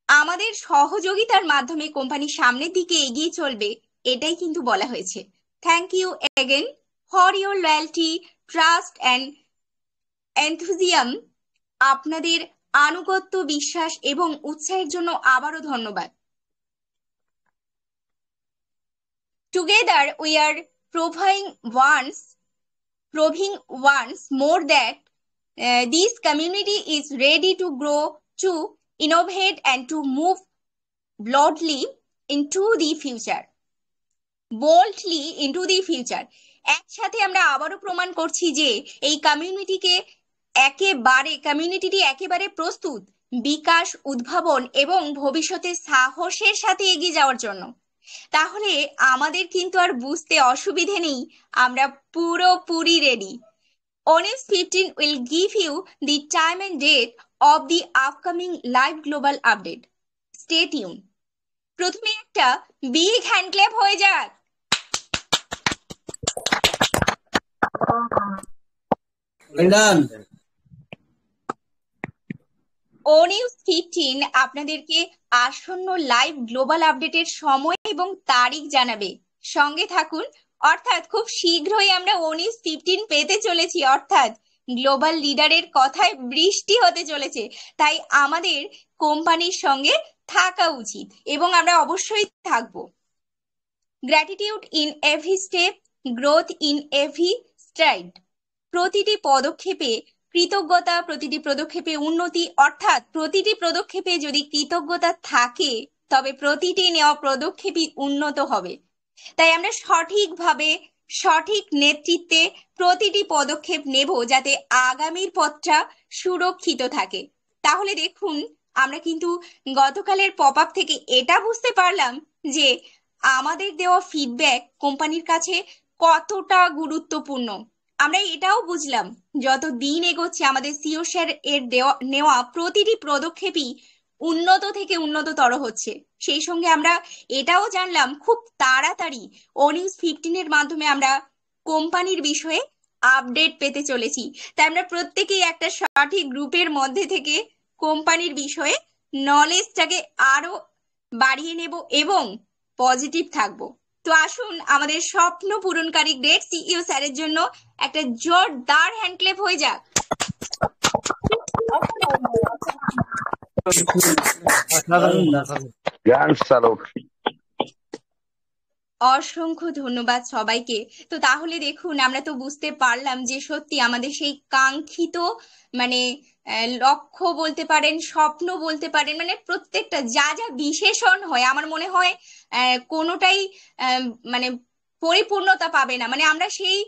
আমাদের সহযোগিতার মাধ্যমে কোম্পানি সামনের দিকে এগিয়ে চলবে, এটাই কিন্তু বলা হয়েছে। Thank you again for your loyalty, trust and enthusiasm. আপনাদের আনুগত্য, বিশ্বাস এবং উৎসাহের জন্য আবারও ধন্যবাদ। Together we are proving once more that this community is ready to grow, to innovate and to move boldly into the future. একসাথে আমরা আবারও প্রমাণ করছি যে এই কমিউনিটিটি একেবারে প্রস্তুত বিকাশ, উদ্ভাবন এবং ভবিষ্যতে সাহসের সাথে এগিয়ে যাওয়ার জন্য। তাহলে আমাদের কিন্তু আর বুঝতে অসুবিধে নেই, আমরা পুরোপুরি ready. ONIVS 15 will give you the time and date of the upcoming live global update. Stay tuned. প্রথমে একটা বিগ হ্যান্ড ক্ল্যাপ হয়ে যাক। ONIVS 15 আপনাদেরকে আসন্ন লাইভ গ্লোবাল আপডেটের সময় এবং তারিখ জানাবে। সঙ্গে থাকুন, অর্থাৎ খুব শীঘ্রই আমরা ONIVS 15 পেতে চলেছি, অর্থাৎ গ্লোবাল লিডারের কথায় বৃষ্টি হতে চলেছে। তাই আমাদের কোম্পানির সঙ্গে থাকা উচিত এবং আমরা অবশ্যই থাকবো। Gratitude in every step, growth in every stride. প্রতিটি পদক্ষেপে কৃতজ্ঞতা, প্রতিটি পদক্ষেপে উন্নতি, অর্থাৎ প্রতিটি পদক্ষেপে যদি কৃতজ্ঞতা থাকে তবে প্রতিটি নেওয়া পদক্ষেপই উন্নত হবে। তাই আমরা সঠিকভাবে, সঠিক নেতৃত্বে প্রতিটি পদক্ষেপ নেব যাতে আগামীর পথটা সুরক্ষিত থাকে। তাহলে দেখুন, আমরা কিন্তু গতকালের পপ আপ থেকে এটা বুঝতে পারলাম যে আমাদের দেওয়া ফিডব্যাক কোম্পানির কাছে কতটা গুরুত্বপূর্ণ। আমরা এটাও বুঝলাম যত দিন এগোচ্ছে আমাদের সিও স্যার এর নেওয়া প্রতিটি পদক্ষেপই উন্নত থেকে উন্নততর হচ্ছে। সেই সঙ্গে আমরা এটাও জানলাম খুব তাড়াতাড়ি ONIVS 15 এর মাধ্যমে আমরা কোম্পানির বিষয়ে আপডেট পেতে চলেছি। তাই আমরা প্রত্যেকেই একটা সঠিক গ্রুপের মধ্যে থেকে কোম্পানির বিষয়ে নলেজটাকে আরো বাড়িয়ে নেব এবং পজিটিভ থাকবো। তো আসুন আমাদের স্বপ্ন পূরণকারী গ্রেট সিইও স্যারের জন্য একটা জোরদার হ্যান্ডক্লেপ হয়ে যাক। অসংখ্য ধন্যবাদ সবাইকে। তো তাহলে দেখুন, আমরা তো বুঝতে পারলাম যে সত্যি আমাদের সেই কাঙ্ক্ষিত লক্ষ্য বলতে পারেন, স্বপ্ন বলতে পারেন, প্রত্যেকটা যা যা বিশেষণ হয় আমার মনে হয় কোনোটাই পরিপূর্ণতা পাবে না। আমরা সেই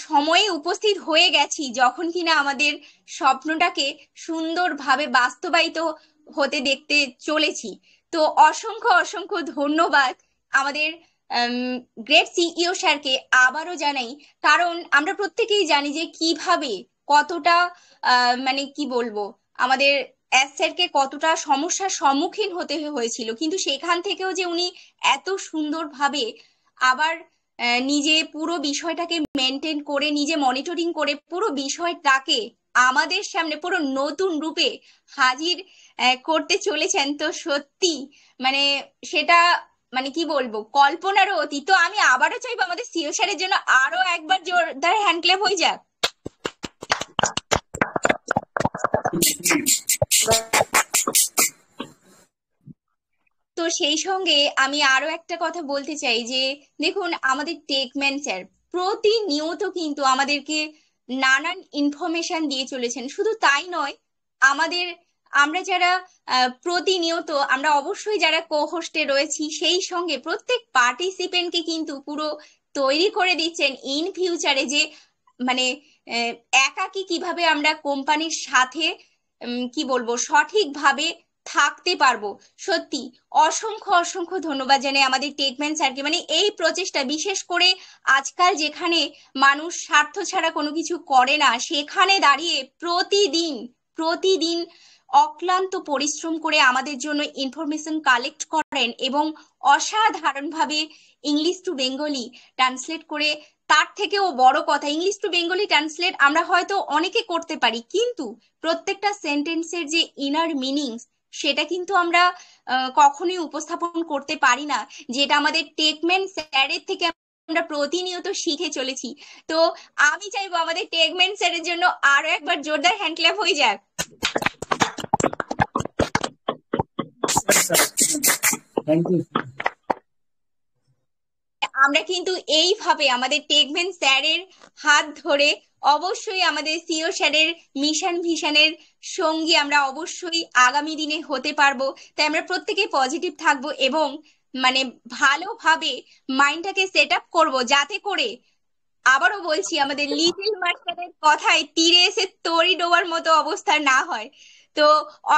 সময়ে উপস্থিত হয়ে গেছি যখন কিনা আমাদের স্বপ্নটাকে সুন্দরভাবে বাস্তবায়িত হতে দেখতে চলেছি। তো অসংখ্য অসংখ্য ধন্যবাদ আমাদের গ্রেট সিইও স্যারকে আবারও জানাই, কারণ আমরা প্রত্যেকেই জানি যে কিভাবে কতটা কি বলবো আমাদের স্যারকে কতটা সমস্যার সম্মুখীন হতে হয়েছিল, কিন্তু সেখান থেকেও যে উনি এত সুন্দরভাবে আবার নিজে পুরো বিষয়টাকে মেনটেন করে, নিজে মনিটরিং করে পুরো বিষয়টাকে আমাদের সামনে পুরো নতুন রূপে হাজির করতে চলেছেন। তো সত্যি সেটা কি বলবো, কল্পনারও অতীত। তো আমি আবারও চাইবো আমাদের সিও স্যারের জন্য আরো একবার জোরদার হ্যান্ডক্ল্যাপ হয়ে যাক। তো সেই সঙ্গে আমি আরো একটা কথা বলতে চাই যে দেখুন, আমাদের টেকম্যান স্যার প্রতিনিয়ত কিন্তু আমাদেরকে নানান ইনফরমেশন দিয়ে চলেছেন। শুধু তাই নয়, আমরা যারা প্রতিনিয়ত আমরা অবশ্যই যারা কোহোস্টে রয়েছি সেই সঙ্গে প্রত্যেক পার্টিসিপেন্টকে কিন্তু পুরো তৈরি করে দিচ্ছেন ইন ফিউচারে যে একাকী কিভাবে আমরা কোম্পানির সাথে কি বলবো সঠিকভাবে থাকতে পারবো। সত্যি অসংখ্য অসংখ্য ধন্যবাদ জানাই আমাদের টেকম্যান স্যারকে। এই প্রচেষ্টা, বিশেষ করে আজকাল যেখানে মানুষ স্বার্থ ছাড়া কোনো কিছু করে না, সেখানে দাঁড়িয়ে প্রতিদিন অক্লান্ত পরিশ্রম করে আমাদের জন্য ইনফরমেশন কালেক্ট করেন এবং অসাধারণভাবে ইংলিশ টু বেঙ্গলি ট্রান্সলেট করে তার থেকেও বড় কথা, ইংলিশ টু বেঙ্গলি ট্রান্সলেট আমরা হয়তো অনেকে করতে পারি, কিন্তু প্রত্যেকটা সেন্টেন্সের যে ইনার মিনিংস সেটা কিন্তু আমরা কখনোই উপস্থাপন করতে পারি না, যেটা আমাদের টেকম্যান স্যারের থেকে আমরা প্রতিনিয়ত শিখে চলেছি। তো আমি চাইবো আমাদের টেকম্যান স্যারের জন্য আরো একবার জোরদার হ্যান্ড ক্ল্যাপ হয়ে যাক। Thank you. আমরা কিন্তু এইভাবে আমাদের টেকম্যান স্যারের হাত ধরে অবশ্যই আমাদের সিও স্যারের মিশন ভিশনের সঙ্গী আমরা অবশ্যই আগামী দিনে হতে পারবো। তাই আমরা প্রত্যেকে পজিটিভ থাকবো এবং মানে ভালোভাবে মাইন্ডটাকে সেট আপ করবো, যাতে করে আবারও বলছি আমাদের লিটল মাস্টারের কথায় তীরে এসে তরি ডোবার মতো অবস্থা না হয়। তো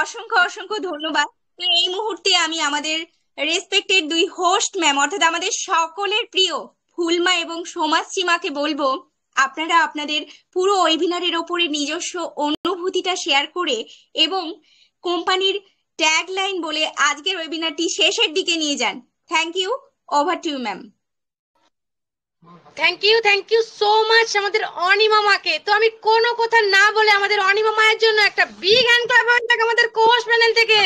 অসংখ্য অসংখ্য ধন্যবাদ। তো এই মুহূর্তে আমি আমাদের রেসপেক্টেড দুই হোস্ট ম্যাম অর্থাৎ আমাদের সকলের প্রিয় ফুলমা এবং সোমাশ্রীমাকে বলবো আপনারা আপনাদের পুরো ওয়েবিনারের ওপরে নিজস্ব অনুভূতিটা শেয়ার করে এবং কোম্পানির ট্যাগ লাইন বলে আজকের ওয়েবিনারটি শেষের দিকে নিয়ে যান। Thank you, over to you ma'am. Thank you so much আমাদের অনিমা মাকে। তো আমি কোনো কথা না বলে আমাদের অনিমা মায়ের জন্য একটা বিগ হ্যান্ড ক্ল্যাপ হয়ে যাক আমাদের কোচ প্যানেল থেকে।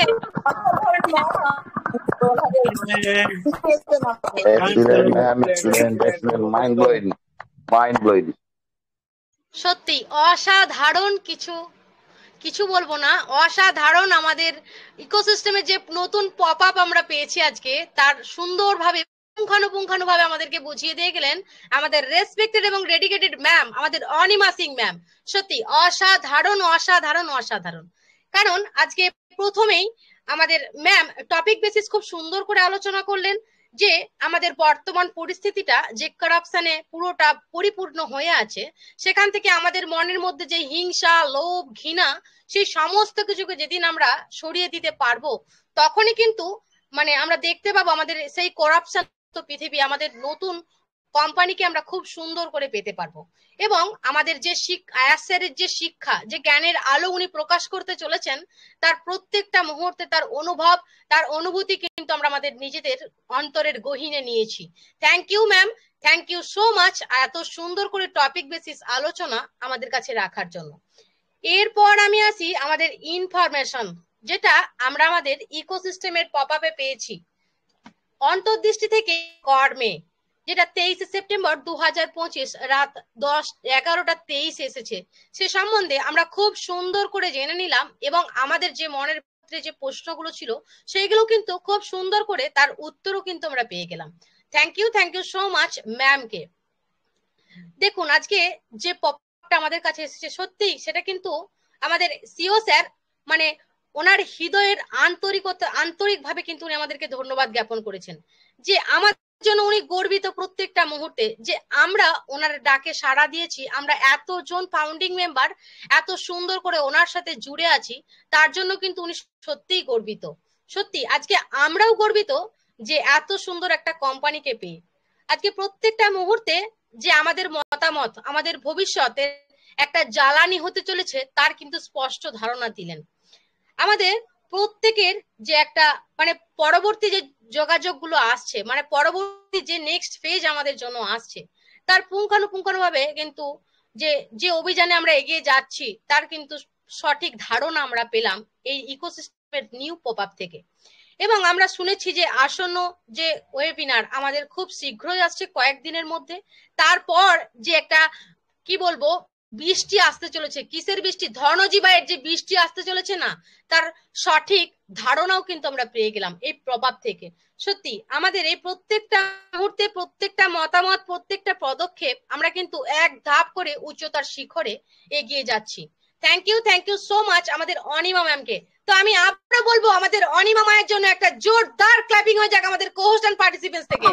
সত্যি অসাধারণ, কিছু বলবো না, অসাধারণ। আমাদের ইকোসিস্টেমের যে নতুন পপ আপ আমরা পেয়েছি আজকে, তার সুন্দরভাবে পুঙ্খানুপুঙ্খানুভাবে আমাদেরকে বুঝিয়ে দিয়ে গেলেন আমাদের রেসপেক্টেড এবং ডেডিকেটেড ম্যাম, আমাদের অনিমা সিং ম্যাম। সত্যি অসাধারণ অসাধারণ অসাধারণ। কারণ আজকে প্রথমেই আমাদের ম্যাম টপিক বেসিস খুব সুন্দর করে আলোচনা করলেন যে আমাদের বর্তমান পরিস্থিতিটা যে কারাপশনে পুরোটা পরিপূর্ণ হয়ে আছে, সেখান থেকে আমাদের মনের মধ্যে যে হিংসা, লোভ, ঘৃণা, সেই সমস্ত কিছুকে যেদিন আমরা সরিয়ে দিতে পারবো, তখনই কিন্তু মানে আমরা দেখতে পাবো আমাদের সেই করাপশন পৃথিবী, আমাদের নতুন কোম্পানিকে আমরা খুব সুন্দর করে পেতে পারবো। এবং আমাদের যে আয়াসের যে শিক্ষা, যে জ্ঞানের আলো উনি প্রকাশ করতে চলেছেন, তার প্রত্যেকটা মুহূর্তে তার অনুভব, তার অনুভূতি কিন্তু আমরা আমাদের নিজেদের অন্তরের গহীনে নিয়েছি। Thank you ma'am, thank you so much এত সুন্দর করে টপিক বেসিস আলোচনা আমাদের কাছে রাখার জন্য। এরপর আমি আসি আমাদের ইনফরমেশন, যেটা আমরা আমাদের ইকোসিস্টেমের পপ আপে পেয়েছি অন্তর্দৃষ্টি থেকে কর্মে, যেটা 23 সেপ্টেম্বর 2025 রাত 11:23 এসেছে। সে সম্বন্ধে আমরা খুব সুন্দর করে জেনে নিলাম এবং আমাদের যে মনের ভিতরে যে প্রশ্নগুলো ছিল সেইগুলো কিন্তু খুব সুন্দর করে তার উত্তরও কিন্তু আমরা পেয়ে গেলাম। থ্যাংক ইউ সো মাচ ম্যামকে। দেখুন আজকে যে পপটা আমাদের কাছে এসেছে, সত্যি সেটা কিন্তু আমাদের সিও স্যার মানে ওনার হৃদয়ের আন্তরিকভাবে কিন্তু উনি আমাদেরকে ধন্যবাদ জ্ঞাপন করেছেন, যে আমাদের জন্য উনি গর্বিত প্রত্যেকটা মুহূর্তে যে আমরা ওনার ডাকে সাড়া দিয়েছি, আমরা এতজন ফাউন্ডিং মেম্বার এত সুন্দর করে ওনার সাথে জুড়ে আছি, তার জন্য কিন্তু উনি সত্যিই গর্বিত। সত্যি আজকে আমরাও গর্বিত যে এত সুন্দর একটা কোম্পানিকে পেয়ে। আজকে প্রত্যেকটা মুহূর্তে যে আমাদের মতামত, আমাদের ভবিষ্যতের একটা জ্বালানি হতে চলেছে, তার কিন্তু স্পষ্ট ধারণা দিলেন। আমাদের প্রত্যেকের যে একটা মানে পরবর্তী যে যোগাযোগগুলো আসছে, মানে পরবর্তী যে নেক্সট ফেজ আমাদের জন্য আসছে, তার পুঙ্খানুপুঙ্খানুভাবে কিন্তু যে অভিযানে আমরা এগিয়ে যাচ্ছি, তার কিন্তু সঠিক ধারণা আমরা পেলাম এই ইকোসিস্টেমের নিউ পপ আপ থেকে। এবং আমরা শুনেছি যে আসন্ন যে ওয়েবিনার আমাদের খুব শীঘ্রই আসছে, কয়েকদিনের মধ্যে। তারপর যে একটা কি বলবো বৃষ্টি আসতে চলেছে, কিসের বৃষ্টি, ধনজীবায়ের যে বৃষ্টি আসতে চলেছে না, তার সঠিক ধারণাও কিন্তু আমরা পেয়ে গেলাম এই প্রভাব থেকে। সত্যি আমাদের এই প্রত্যেকটা মুহূর্তে, প্রত্যেকটা মতামত, প্রত্যেকটা পদক্ষেপ আমরা কিন্তু এক ধাপ করে উচ্চতার শিখরে এগিয়ে যাচ্ছি। থ্যাংক ইউ সো মাচ আমাদের অনিমা ম্যামকে। তো আমি আবারও বলবো আমাদের অনিমা মায়ের জন্য একটা জোরদার ক্ল্যাপিং হয়ে যাক আমাদের কোহোস্ট এন্ড পার্টিসিপেন্টস থেকে।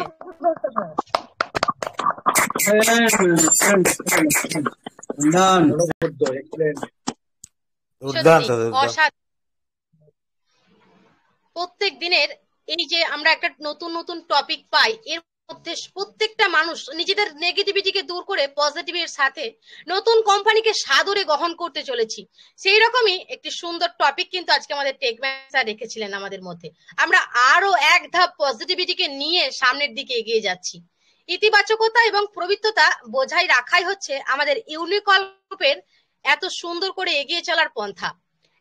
প্রত্যেক দিনের এই যে আমরা একটা নতুন নতুন টপিক পাই, এর মধ্যে প্রত্যেকটা মানুষ নিজেদের নেগেটিভিটিকে দূর করে পজিটিভের সাথে নতুন কোম্পানিকে সাদরে গ্রহণ করতে চলেছি। সেই রকমই একটি সুন্দর টপিক কিন্তু আজকে আমাদের টেকম্যান স্যার রেখেছিলেন আমাদের মধ্যে। আমরা আরো এক ধাপ পজিটিভিটিকে নিয়ে সামনের দিকে এগিয়ে যাচ্ছি। ইতিবাচকতা এবং পবিত্রতা বজায় রাখাই হচ্ছে আমাদের ইউনিকল গ্রুপের এত সুন্দর করে এগিয়ে চলার পন্থা।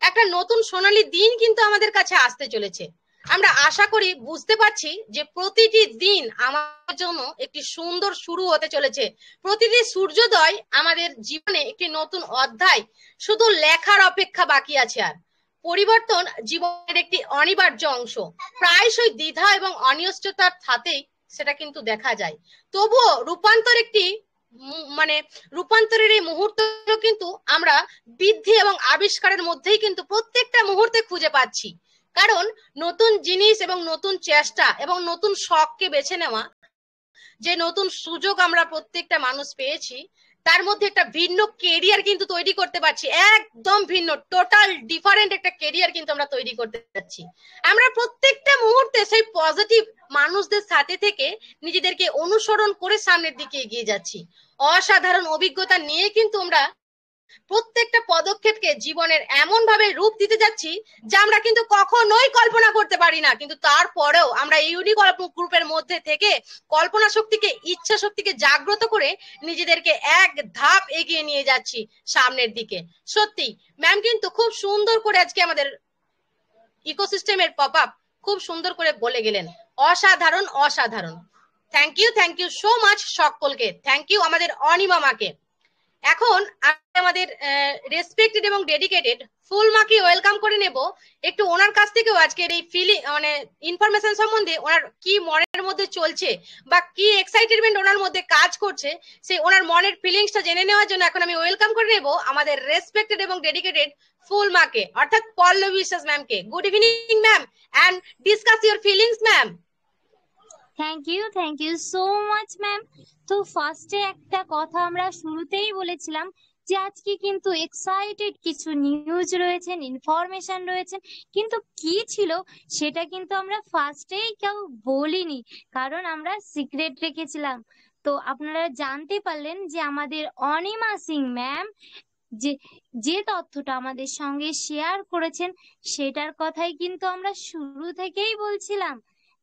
একটা নতুন সোনালী দিন কিন্তু আমাদের কাছে আসতে চলেছে। আমরা আশা করি বুঝতে পারছি যে প্রতিটি দিন আমাদের জন্য একটি সুন্দর শুরু হতে চলেছে। প্রতিটি সূর্যোদয় আমাদের জীবনে একটি নতুন অধ্যায় শুধু লেখার অপেক্ষা বাকি আছে। আর পরিবর্তন জীবনের একটি অনিবার্য অংশ। প্রায়শই দ্বিধা এবং অনিশ্চয়তার সাথেই সেটা কিন্তু দেখা যায়। তবুও রূপান্তরের এই মুহূর্ত কিন্তু আমরা বৃদ্ধি এবং আবিষ্কারের মধ্যেই কিন্তু প্রত্যেকটা মুহূর্তে খুঁজে পাচ্ছি। কারণ নতুন জিনিস এবং নতুন চেষ্টা এবং নতুন শখকে বেছে নেওয়া, যে নতুন সুযোগ আমরা প্রত্যেকটা মানুষ পেয়েছি, তার মধ্যে একটা ভিন্ন কেরিয়ার কিন্তু তৈরি করতে পারছি। একদম ভিন্ন, টোটাল ডিফারেন্ট একটা কেরিয়ার কিন্তু আমরা তৈরি করতে পারছি। আমরা প্রত্যেকটা মুহূর্তে সেই পজিটিভ মানুষদের সাথে থেকে নিজেদেরকে অনুসরণ করে সামনের দিকে এগিয়ে যাচ্ছি। অসাধারণ অভিজ্ঞতা নিয়ে কিন্তু আমরা প্রত্যেকটা পদক্ষেপকে জীবনের এমন ভাবে রূপ দিতে যাচ্ছি যা আমরা কিন্তু কখনোই কল্পনা করতে পারি না। কিন্তু তারপরেও আমরা ইউনিক গ্রুপের মধ্যে থেকে কল্পনা শক্তিকে, ইচ্ছা শক্তিকে জাগ্রত করে নিজেদেরকে এক ধাপ এগিয়ে নিয়ে যাচ্ছি সামনের দিকে। সত্যি ম্যাম কিন্তু খুব সুন্দর করে আজকে আমাদের ইকোসিস্টেমের পপ আপ খুব সুন্দর করে বলে গেলেন। অসাধারণ অসাধারণ। থ্যাংক ইউ সো মাচ সকলকে। থ্যাংক ইউ আমাদের অনিমামাকে। এখন আমাদের রেসপেক্টেড এবং ডেডিকেটেড ফুলমাকে ওয়েলকাম করে নেব। একটু ওনার কাছ থেকেও আজকের এই ইনফরমেশন সম্বন্ধে ওনার কি মনের মধ্যে চলছে বা কি এক্সাইটেডমেন্ট ওনার মধ্যে কাজ করছে, সেই ওনার মনের ফিলিংসটা জেনে নেওয়ার জন্য এখন আমি ওয়েলকাম করে নেব আমাদের রেসপেক্টেড এবং ডেডিকেটেড ফুলমাকে, অর্থাৎ পল্লবী বিশ্বাস ম্যামকে। Good evening ma'am, and discuss your feelings ma'am. Thank you so much ma'am. তো ফার্স্টে একটা কথা আমরা শুরুতেই বলেছিলাম যে আজকে কিন্তু এক্সাইটেড কিছু নিউজ রয়েছেন, ইনফরমেশন রয়েছেন, কিন্তু কি ছিল সেটা কিন্তু আমরা ফার্স্টেই কেউ বলিনি, কারণ আমরা সিক্রেট রেখেছিলাম। তো আপনারা জানতে পারলেন যে আমাদের অনিমা সিং ম্যাম যে তথ্যটা আমাদের সঙ্গে শেয়ার করেছেন সেটার কথাই কিন্তু আমরা শুরু থেকেই বলছিলাম।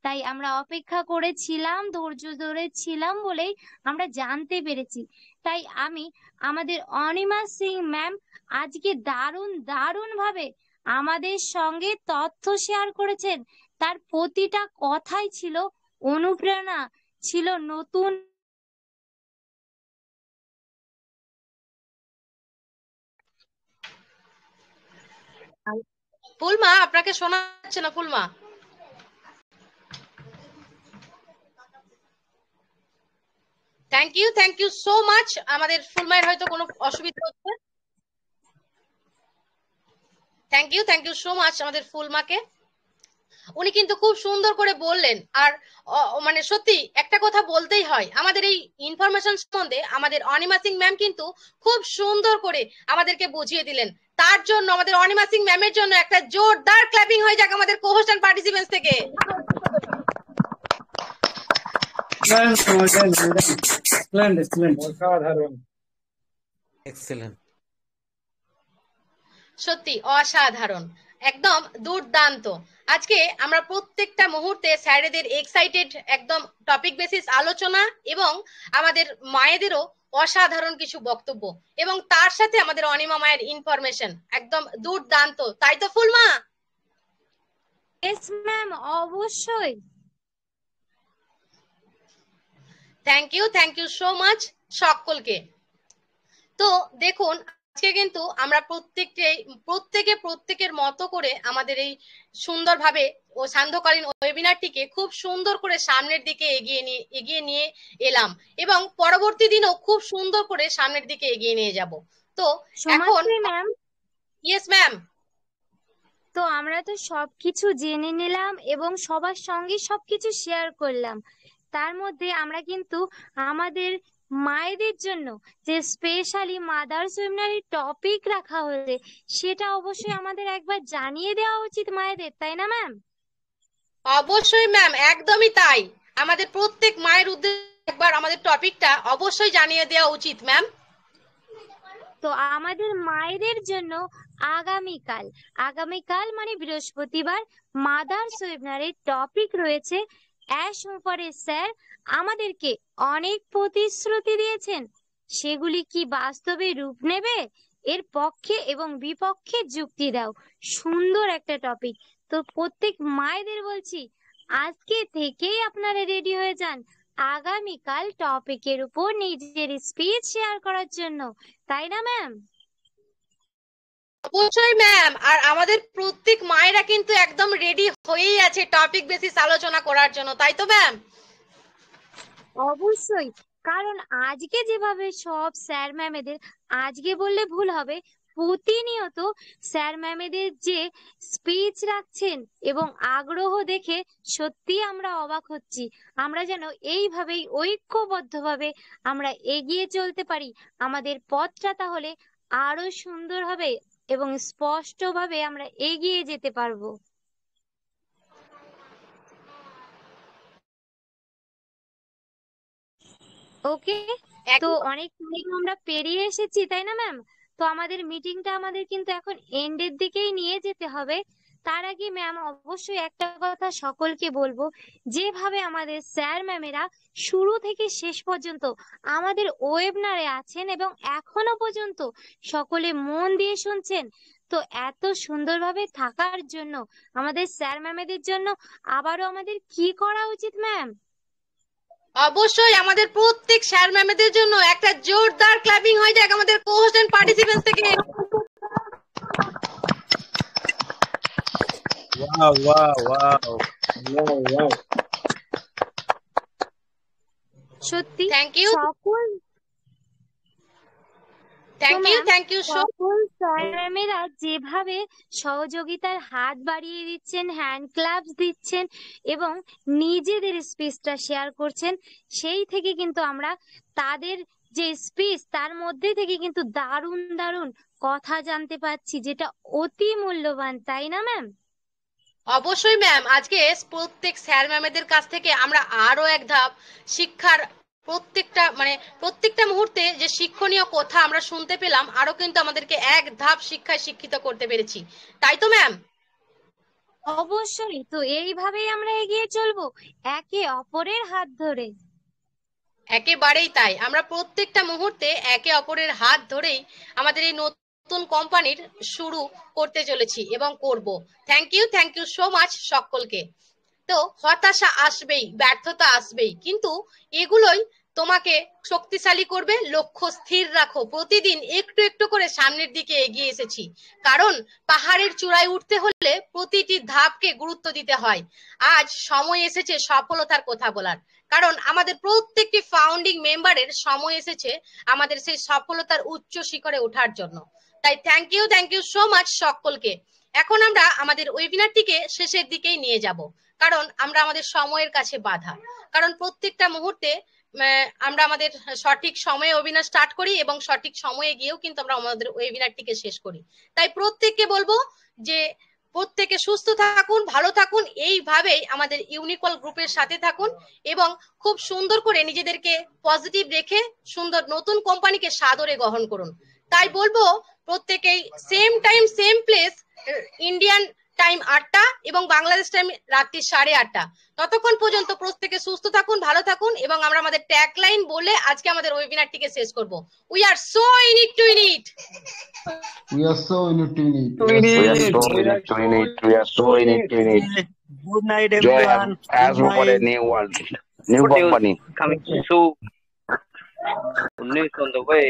তাই আমরা অপেক্ষা করেছিলাম, ধৈর্য ধরেছিলাম বলেই আমরা জানতে পেরেছি। তাই আমি আমাদের অনিমা সিং ম্যাম আজকে দারুণ ভাবে আমাদের সঙ্গে তথ্য শেয়ার করেছেন। তার প্রতিটা কথাই ছিল অনুপ্রেরণা, ছিল নতুন। ফুলমা, আপনাকে শোনা যাচ্ছে না Phulma? Thank you so much. আমাদের ফুলমায়ের হয়তো কোনো অসুবিধা হচ্ছে। থ্যাংক ইউ সো মাচ আমাদের ফুলমাকে। উনি কিন্তু খুব সুন্দর করে বললেন। আর সত্যি একটা কথা বলতেই হয়, আমাদের এই ইনফরমেশন সম্বন্ধে আমাদের অনিমা সিং ম্যাম কিন্তু খুব সুন্দর করে আমাদেরকে বুঝিয়ে দিলেন। তার জন্য আমাদের অনিমা সিং ম্যামের জন্য একটা জোরদার ক্ল্যাপিং হয়ে যাক আমাদের কোহোস্ট এন্ড পার্টিসিপেন্টস থেকে। সত্যি অসাধারণ, একদম দুর্দান্ত। আজকে আমরা প্রত্যেকটা মুহূর্তে স্যারেদের এক্সাইটেড একদম টপিক বেসিস আলোচনা এবং আমাদের মায়েদেরও অসাধারণ কিছু বক্তব্য এবং তার সাথে আমাদের অনিমা মায়ের ইনফরমেশন একদম দুর্দান্ত, তাই তো ফুলমা? यस ম্যাম, অবশ্যই। থ্যাংক ইউ সো মাচ সকলকে। তো দেখুন আজকে কিন্তু আমরা প্রত্যেকের মতো করে আমাদের এই সুন্দরভাবে ও সান্ধ্যকালীন ওয়েবিনারটিকে খুব সুন্দর করে সামনের দিকে এগিয়ে নিয়ে এলাম এবং পরবর্তী দিনও খুব সুন্দর করে সামনের দিকে এগিয়ে নিয়ে যাব। তো এখন ম্যাম, ইয়েস ম্যাম। তো আমরা তো সবকিছু জেনে নিলাম এবং সবার সঙ্গে সবকিছু শেয়ার করলাম। তার মধ্যে আমরা কিন্তু আমাদের মায়েদের জন্য যে স্পেশালি মাদার্স ওয়েবিনারি টপিক রাখা হয়েছে সেটা অবশ্যই আমাদের একবার জানিয়ে দেওয়া উচিত মায়েদের, তাই না ম্যাম? অবশ্যই ম্যাম, একদমই তাই। আমাদের প্রত্যেক মায়ের উদ্দেশ্যে একবার আমাদের টপিকটা অবশ্যই জানিয়ে দেওয়া উচিত ম্যাম। তো আমাদের মায়েদের জন্য আগামীকাল মানে বৃহস্পতিবার মাদার্স ওয়েবিনারের টপিক রয়েছে অ্যাশ মুফারেজ স্যার আমাদেরকে অনেক প্রতিশ্রুতি দিয়েছেন, সেগুলি কি বাস্তবে রূপ নেবে? এর পক্ষে এবং বিপক্ষে যুক্তি দাও। সুন্দর একটা টপিক। তো প্রত্যেক মায়েদের বলছি, আজকে থেকেই আপনারা রেডি হয়ে যান আগামীকাল টপিকের উপর নিজের স্পিচ শেয়ার করার জন্য, তাই না ম্যাম? অবশ্যই ম্যাম। আর আমাদের প্রত্যেক মায়েরা কিন্তু একদম রেডি হয়েই আছে টপিক বেসিস আলোচনা করার জন্য, তাই তো ম্যাম? অবশ্যই, কারণ আজকে যেভাবে সব স্যার ম্যামেদের, আজকে বললে ভুল হবে, প্রতিনিয়ত স্যার ম্যামেদের যে স্পিচ রাখছেন এবং আগ্রহ দেখে সত্যি আমরা অবাক হচ্ছি। আমরা যেন এইভাবেই ঐক্যবদ্ধভাবে আমরা এগিয়ে চলতে পারি, আমাদের পথটা তাহলে আরো সুন্দর হবে এবং স্পষ্টভাবে আমরা এগিয়ে যেতে পারবো। ওকে, তো অনেক টাইম আমরা পেরিয়ে এসেছি, তাই না ম্যাম? তো আমাদের মিটিংটা আমাদের কিন্তু এখন এন্ডের দিকেই নিয়ে যেতে হবে। তার আগে ম্যাম অবশ্যই একটা কথা সকলকে বলবো, যেভাবে আমাদের স্যার ম্যামেরা শুরু থেকে শেষ পর্যন্ত আমাদের ওয়েবিনারে আছেন এবং এখনো পর্যন্ত সকলে মন দিয়ে শুনছেন, তো এত সুন্দরভাবে থাকার জন্য আমাদের স্যার ম্যামেদের জন্য আবারও আমাদের কি করা উচিত ম্যাম? অবশ্যই আমাদের প্রত্যেক স্যার ম্যামেদের জন্য একটা জোরদার ক্ল্যাপিং হয়ে যাক আমাদের কোহোস্ট এন্ড পার্টিসিপেন্টস থেকে। Wow wow wow wow. সত্যি থ্যাংক ইউ, সকল থ্যাংক ইউ সকল স্যার ম্যামেরা যেভাবে সহযোগিতার হাত বাড়িয়ে দিচ্ছেন, হ্যান্ড ক্লাবস দিচ্ছেন এবং নিজেদের স্পিচটা শেয়ার করছেন, সেই থেকে কিন্তু আমরা তাদের যে স্পিচ তার মধ্যে থেকে কিন্তু দারুণ দারুণ কথা জানতে পারছি, যেটা অতি মূল্যবান, তাই না ম্যাম? অবশ্যই ম্যাম। আজকে প্রত্যেক স্যার ম্যামেদের কাছ থেকে আমরা আরো এক ধাপ শিক্ষার প্রত্যেকটা মুহূর্তে যে শিক্ষণীয় কথা আমরা শুনতে পেলাম, আরো কিন্তু আমাদেরকে এক ধাপ শিক্ষায় শিক্ষিত করতে পেরেছি, তাই তো ম্যাম? অবশ্যই, তো এইভাবেই আমরা এগিয়ে চলবো একে অপরের হাত ধরে। একেবারেই তাই। আমরা প্রত্যেকটা মুহূর্তে একে অপরের হাত ধরেই আমাদের এই নতুন কোম্পানির শুরু করতে চলেছি এবং করব। থ্যাংক ইউ সো মাচ সকলকে। তো হতাশা আসবেই, ব্যর্থতা আসবেই, কিন্তু এগুলোই তোমাকে শক্তিশালী করবে। লক্ষ্য স্থির রাখো, প্রতিদিন একটু একটু করে সামনের দিকে এগিয়ে এসেছি, কারণ পাহাড়ের চূড়ায় উঠতে হলে প্রতিটি ধাপকে গুরুত্ব দিতে হয়। আজ সময় এসেছে সফলতার কথা বলার, কারণ আমাদের প্রত্যেকটি ফাউন্ডিং মেম্বারের সময় এসেছে আমাদের সেই সফলতার উচ্চ শিখরে ওঠার জন্য। তাই থ্যাংক ইউ সো মাচ সকলকে। এখন আমরা আমাদের ওয়েবিনারটিকে শেষের দিকেই নিয়ে যাব, কারণ আমরা আমাদের সময়ের কাছে বাধা, কারণ প্রত্যেকটা মুহূর্তে আমরা আমাদের সঠিক সময়ে ওয়েবিনার স্টার্ট করি এবং সঠিক সময়ে গিয়েও কিন্তু আমরা আমাদের ওয়েবিনারটিকে শেষ করি। তাই প্রত্যেককে বলবো যে প্রত্যেকে সুস্থ থাকুন, ভালো থাকুন, এইভাবেই আমাদের ইউনিকল গ্রুপের সাথে থাকুন এবং খুব সুন্দর করে নিজেদেরকে পজিটিভ রেখে সুন্দর নতুন কোম্পানিকে সাদরে গ্রহণ করুন। তাই বলবো প্রত্যেকেই same time same place, Indian time 8টা এবং বাংলাদেশ টাইম রাত্রি 8:30। ততক্ষণ পর্যন্ত প্রত্যেকে সুস্থ থাকুন, ভালো থাকুন এবং আমরা আমাদের ট্যাগ লাইন বলে আজকে আমাদের ওয়েবিনারটিকে শেষ করব। We are so in it to in it. We are so in it to it. We are so in it to it. Good night Joy everyone. as Good for a night. new world, new company. Coming soon. News on the way.